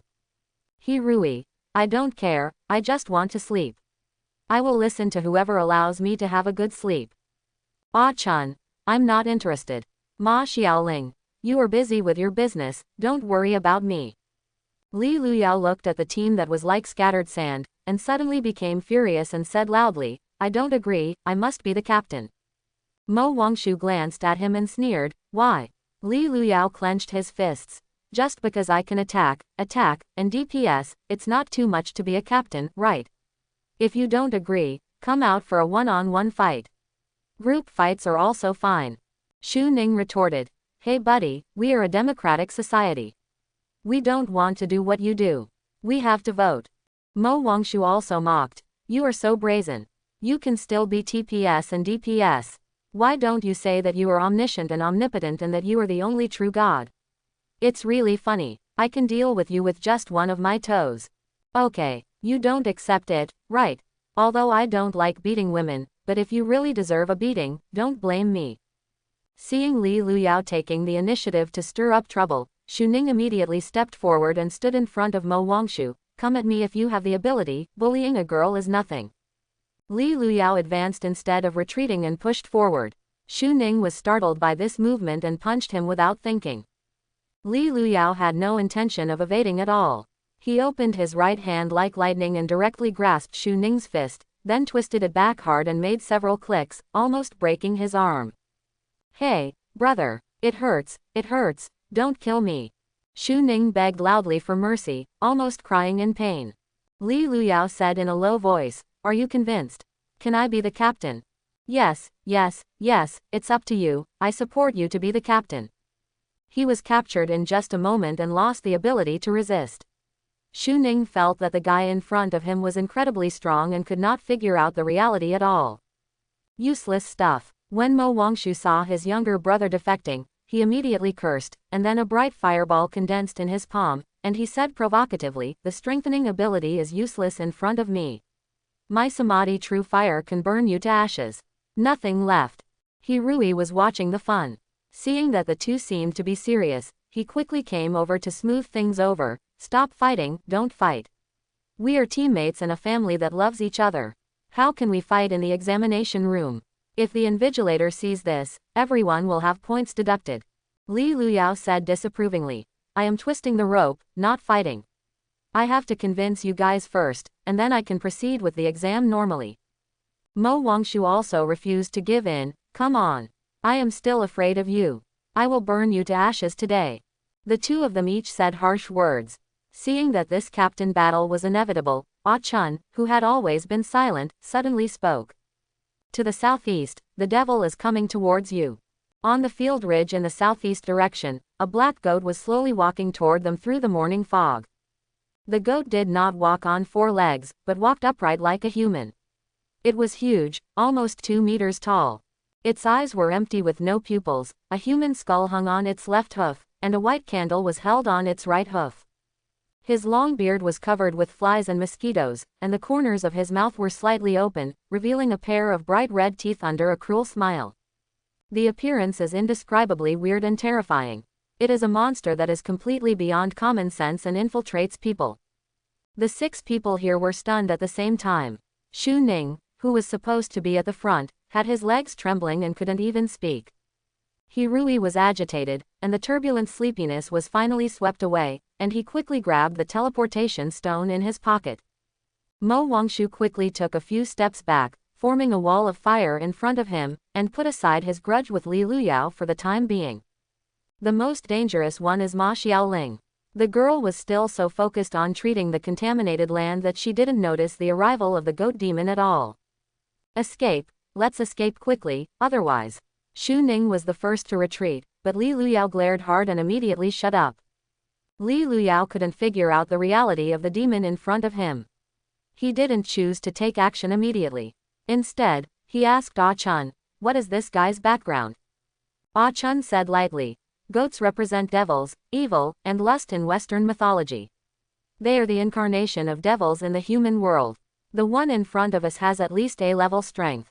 He Rui, I don't care, I just want to sleep. I will listen to whoever allows me to have a good sleep. Ah Chun, I'm not interested. Ma Xiaoling, you are busy with your business, don't worry about me. Li Luyao looked at the team that was like scattered sand, and suddenly became furious and said loudly, I don't agree, I must be the captain. Mo Wangshu glanced at him and sneered, why? Li Luyao clenched his fists. Just because I can attack, and DPS, it's not too much to be a captain, right? If you don't agree, come out for a one-on-one fight. Group fights are also fine. Xu Ning retorted, hey buddy, we are a democratic society. We don't want to do what you do. We have to vote. Mo Wangshu also mocked, you are so brazen. You can still be TPS and DPS. Why don't you say that you are omniscient and omnipotent and that you are the only true God? It's really funny. I can deal with you with just one of my toes. Okay, you don't accept it, right? Although I don't like beating women, but if you really deserve a beating, don't blame me. Seeing Li Luyao taking the initiative to stir up trouble, Xu Ning immediately stepped forward and stood in front of Mo Wangshu. Come at me if you have the ability, bullying a girl is nothing. Li Luyao advanced instead of retreating and pushed forward. Xu Ning was startled by this movement and punched him without thinking. Li Luyao had no intention of evading at all. He opened his right hand like lightning and directly grasped Xu Ning's fist, then twisted it back hard and made several clicks, almost breaking his arm. Hey, brother, it hurts, don't kill me. Xu Ning begged loudly for mercy, almost crying in pain. Li Luyao said in a low voice, are you convinced? Can I be the captain? Yes, it's up to you, I support you to be the captain. He was captured in just a moment and lost the ability to resist. Xu Ning felt that the guy in front of him was incredibly strong and could not figure out the reality at all. Useless stuff. When Mo Wangshu saw his younger brother defecting, he immediately cursed, and then a bright fireball condensed in his palm, and he said provocatively, the strengthening ability is useless in front of me. My samadhi true fire can burn you to ashes. Nothing left. He Rui was watching the fun. Seeing that the two seemed to be serious, he quickly came over to smooth things over. Stop fighting, don't fight. We are teammates and a family that loves each other. How can we fight in the examination room? If the invigilator sees this, everyone will have points deducted. Li Luyao said disapprovingly. I am twisting the rope, not fighting. I have to convince you guys first, and then I can proceed with the exam normally. Mo Wangshu also refused to give in. Come on. I am still afraid of you. I will burn you to ashes today. The two of them each said harsh words. Seeing that this captain battle was inevitable, Ah Chun, who had always been silent, suddenly spoke. To the southeast, the devil is coming towards you. On the field ridge in the southeast direction, a black goat was slowly walking toward them through the morning fog. The goat did not walk on four legs, but walked upright like a human. It was huge, almost 2 meters tall. Its eyes were empty with no pupils, a human skull hung on its left hoof, and a white candle was held on its right hoof. His long beard was covered with flies and mosquitoes, and the corners of his mouth were slightly open, revealing a pair of bright red teeth under a cruel smile. The appearance is indescribably weird and terrifying. It is a monster that is completely beyond common sense and infiltrates people. The 6 people here were stunned at the same time. Xu Ning, who was supposed to be at the front, had his legs trembling and couldn't even speak. He Rui was agitated, and the turbulent sleepiness was finally swept away, and he quickly grabbed the teleportation stone in his pocket. Mo Wangshu quickly took a few steps back, forming a wall of fire in front of him, and put aside his grudge with Li Luyao for the time being. The most dangerous one is Ma Xiaoling. The girl was still so focused on treating the contaminated land that she didn't notice the arrival of the goat demon at all. Escape, let's escape quickly, otherwise. Xu Ning was the first to retreat, but Li Luyao glared hard and immediately shut up. Li Luyao couldn't figure out the reality of the demon in front of him. He didn't choose to take action immediately. Instead, he asked Ah Chun, what is this guy's background? Ah Chun said lightly, goats represent devils, evil, and lust in Western mythology. They are the incarnation of devils in the human world. The one in front of us has at least A-level strength.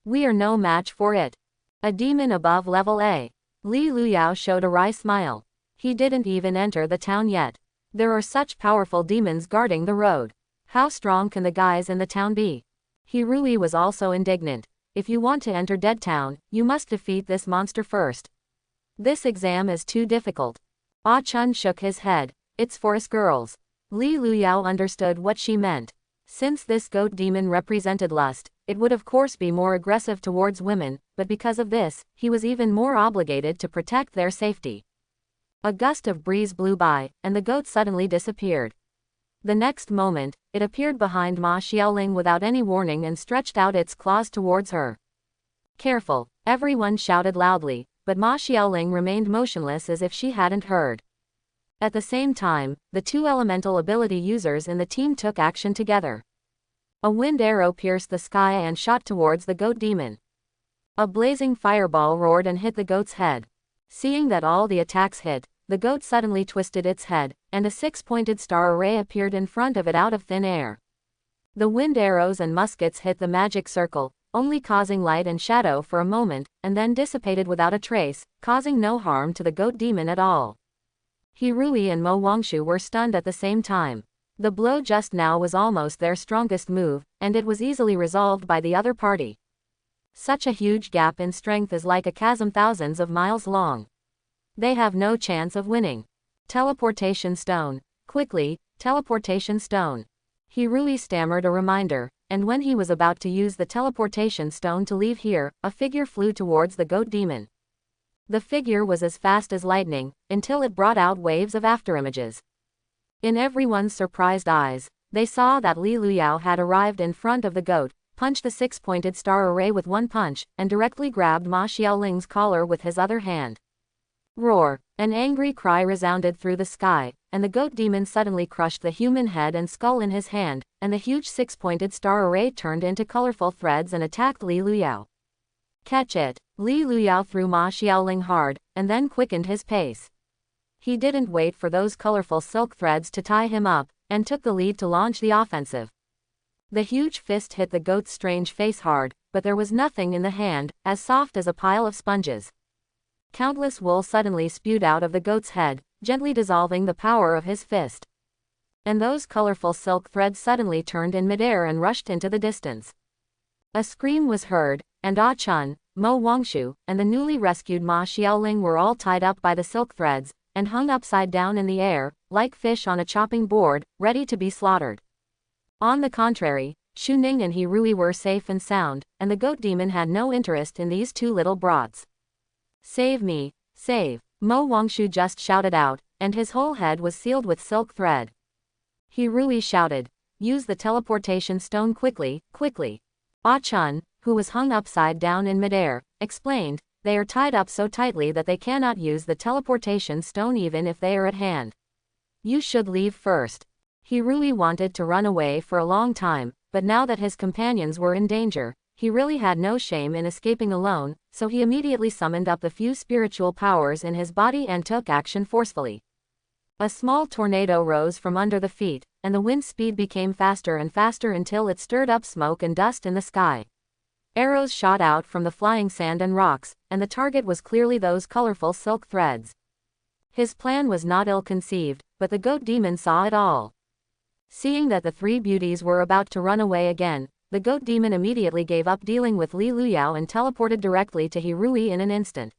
We are no match for it. A demon above level A. Li Luyao showed a wry smile. He didn't even enter the town yet. There are such powerful demons guarding the road. How strong can the guys in the town be? He Rui was also indignant. If you want to enter Dead Town, you must defeat this monster first. This exam is too difficult. Ah Chun shook his head. It's for us girls. Li Luyao understood what she meant. Since this goat demon represented lust, it would of course be more aggressive towards women, but because of this, he was even more obligated to protect their safety. A gust of breeze blew by, and the goat suddenly disappeared. The next moment, it appeared behind Ma Xiaoling without any warning and stretched out its claws towards her. Careful, everyone shouted loudly, but Ma Xiaoling remained motionless as if she hadn't heard. At the same time, the 2 elemental ability users in the team took action together. A wind arrow pierced the sky and shot towards the goat demon. A blazing fireball roared and hit the goat's head. Seeing that all the attacks hit, the goat suddenly twisted its head, and a 6-pointed star array appeared in front of it out of thin air. The wind arrows and muskets hit the magic circle, only causing light and shadow for a moment, and then dissipated without a trace, causing no harm to the goat demon at all. He Rui and Mo Wangshu were stunned at the same time. The blow just now was almost their strongest move, and it was easily resolved by the other party. Such a huge gap in strength is like a chasm thousands of miles long. They have no chance of winning. Teleportation stone. Quickly, teleportation stone. He Rui stammered a reminder, and when he was about to use the teleportation stone to leave here, a figure flew towards the goat demon. The figure was as fast as lightning, until it brought out waves of afterimages. In everyone's surprised eyes, they saw that Li Luyao had arrived in front of the goat, punched the 6-pointed star array with one punch, and directly grabbed Ma Xiaoling's collar with his other hand. Roar! An angry cry resounded through the sky, and the goat demon suddenly crushed the human head and skull in his hand, and the huge 6-pointed star array turned into colorful threads and attacked Li Luyao. Catch it! Li Luyao threw Ma Xiaoling hard, and then quickened his pace. He didn't wait for those colorful silk threads to tie him up, and took the lead to launch the offensive. The huge fist hit the goat's strange face hard, but there was nothing in the hand, as soft as a pile of sponges. Countless wool suddenly spewed out of the goat's head, gently dissolving the power of his fist. And those colorful silk threads suddenly turned in midair and rushed into the distance. A scream was heard, and Ah Chun, Mo Wangshu, and the newly rescued Ma Xiaoling were all tied up by the silk threads, and hung upside down in the air, like fish on a chopping board, ready to be slaughtered. On the contrary, Xu Ning and He Rui were safe and sound, and the goat demon had no interest in these two little brats. Save me, save! Mo Wangshu just shouted out, and his whole head was sealed with silk thread. He Rui shouted, use the teleportation stone quickly, quickly. Ah Chun, who was hung upside down in midair, explained, they are tied up so tightly that they cannot use the teleportation stone even if they are at hand. You should leave first. He Rui wanted to run away for a long time, but now that his companions were in danger, he really had no shame in escaping alone, so he immediately summoned up the few spiritual powers in his body and took action forcefully. A small tornado rose from under the feet, and the wind speed became faster and faster until it stirred up smoke and dust in the sky. Arrows shot out from the flying sand and rocks, and the target was clearly those colorful silk threads. His plan was not ill-conceived, but the goat demon saw it all. Seeing that the three beauties were about to run away again, the goat demon immediately gave up dealing with Li Luyao and teleported directly to He Rui in an instant.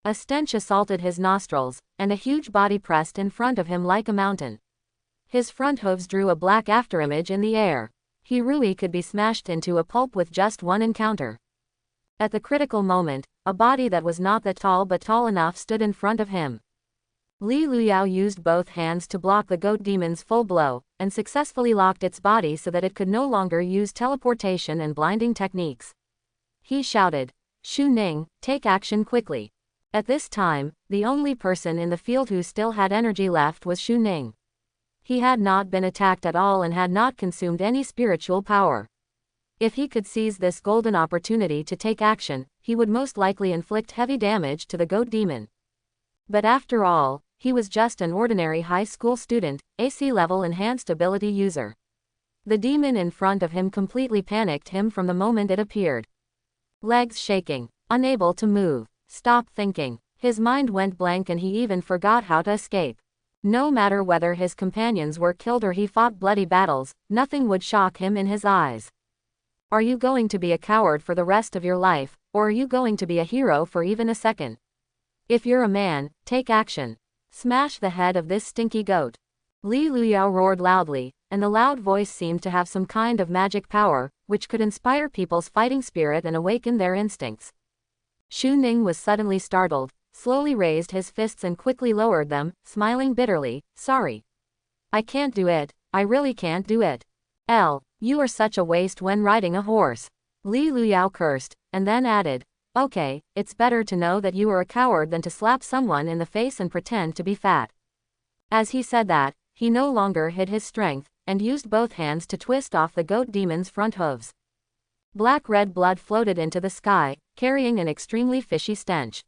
A stench assaulted his nostrils, and a huge body pressed in front of him like a mountain. His front hooves drew a black afterimage in the air. He Rui could be smashed into a pulp with just one encounter. At the critical moment, a body that was not that tall but tall enough stood in front of him. Li Luyao used both hands to block the goat demon's full blow, and successfully locked its body so that it could no longer use teleportation and blinding techniques. He shouted, Xu Ning, take action quickly. At this time, the only person in the field who still had energy left was Xu Ning. He had not been attacked at all and had not consumed any spiritual power. If he could seize this golden opportunity to take action, he would most likely inflict heavy damage to the goat demon. But after all, he was just an ordinary high school student, AC-level enhanced ability user. The demon in front of him completely panicked him from the moment it appeared. Legs shaking, unable to move, stop thinking. His mind went blank and he even forgot how to escape. No matter whether his companions were killed or he fought bloody battles, nothing would shock him in his eyes. Are you going to be a coward for the rest of your life, or are you going to be a hero for even a second? If you're a man, take action. Smash the head of this stinky goat. Li Luyao roared loudly, and the loud voice seemed to have some kind of magic power, which could inspire people's fighting spirit and awaken their instincts. Xu Ning was suddenly startled, slowly raised his fists and quickly lowered them, smiling bitterly, sorry. I can't do it, I really can't do it. You are such a waste when riding a horse. Li Luyao cursed, and then added, okay, it's better to know that you are a coward than to slap someone in the face and pretend to be fat. As he said that, he no longer hid his strength, and used both hands to twist off the goat demon's front hooves. Black-red blood floated into the sky, carrying an extremely fishy stench.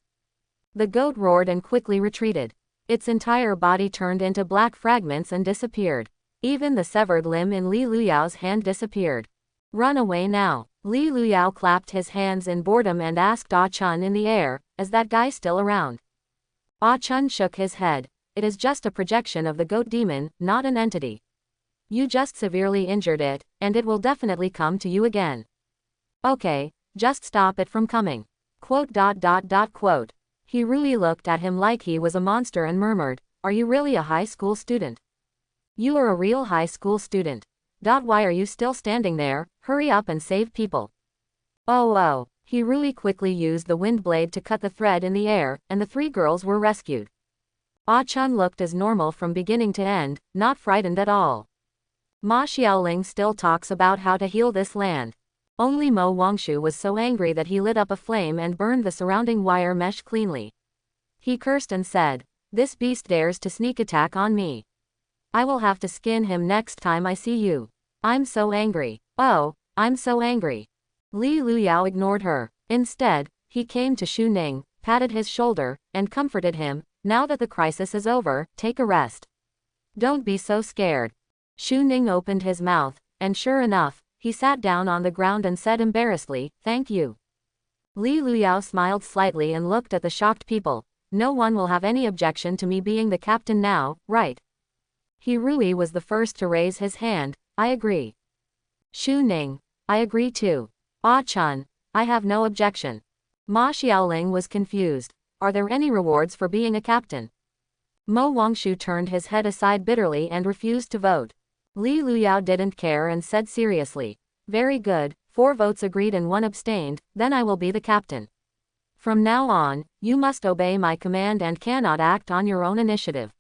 The goat roared and quickly retreated. Its entire body turned into black fragments and disappeared. Even the severed limb in Li Luyao's hand disappeared. Run away now. Li Luyao clapped his hands in boredom and asked Ah Chun in the air, is that guy still around? Ah Chun shook his head. It is just a projection of the goat demon, not an entity. You just severely injured it, and it will definitely come to you again. Okay, just stop it from coming. Quote. He Rui looked at him like he was a monster and murmured, are you really a high school student? You are a real high school student. Why are you still standing there? Hurry up and save people. Oh. He Rui quickly used the wind blade to cut the thread in the air, and the three girls were rescued. Ah Chun looked as normal from beginning to end, not frightened at all. Ma Xiaoling still talks about how to heal this land. Only Mo Wangshu was so angry that he lit up a flame and burned the surrounding wire mesh cleanly. He cursed and said, this beast dares to sneak attack on me. I will have to skin him next time I see you. I'm so angry. Oh, I'm so angry. Li Luyao ignored her. Instead, he came to Xu Ning, patted his shoulder, and comforted him, now that the crisis is over, take a rest. Don't be so scared. Xu Ning opened his mouth, and sure enough, he sat down on the ground and said embarrassedly, thank you. Li Luyao smiled slightly and looked at the shocked people. No one will have any objection to me being the captain now, right? He Rui was the first to raise his hand, I agree. Xu Ning, I agree too. Ah Chun, I have no objection. Ma Xiaoling was confused. Are there any rewards for being a captain? Mo Wangshu turned his head aside bitterly and refused to vote. Li Luyao didn't care and said seriously, "Very good, 4 votes agreed and 1 abstained, then I will be the captain. From now on, you must obey my command and cannot act on your own initiative."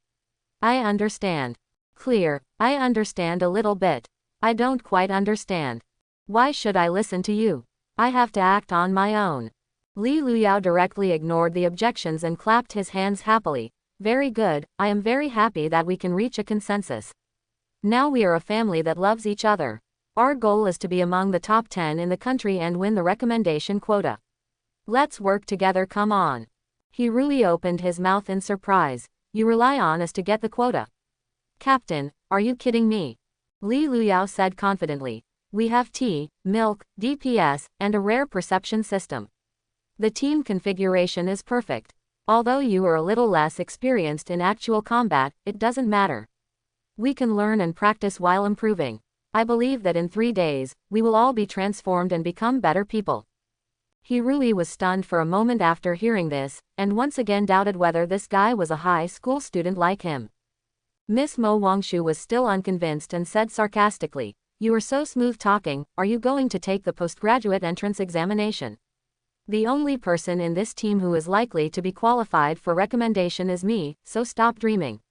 "I understand." "Clear. I understand a little bit. I don't quite understand. Why should I listen to you? I have to act on my own." Li Luyao directly ignored the objections and clapped his hands happily. "Very good, I am very happy that we can reach a consensus. Now we are a family that loves each other. Our goal is to be among the top 10 in the country and win the recommendation quota. Let's work together, come on." He really opened his mouth in surprise. "You rely on us to get the quota?" "Captain, are you kidding me?" Li Luyao said confidently. "We have tea, milk, DPS, and a rare perception system. The team configuration is perfect. Although you are a little less experienced in actual combat, it doesn't matter. We can learn and practice while improving. I believe that in 3 days, we will all be transformed and become better people." He really was stunned for a moment after hearing this, and once again doubted whether this guy was a high school student like him. Miss Mo Wangshu was still unconvinced and said sarcastically, "You are so smooth talking, are you going to take the postgraduate entrance examination? The only person in this team who is likely to be qualified for recommendation is me, so stop dreaming."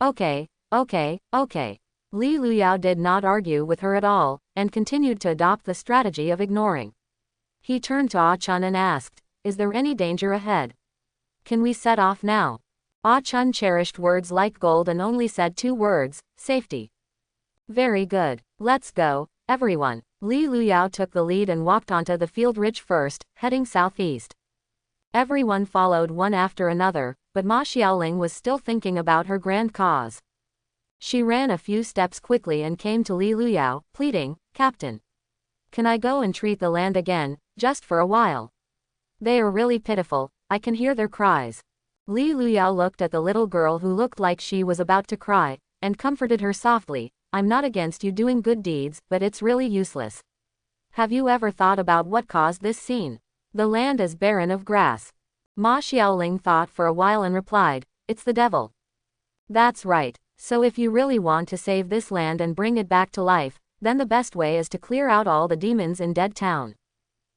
Okay. Li Luyao did not argue with her at all, and continued to adopt the strategy of ignoring. He turned to Ah Chun and asked, "Is there any danger ahead? Can we set off now?" Ah Chun cherished words like gold and only said 2 words, "Safety." "Very good. Let's go, everyone." Li Luyao took the lead and walked onto the field ridge first, heading southeast. Everyone followed one after another, but Ma Xiaoling was still thinking about her grand cause. She ran a few steps quickly and came to Li Luyao, pleading, "Captain, can I go and treat the land again, just for a while? They are really pitiful, I can hear their cries." Li Luyao looked at the little girl who looked like she was about to cry, and comforted her softly, "I'm not against you doing good deeds, but it's really useless. Have you ever thought about what caused this scene? The land is barren of grass." Ma Xiaoling thought for a while and replied, "It's the devil." "That's right. So if you really want to save this land and bring it back to life, then the best way is to clear out all the demons in Dead Town.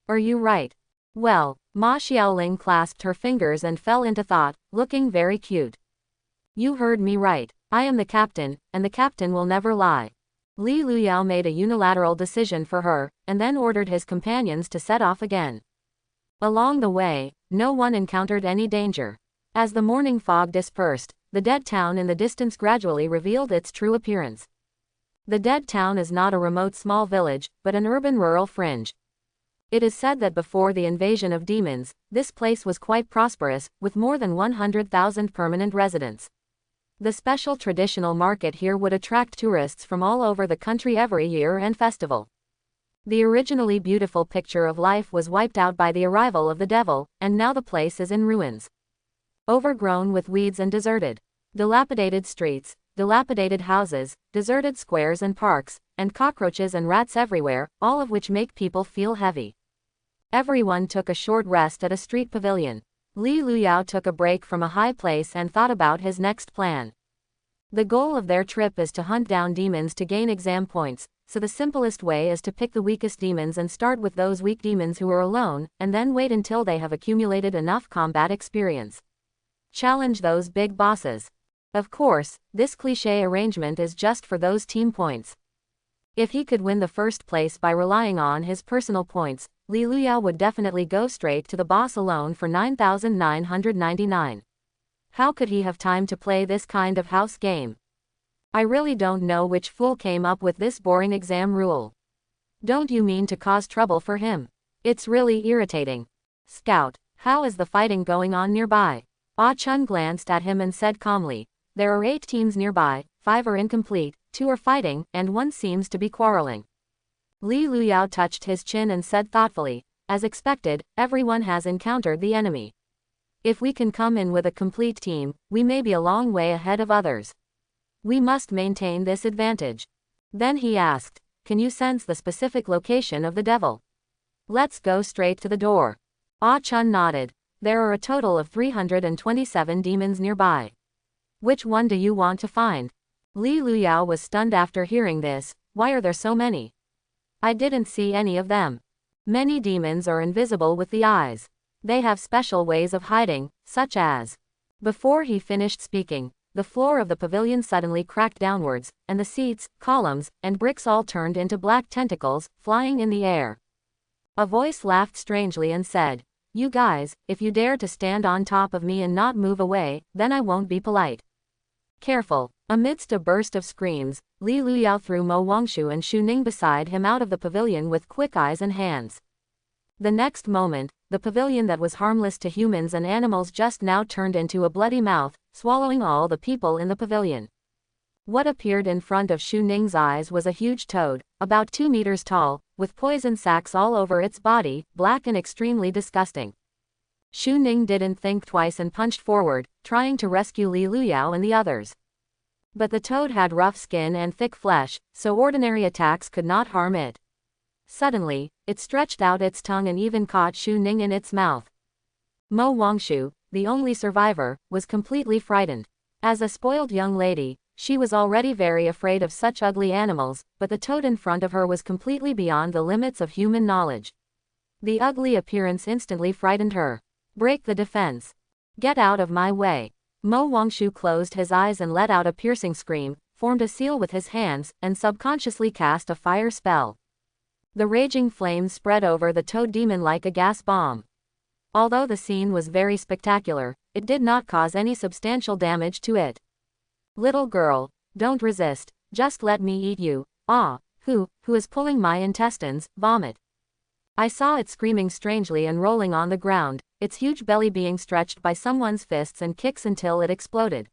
Are you right?" "Well," Ma Xiaoling clasped her fingers and fell into thought, looking very cute. "You heard me right. I am the captain, and the captain will never lie." Li Luyao made a unilateral decision for her, and then ordered his companions to set off again. Along the way, no one encountered any danger. As the morning fog dispersed, the dead town in the distance gradually revealed its true appearance. The dead town is not a remote small village, but an urban rural fringe. It is said that before the invasion of demons, this place was quite prosperous, with more than 100,000 permanent residents. The special traditional market here would attract tourists from all over the country every year and festival. The originally beautiful picture of life was wiped out by the arrival of the devil, and now the place is in ruins. Overgrown with weeds and deserted. Dilapidated streets, dilapidated houses, deserted squares and parks, and cockroaches and rats everywhere, all of which make people feel heavy. Everyone took a short rest at a street pavilion. Li Luyao took a break from a high place and thought about his next plan. The goal of their trip is to hunt down demons to gain exam points, so the simplest way is to pick the weakest demons and start with those weak demons who are alone, and then wait until they have accumulated enough combat experience. Challenge those big bosses. Of course, this cliché arrangement is just for those team points. If he could win the first place by relying on his personal points, Li Luyao would definitely go straight to the boss alone for 9,999. How could he have time to play this kind of house game? I really don't know which fool came up with this boring exam rule. Don't you mean to cause trouble for him? It's really irritating. Scout, how is the fighting going on nearby? Ah Chun glanced at him and said calmly, "There are 8 teams nearby, 5 are incomplete, 2 are fighting, and 1 seems to be quarreling." Li Luyao touched his chin and said thoughtfully, "As expected, everyone has encountered the enemy. If we can come in with a complete team, we may be a long way ahead of others. We must maintain this advantage." Then he asked, "Can you sense the specific location of the devil? Let's go straight to the door." Ah Chun nodded. "There are a total of 327 demons nearby. Which one do you want to find? Li Luyao was stunned after hearing this. Why are there so many? I didn't see any of them. Many demons are invisible with the eyes. They have special ways of hiding, such as. Before he finished speaking, the floor of the pavilion suddenly cracked downwards, and the seats, columns, and bricks all turned into black tentacles, flying in the air. A voice laughed strangely and said, "You guys, if you dare to stand on top of me and not move away, then I won't be polite." Careful. Amidst a burst of screams, Li Luyao threw Mo Wangshu and Xu Ning beside him out of the pavilion with quick eyes and hands. The next moment, the pavilion that was harmless to humans and animals just now turned into a bloody mouth, swallowing all the people in the pavilion. What appeared in front of Xu Ning's eyes was a huge toad, about 2 meters tall, with poison sacs all over its body, black and extremely disgusting. Xu Ning didn't think twice and punched forward, trying to rescue Li Luyao and the others. But the toad had rough skin and thick flesh, so ordinary attacks could not harm it. Suddenly, it stretched out its tongue and even caught Xu Ning in its mouth. Mo Wangshu, the only survivor, was completely frightened. As a spoiled young lady, she was already very afraid of such ugly animals, but the toad in front of her was completely beyond the limits of human knowledge. The ugly appearance instantly frightened her. "Break the defense. Get out of my way." Mo Wangshu closed his eyes and let out a piercing scream, formed a seal with his hands, and subconsciously cast a fire spell. The raging flames spread over the toad demon like a gas bomb. Although the scene was very spectacular, it did not cause any substantial damage to it. "Little girl, don't resist, just let me eat you." "Ah, who is pulling my intestines?" "Vomit." I saw it screaming strangely and rolling on the ground, its huge belly being stretched by someone's fists and kicks until it exploded.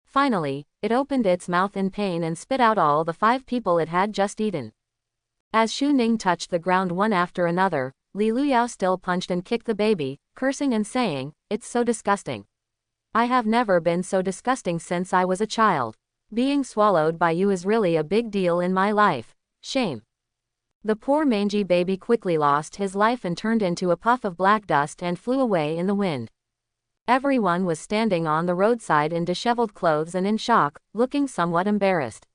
Finally, it opened its mouth in pain and spit out all the 5 people it had just eaten. As Xu Ning touched the ground one after another, Li Luyao still punched and kicked the baby, cursing and saying, "It's so disgusting. I have never been so disgusting since I was a child. Being swallowed by you is really a big deal in my life. Shame." The poor mangy baby quickly lost his life and turned into a puff of black dust and flew away in the wind. Everyone was standing on the roadside in disheveled clothes and in shock, looking somewhat embarrassed.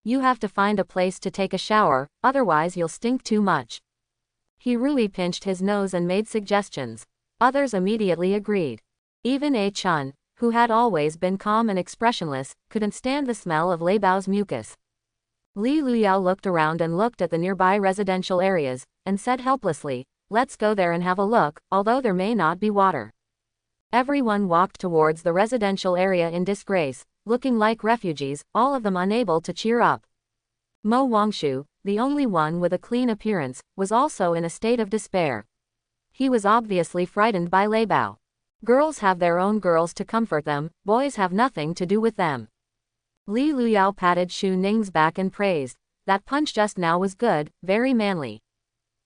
"You have to find a place to take a shower, otherwise you'll stink too much." He Rui pinched his nose and made suggestions. Others immediately agreed. Even A Chun, who had always been calm and expressionless, couldn't stand the smell of Lei Bao's mucus. Li Luyao looked around and looked at the nearby residential areas, and said helplessly, "Let's go there and have a look, although there may not be water." Everyone walked towards the residential area in disgrace, looking like refugees, all of them unable to cheer up. Mo Wangshu, the only one with a clean appearance, was also in a state of despair. He was obviously frightened by Lei Bao. Girls have their own girls to comfort them, boys have nothing to do with them. Li Luyao patted Xu Ning's back and praised, "That punch just now was good, very manly."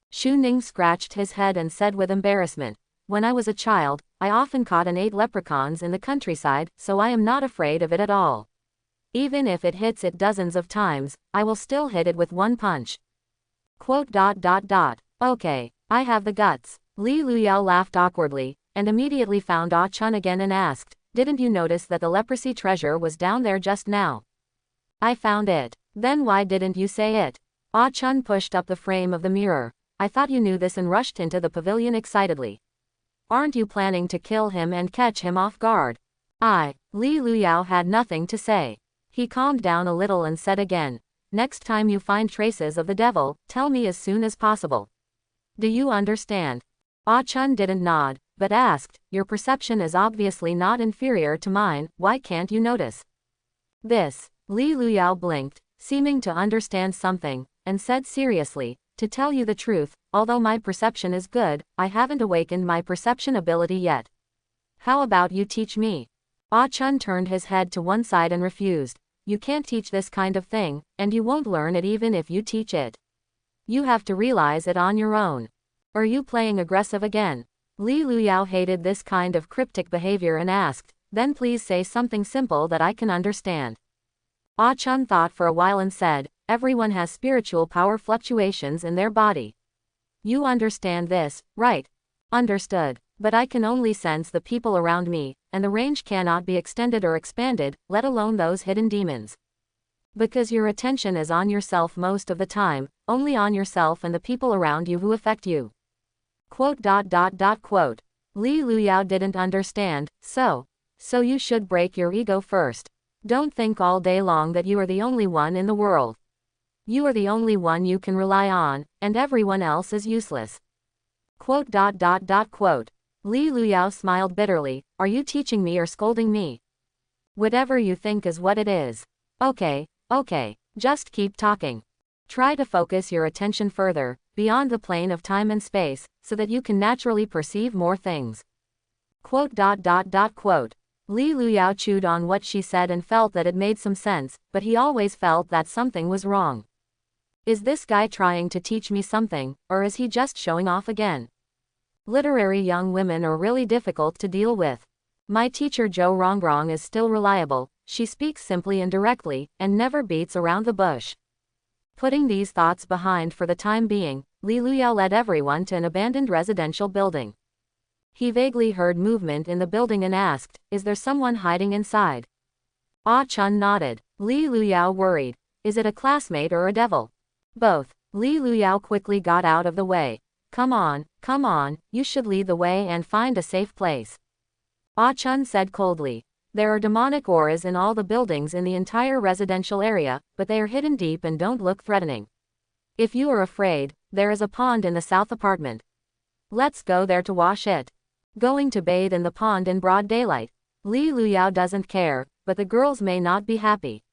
Xu Ning scratched his head and said with embarrassment, "When I was a child, I often caught and ate leprechauns in the countryside, so I am not afraid of it at all. Even if it hits it dozens of times, I will still hit it with one punch." "Okay, I have the guts." Li Luyao laughed awkwardly, and immediately found Ah Chun again and asked, "Didn't you notice that the leprosy treasure was down there just now?" "I found it." "Then why didn't you say it?" Ah Chun pushed up the frame of the mirror. "I thought you knew this," and rushed into the pavilion excitedly. "Aren't you planning to kill him and catch him off guard?" Li Luyao had nothing to say. He calmed down a little and said again, "Next time you find traces of the devil, tell me as soon as possible. Do you understand?" Ah Chun didn't nod, but asked, "Your perception is obviously not inferior to mine, why can't you notice this?" Li Luyao blinked, seeming to understand something, and said seriously, "To tell you the truth, although my perception is good, I haven't awakened my perception ability yet. How about you teach me?" Ah Chun turned his head to one side and refused. "You can't teach this kind of thing, and you won't learn it even if you teach it. You have to realize it on your own." "Are you playing aggressive again?" Li Luyao hated this kind of cryptic behavior and asked, "Then please say something simple that I can understand." Ah Chun thought for a while and said, "Everyone has spiritual power fluctuations in their body. You understand this, right?" "Understood." But I can only sense the people around me, and the range cannot be extended or expanded, let alone those hidden demons. Because your attention is on yourself most of the time, only on yourself and the people around you who affect you. Quote. Li Luyao didn't understand, so you should break your ego first. Don't think all day long that you are the only one in the world. You are the only one you can rely on, and everyone else is useless. Quote. Li Luyao smiled bitterly, are you teaching me or scolding me? Whatever you think is what it is. Okay, just keep talking. Try to focus your attention further, beyond the plane of time and space, so that you can naturally perceive more things. Quote. Li Luyao chewed on what she said and felt that it made some sense, but he always felt that something was wrong. Is this guy trying to teach me something, or is he just showing off again? Literary young women are really difficult to deal with. My teacher Zhou Rongrong is still reliable, she speaks simply and directly, and never beats around the bush. Putting these thoughts behind for the time being, Li Luyao led everyone to an abandoned residential building. He vaguely heard movement in the building and asked, is there someone hiding inside? Ah Chun nodded. Li Luyao worried. Is it a classmate or a devil? Both. Li Luyao quickly got out of the way. Come on, you should lead the way and find a safe place. Ah Chun said coldly. There are demonic auras in all the buildings in the entire residential area, but they are hidden deep and don't look threatening. If you are afraid, there is a pond in the south apartment. Let's go there to wash it. Going to bathe in the pond in broad daylight. Li Luyao doesn't care, but the girls may not be happy.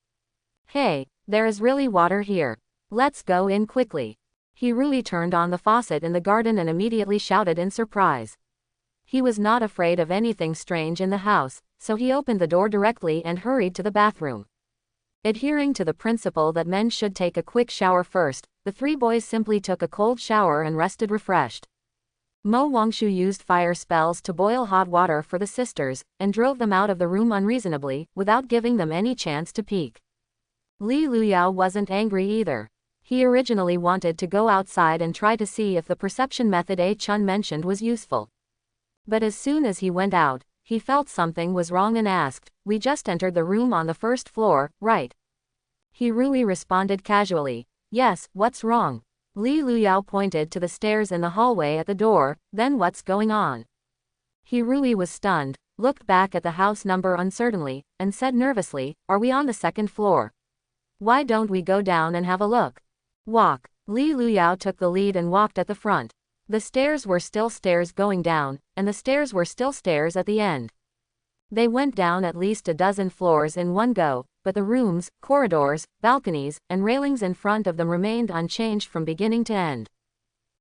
Hey, there is really water here. Let's go in quickly. He really turned on the faucet in the garden and immediately shouted in surprise. He was not afraid of anything strange in the house, so he opened the door directly and hurried to the bathroom. Adhering to the principle that men should take a quick shower first, the three boys simply took a cold shower and rested refreshed. Mo Wangshu used fire spells to boil hot water for the sisters, and drove them out of the room unreasonably, without giving them any chance to peek. Li Luyao wasn't angry either. He originally wanted to go outside and try to see if the perception method A Chun mentioned was useful. But as soon as he went out, he felt something was wrong and asked, we just entered the room on the first floor, right? He Rui responded casually, yes, what's wrong? Li Luyao pointed to the stairs in the hallway at the door, then what's going on? He Rui was stunned, looked back at the house number uncertainly, and said nervously, are we on the second floor? Why don't we go down and have a look? Walk. Li Luyao took the lead and walked at the front. The stairs were still stairs going down, and the stairs were still stairs at the end. They went down at least a dozen floors in one go, but the rooms, corridors, balconies, and railings in front of them remained unchanged from beginning to end.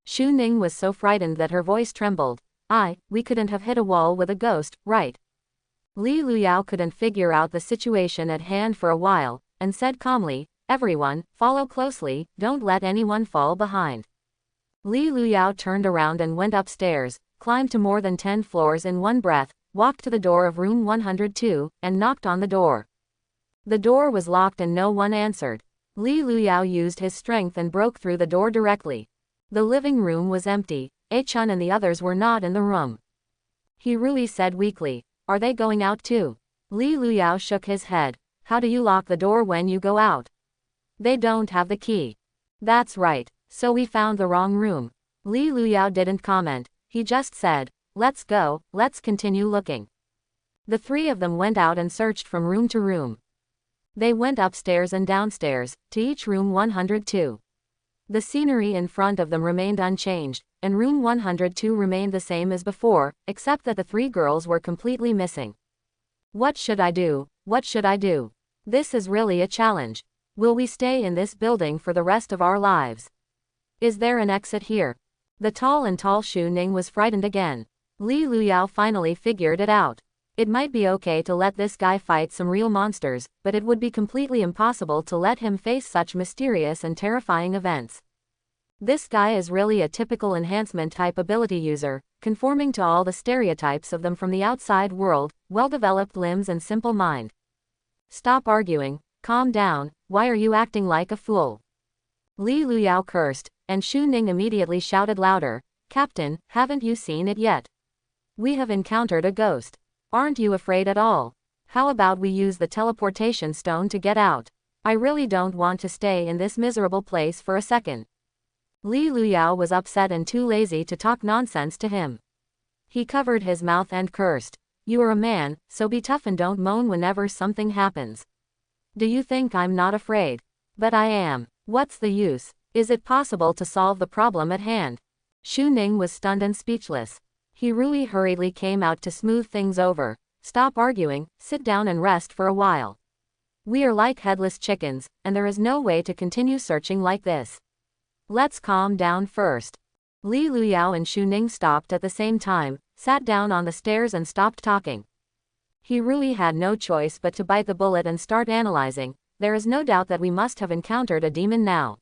Xu Ning was so frightened that her voice trembled. We couldn't have hit a wall with a ghost, right? Li Luyao couldn't figure out the situation at hand for a while, and said calmly, everyone, follow closely, don't let anyone fall behind. Li Luyao turned around and went upstairs, climbed to more than 10 floors in one breath, walked to the door of room 102, and knocked on the door. The door was locked and no one answered. Li Luyao used his strength and broke through the door directly. The living room was empty. A Chun and the others were not in the room. He Rui said weakly, are they going out too? Li Luyao shook his head. How do you lock the door when you go out? They don't have the key. That's right, so we found the wrong room. Li Luyao didn't comment, he just said, let's go, let's continue looking. The three of them went out and searched from room to room. They went upstairs and downstairs, to each room 102. The scenery in front of them remained unchanged, and room 102 remained the same as before, except that the three girls were completely missing. What should I do? What should I do? This is really a challenge. Will we stay in this building for the rest of our lives? Is there an exit here? The tall Xu Ning was frightened again. Li Luyao finally figured it out. It might be okay to let this guy fight some real monsters, but it would be completely impossible to let him face such mysterious and terrifying events. This guy is really a typical enhancement type ability user, conforming to all the stereotypes of them from the outside world, well-developed limbs and simple mind. Stop arguing, calm down, why are you acting like a fool? Li Luyao cursed, and Xu Ning immediately shouted louder, Captain, haven't you seen it yet? We have encountered a ghost. Aren't you afraid at all? How about we use the teleportation stone to get out? I really don't want to stay in this miserable place for a second. Li Luyao was upset and too lazy to talk nonsense to him. He covered his mouth and cursed. You are a man, so be tough and don't moan whenever something happens. Do you think I'm not afraid? But I am. What's the use? Is it possible to solve the problem at hand? Xu Ning was stunned and speechless. He really hurriedly came out to smooth things over. Stop arguing, sit down and rest for a while. We are like headless chickens, and there is no way to continue searching like this. Let's calm down first. Li Luyao and Xu Ning stopped at the same time, sat down on the stairs and stopped talking. He really had no choice but to bite the bullet and start analyzing. There is no doubt that we must have encountered a demon now.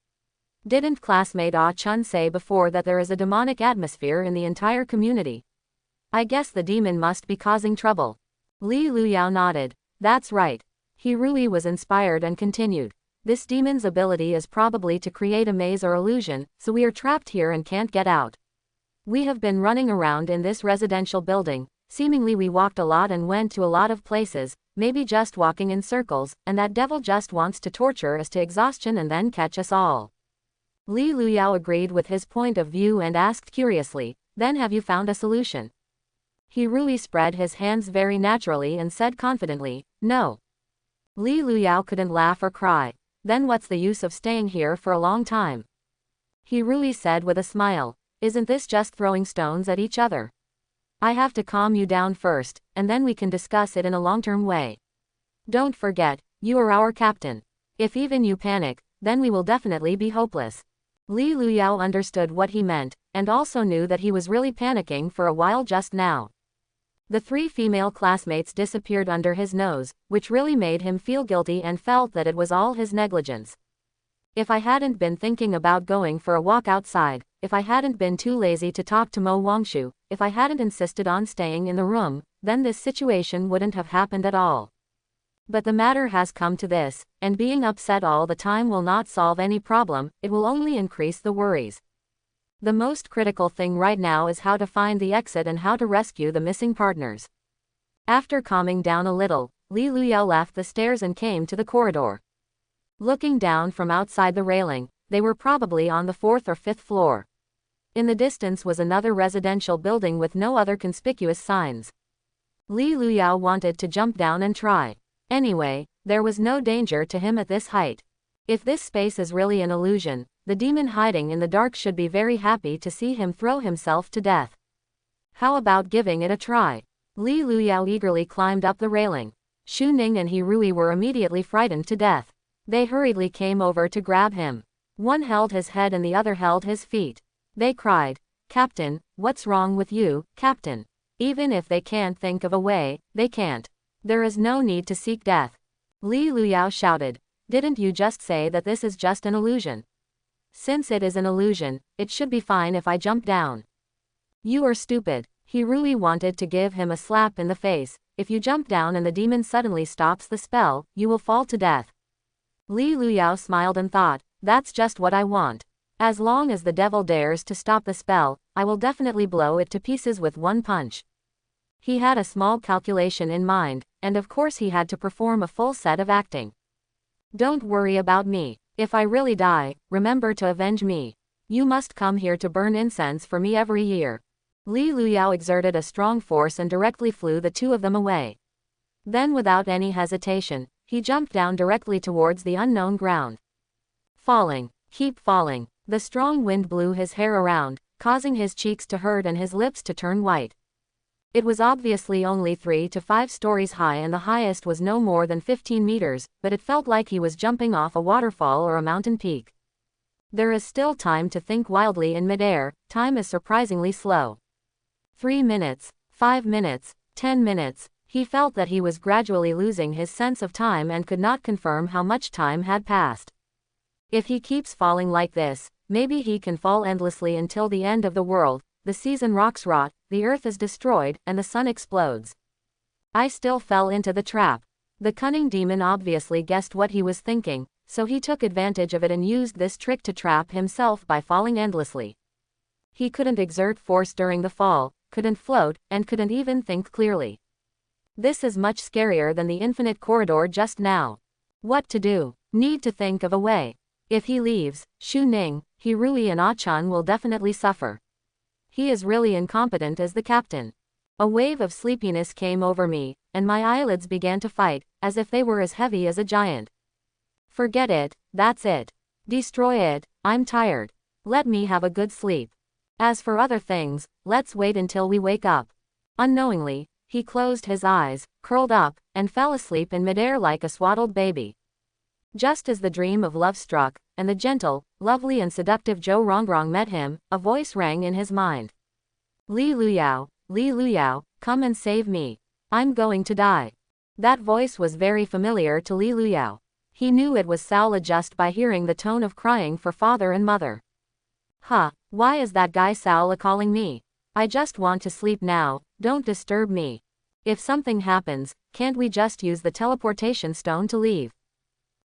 Didn't classmate Ah Chun say before that there is a demonic atmosphere in the entire community? I guess the demon must be causing trouble. Li Luyao nodded. That's right. He really was inspired and continued. This demon's ability is probably to create a maze or illusion, so we are trapped here and can't get out. We have been running around in this residential building. Seemingly we walked a lot and went to a lot of places, maybe just walking in circles, and that devil just wants to torture us to exhaustion and then catch us all. Li Luyao agreed with his point of view and asked curiously, then have you found a solution? He really spread his hands very naturally and said confidently, no. Li Luyao couldn't laugh or cry. Then what's the use of staying here for a long time? He really said with a smile, isn't this just throwing stones at each other? I have to calm you down first, and then we can discuss it in a long-term way. Don't forget, you are our captain. If even you panic, then we will definitely be hopeless. Li Luyao understood what he meant, and also knew that he was really panicking for a while just now. The three female classmates disappeared under his nose, which really made him feel guilty and felt that it was all his negligence. If I hadn't been thinking about going for a walk outside, if I hadn't been too lazy to talk to Mo Wangshu, if I hadn't insisted on staying in the room, then this situation wouldn't have happened at all. But the matter has come to this, and being upset all the time will not solve any problem, it will only increase the worries. The most critical thing right now is how to find the exit and how to rescue the missing partners. After calming down a little, Li Luyao left the stairs and came to the corridor. Looking down from outside the railing, they were probably on the 4th or 5th floor. In the distance was another residential building with no other conspicuous signs. Li Luyao wanted to jump down and try. Anyway, there was no danger to him at this height. If this space is really an illusion, the demon hiding in the dark should be very happy to see him throw himself to death. How about giving it a try? Li Luyao eagerly climbed up the railing. Xu Ning and He Rui were immediately frightened to death. They hurriedly came over to grab him. One held his head and the other held his feet. They cried, Captain, what's wrong with you, Captain? Even if they can't think of a way, they can't. There is no need to seek death. Li Luyao shouted, didn't you just say that this is just an illusion? Since it is an illusion, it should be fine if I jump down. You are stupid. He really wanted to give him a slap in the face. If you jump down and the demon suddenly stops the spell, you will fall to death. Li Luyao smiled and thought, that's just what I want. As long as the devil dares to stop the spell, I will definitely blow it to pieces with one punch. He had a small calculation in mind, and of course he had to perform a full set of acting. Don't worry about me. If I really die, remember to avenge me. You must come here to burn incense for me every year. Li Luyao exerted a strong force and directly flew the two of them away. Then without any hesitation, he jumped down directly towards the unknown ground. Falling. Keep falling. The strong wind blew his hair around, causing his cheeks to hurt and his lips to turn white. It was obviously only 3 to 5 stories high and the highest was no more than 15 meters, but it felt like he was jumping off a waterfall or a mountain peak. There is still time to think wildly in midair. Time is surprisingly slow. 3 minutes, 5 minutes, 10 minutes, he felt that he was gradually losing his sense of time and could not confirm how much time had passed. If he keeps falling like this, maybe he can fall endlessly until the end of the world. The season rocks rot, the earth is destroyed, and the sun explodes. I still fell into the trap. The cunning demon obviously guessed what he was thinking, so he took advantage of it and used this trick to trap himself by falling endlessly. He couldn't exert force during the fall, couldn't float, and couldn't even think clearly. This is much scarier than the infinite corridor just now. What to do? Need to think of a way. If he leaves, Xu Ning, Hirui and Ah-chan will definitely suffer. He is really incompetent as the captain. A wave of sleepiness came over me, and my eyelids began to fight, as if they were as heavy as a giant. Forget it, that's it. Destroy it, I'm tired. Let me have a good sleep. As for other things, let's wait until we wake up. Unknowingly, he closed his eyes, curled up, and fell asleep in midair like a swaddled baby. Just as the dream of love struck, and the gentle, lovely and seductive Zhou Rongrong met him, a voice rang in his mind. Li Luyao, come and save me. I'm going to die. That voice was very familiar to Li Luyao. He knew it was Saola just by hearing the tone of crying for father and mother. Huh, why is that guy Saola calling me? I just want to sleep now, don't disturb me. If something happens, can't we just use the teleportation stone to leave?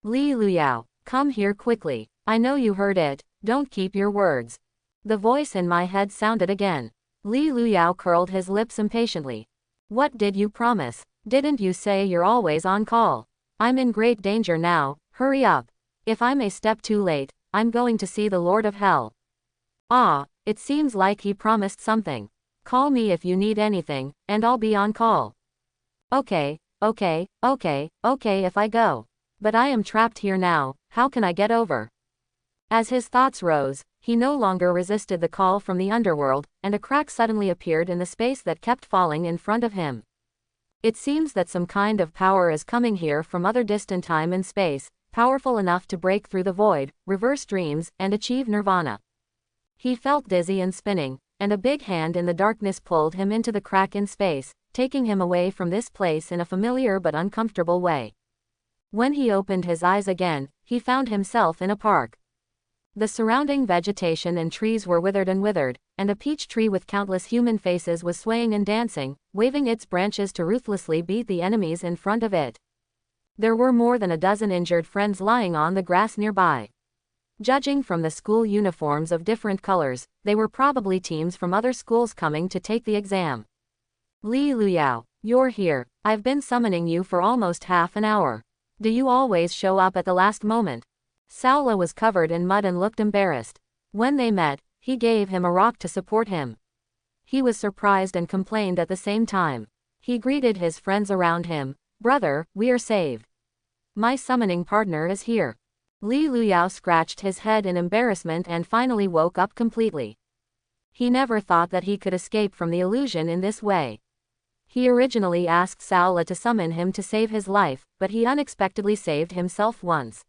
Li Luyao, come here quickly. I know you heard it, don't keep your words. The voice in my head sounded again. Li Luyao curled his lips impatiently. What did you promise? Didn't you say you're always on call? I'm in great danger now, hurry up. If I'm a step too late, I'm going to see the Lord of Hell. Ah, it seems like he promised something. Call me if you need anything, and I'll be on call. Okay if I go. But I am trapped here now, how can I get over? As his thoughts rose, he no longer resisted the call from the underworld, and a crack suddenly appeared in the space that kept falling in front of him. It seems that some kind of power is coming here from other distant time and space, powerful enough to break through the void, reverse dreams, and achieve nirvana. He felt dizzy and spinning, and a big hand in the darkness pulled him into the crack in space, taking him away from this place in a familiar but uncomfortable way. When he opened his eyes again, he found himself in a park. The surrounding vegetation and trees were withered, and a peach tree with countless human faces was swaying and dancing, waving its branches to ruthlessly beat the enemies in front of it. There were more than a dozen injured friends lying on the grass nearby. Judging from the school uniforms of different colors, they were probably teams from other schools coming to take the exam. Li Luyao, you're here. I've been summoning you for almost half an hour. Do you always show up at the last moment? Saola was covered in mud and looked embarrassed. When they met, he gave him a rock to support him. He was surprised and complained at the same time. He greeted his friends around him. Brother, we are saved. My summoning partner is here. Li Luyao scratched his head in embarrassment and finally woke up completely. He never thought that he could escape from the illusion in this way. He originally asked Saola to summon him to save his life, but he unexpectedly saved himself once.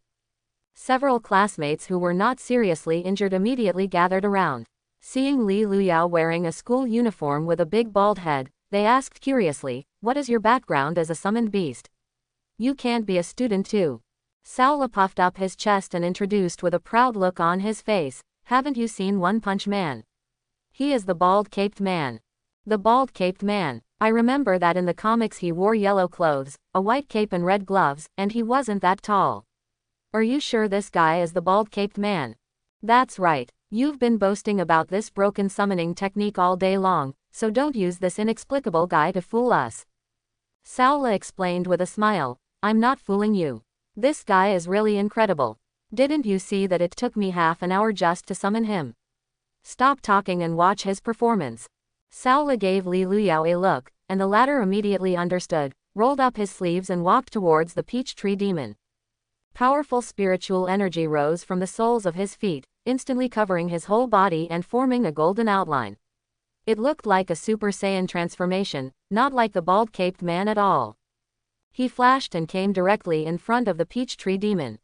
Several classmates who were not seriously injured immediately gathered around. Seeing Li Luyao wearing a school uniform with a big bald head, they asked curiously, "What is your background as a summoned beast? You can't be a student too." Saola puffed up his chest and introduced with a proud look on his face, "Haven't you seen One Punch Man? He is the bald-caped man." The bald-caped man. I remember that in the comics he wore yellow clothes, a white cape and red gloves, and he wasn't that tall. Are you sure this guy is the bald-caped man? That's right. You've been boasting about this broken summoning technique all day long, so don't use this inexplicable guy to fool us. Saola explained with a smile, "I'm not fooling you. This guy is really incredible. Didn't you see that it took me half an hour just to summon him? Stop talking and watch his performance." Saola gave Li Luyao a look, and the latter immediately understood, rolled up his sleeves and walked towards the peach tree demon. Powerful spiritual energy rose from the soles of his feet, instantly covering his whole body and forming a golden outline. It looked like a Super Saiyan transformation, not like the bald-caped man at all. He flashed and came directly in front of the peach tree demon.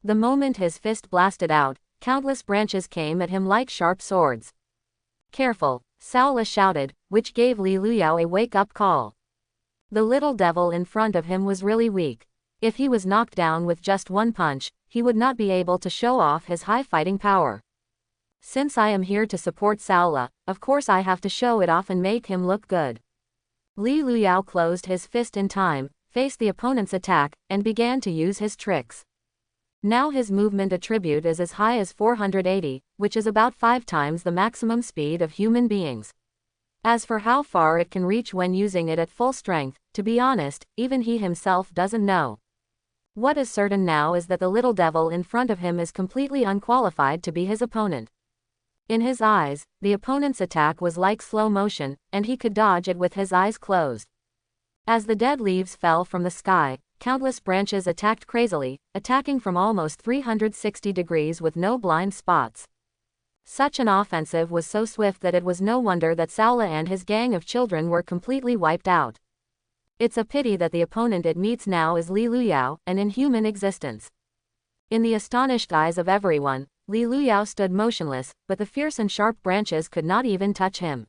The moment his fist blasted out, countless branches came at him like sharp swords. "Careful," Saola shouted, which gave Li Luyao a wake-up call. The little devil in front of him was really weak. If he was knocked down with just one punch, he would not be able to show off his high fighting power. Since I am here to support Saola, of course I have to show it off and make him look good. Li Luyao closed his fist in time, faced the opponent's attack, and began to use his tricks. Now his movement attribute is as high as 480, which is about 5 times the maximum speed of human beings. As for how far it can reach when using it at full strength, to be honest, even he himself doesn't know. What is certain now is that the little devil in front of him is completely unqualified to be his opponent. In his eyes, the opponent's attack was like slow motion, and he could dodge it with his eyes closed. As the dead leaves fell from the sky, countless branches attacked crazily, attacking from almost 360 degrees with no blind spots. Such an offensive was so swift that it was no wonder that Saula and his gang of children were completely wiped out. It's a pity that the opponent it meets now is Li Luyao, an inhuman existence. In the astonished eyes of everyone, Li Luyao stood motionless, but the fierce and sharp branches could not even touch him.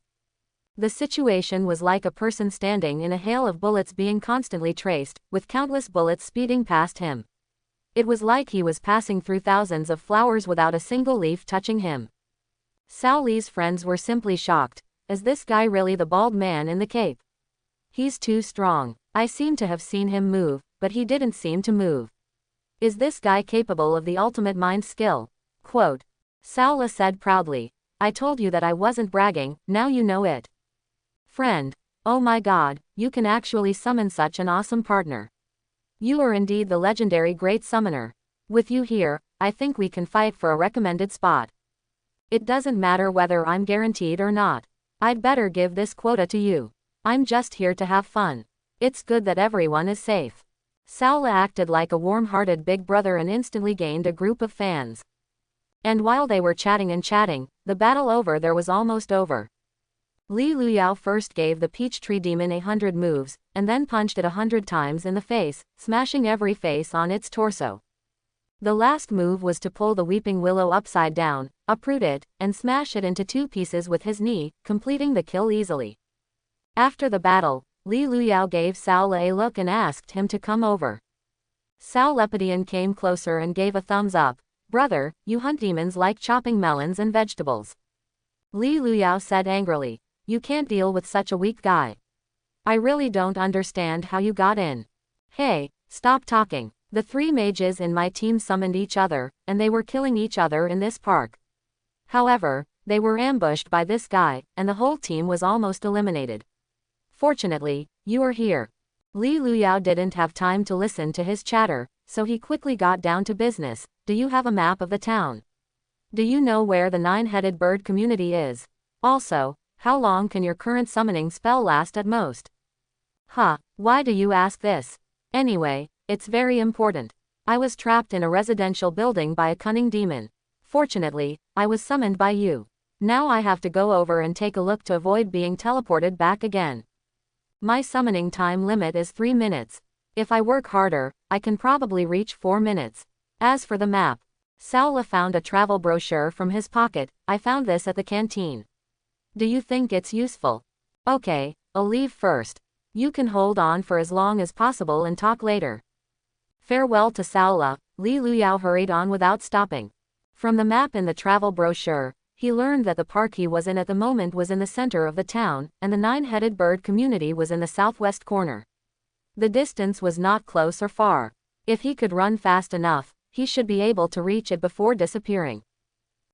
The situation was like a person standing in a hail of bullets being constantly traced, with countless bullets speeding past him. It was like he was passing through thousands of flowers without a single leaf touching him. Cao Li's friends were simply shocked. Is this guy really the bald man in the cape? He's too strong. I seem to have seen him move, but he didn't seem to move. Is this guy capable of the ultimate mind skill? Quote. Saula said proudly. I told you that I wasn't bragging, now you know it. Friend. Oh my god, you can actually summon such an awesome partner. You are indeed the legendary great summoner. With you here, I think we can fight for a recommended spot. It doesn't matter whether I'm guaranteed or not. I'd better give this quota to you. I'm just here to have fun. It's good that everyone is safe. Saula acted like a warm-hearted big brother and instantly gained a group of fans. And while they were chatting, the battle over there was almost over. Li Luyao first gave the peach tree demon 100 moves, and then punched it 100 times in the face, smashing every face on its torso. The last move was to pull the weeping willow upside down, uproot it, and smash it into 2 pieces with his knee, completing the kill easily. After the battle, Li Luyao gave Saula a look and asked him to come over. Sao Lepidien came closer and gave a thumbs up. Brother, you hunt demons like chopping melons and vegetables. Li Luyao said angrily. You can't deal with such a weak guy. I really don't understand how you got in. Hey, stop talking. The 3 mages in my team summoned each other, and they were killing each other in this park. However, they were ambushed by this guy, and the whole team was almost eliminated. Fortunately, you are here. Li Luyao didn't have time to listen to his chatter, so he quickly got down to business. Do you have a map of the town? Do you know where the 9-headed bird community is? Also, how long can your current summoning spell last at most? Why do you ask this? Anyway, it's very important. I was trapped in a residential building by a cunning demon. Fortunately, I was summoned by you. Now I have to go over and take a look to avoid being teleported back again. My summoning time limit is 3 minutes. If I work harder, I can probably reach 4 minutes. As for the map, Saula found a travel brochure from his pocket. I found this at the canteen. Do you think it's useful? Okay, I'll leave first. You can hold on for as long as possible and talk later. Farewell to Saula. Li Luyao hurried on without stopping. From the map in the travel brochure, he learned that the park he was in at the moment was in the center of the town, and the 9-headed bird community was in the southwest corner. The distance was not close or far. If he could run fast enough, he should be able to reach it before disappearing.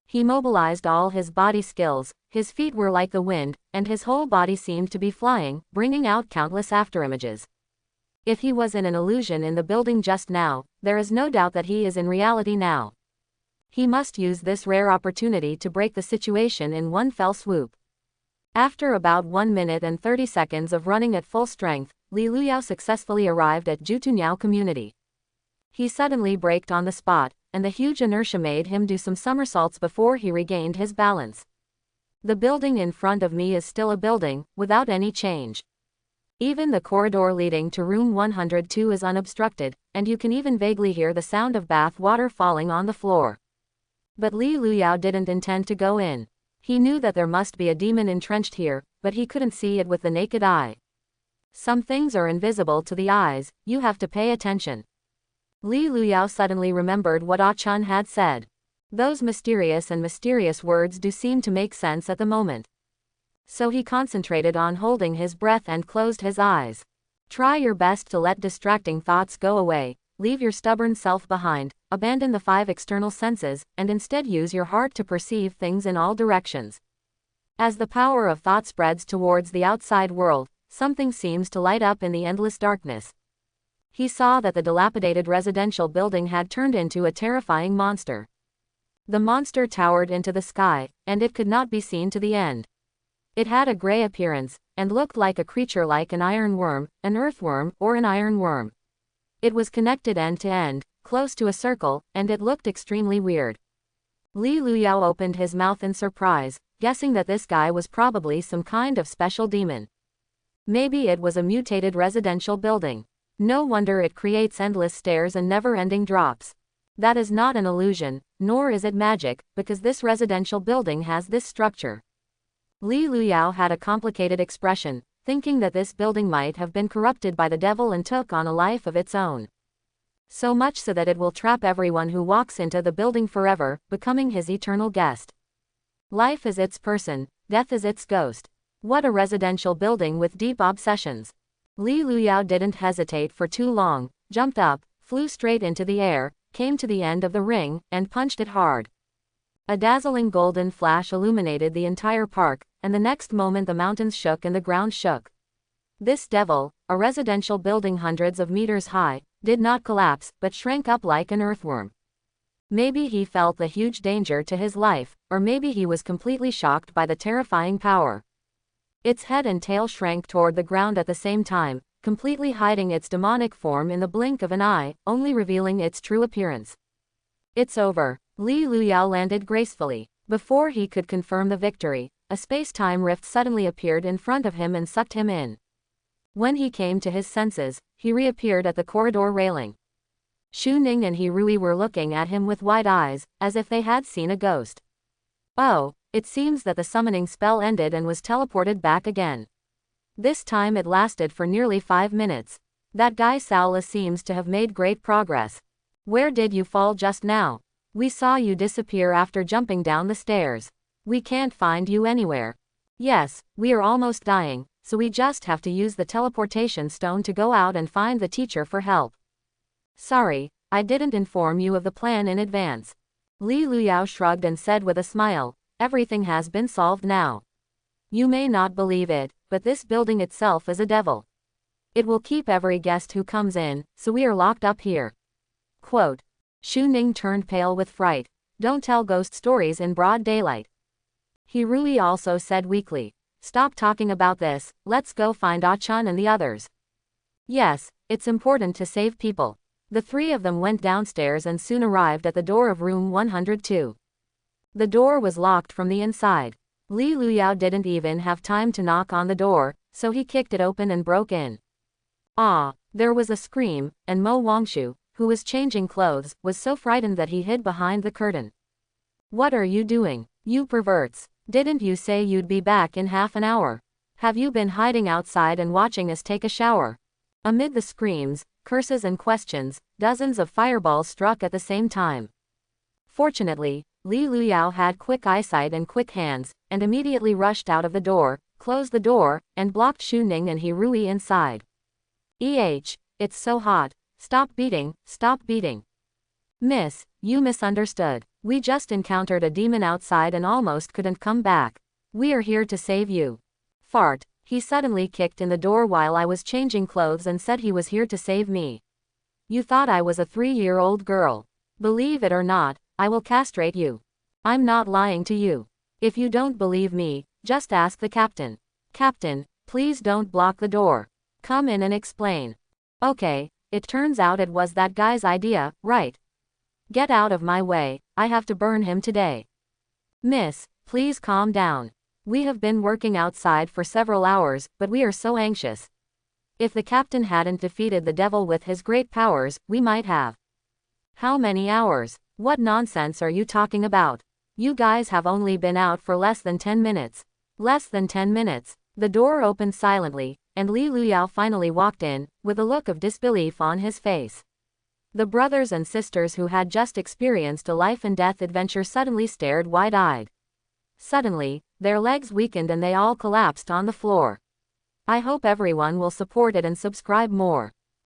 He mobilized all his body skills, his feet were like the wind, and his whole body seemed to be flying, bringing out countless afterimages. If he was in an illusion in the building just now, there is no doubt that he is in reality now. He must use this rare opportunity to break the situation in one fell swoop. After about 1 minute and 30 seconds of running at full strength, Li Luyao successfully arrived at Jutunyao community. He suddenly braked on the spot, and the huge inertia made him do some somersaults before he regained his balance. The building in front of me is still a building, without any change. Even the corridor leading to room 102 is unobstructed, and you can even vaguely hear the sound of bath water falling on the floor. But Li Luyao didn't intend to go in. He knew that there must be a demon entrenched here, but he couldn't see it with the naked eye. Some things are invisible to the eyes, you have to pay attention. Li Luyao suddenly remembered what Ah Chun had said. Those mysterious words do seem to make sense at the moment. So he concentrated on holding his breath and closed his eyes. Try your best to let distracting thoughts go away, leave your stubborn self behind, abandon the 5 external senses, and instead use your heart to perceive things in all directions. As the power of thought spreads towards the outside world, something seems to light up in the endless darkness. He saw that the dilapidated residential building had turned into a terrifying monster. The monster towered into the sky, and it could not be seen to the end. It had a gray appearance, and looked like a creature like an ironworm, an earthworm, or an ironworm. It was connected end to end, close to a circle, and it looked extremely weird. Li Luyao opened his mouth in surprise, guessing that this guy was probably some kind of special demon. Maybe it was a mutated residential building. No wonder it creates endless stairs and never-ending drops. That is not an illusion, nor is it magic, because this residential building has this structure. Li Luyao had a complicated expression, thinking that this building might have been corrupted by the devil and took on a life of its own. So much so that it will trap everyone who walks into the building forever, becoming his eternal guest. Life is its person, death is its ghost. What a residential building with deep obsessions. Li Luyao didn't hesitate for too long, jumped up, flew straight into the air, came to the end of the ring, and punched it hard. A dazzling golden flash illuminated the entire park, and the next moment the mountains shook and the ground shook. This devil, a residential building hundreds of meters high, did not collapse, but shrank up like an earthworm. Maybe he felt the huge danger to his life, or maybe he was completely shocked by the terrifying power. Its head and tail shrank toward the ground at the same time, completely hiding its demonic form in the blink of an eye, only revealing its true appearance. It's over. Li Luyao landed gracefully. Before he could confirm the victory, a space-time rift suddenly appeared in front of him and sucked him in. When he came to his senses, he reappeared at the corridor railing. Xu Ning and He Rui were looking at him with wide eyes, as if they had seen a ghost. Oh, it seems that the summoning spell ended and was teleported back again. This time it lasted for nearly 5 minutes. That guy Saola seems to have made great progress. Where did you fall just now? We saw you disappear after jumping down the stairs. We can't find you anywhere. Yes, we are almost dying, so we just have to use the teleportation stone to go out and find the teacher for help. Sorry, I didn't inform you of the plan in advance. Li Luyao shrugged and said with a smile, everything has been solved now. You may not believe it, but this building itself is a devil. It will keep every guest who comes in, so we are locked up here. Quote. Xu Ning turned pale with fright. Don't tell ghost stories in broad daylight. He Rui also said weakly. Stop talking about this, let's go find Ah-chan and the others. Yes, it's important to save people. The three of them went downstairs and soon arrived at the door of room 102. The door was locked from the inside. Li Luyao didn't even have time to knock on the door, so he kicked it open and broke in. Ah, there was a scream, and Mo Wangshu, who was changing clothes, was so frightened that he hid behind the curtain. What are you doing, you perverts? Didn't you say you'd be back in half an hour? Have you been hiding outside and watching us take a shower? Amid the screams, curses and questions, dozens of fireballs struck at the same time. Fortunately, Li Luyao had quick eyesight and quick hands, and immediately rushed out of the door, closed the door, and blocked Xu Ning and He Rui inside. It's so hot. Stop beating, stop beating. Miss, you misunderstood. We just encountered a demon outside and almost couldn't come back. We are here to save you. Fart. He suddenly kicked in the door while I was changing clothes and said he was here to save me. You thought I was a 3-year-old girl. Believe it or not, I will castrate you. I'm not lying to you. If you don't believe me, just ask the captain. Captain, please don't block the door. Come in and explain. Okay, it turns out it was that guy's idea, right? Get out of my way, I have to burn him today. Miss, please calm down. We have been working outside for several hours, but we are so anxious. If the captain hadn't defeated the devil with his great powers, we might have. How many hours? What nonsense are you talking about? You guys have only been out for less than 10 minutes. Less than 10 minutes. The door opened silently, and Li Luyao finally walked in, with a look of disbelief on his face. The brothers and sisters who had just experienced a life-and-death adventure suddenly stared wide-eyed. Suddenly, their legs weakened and they all collapsed on the floor. I hope everyone will support it and subscribe more.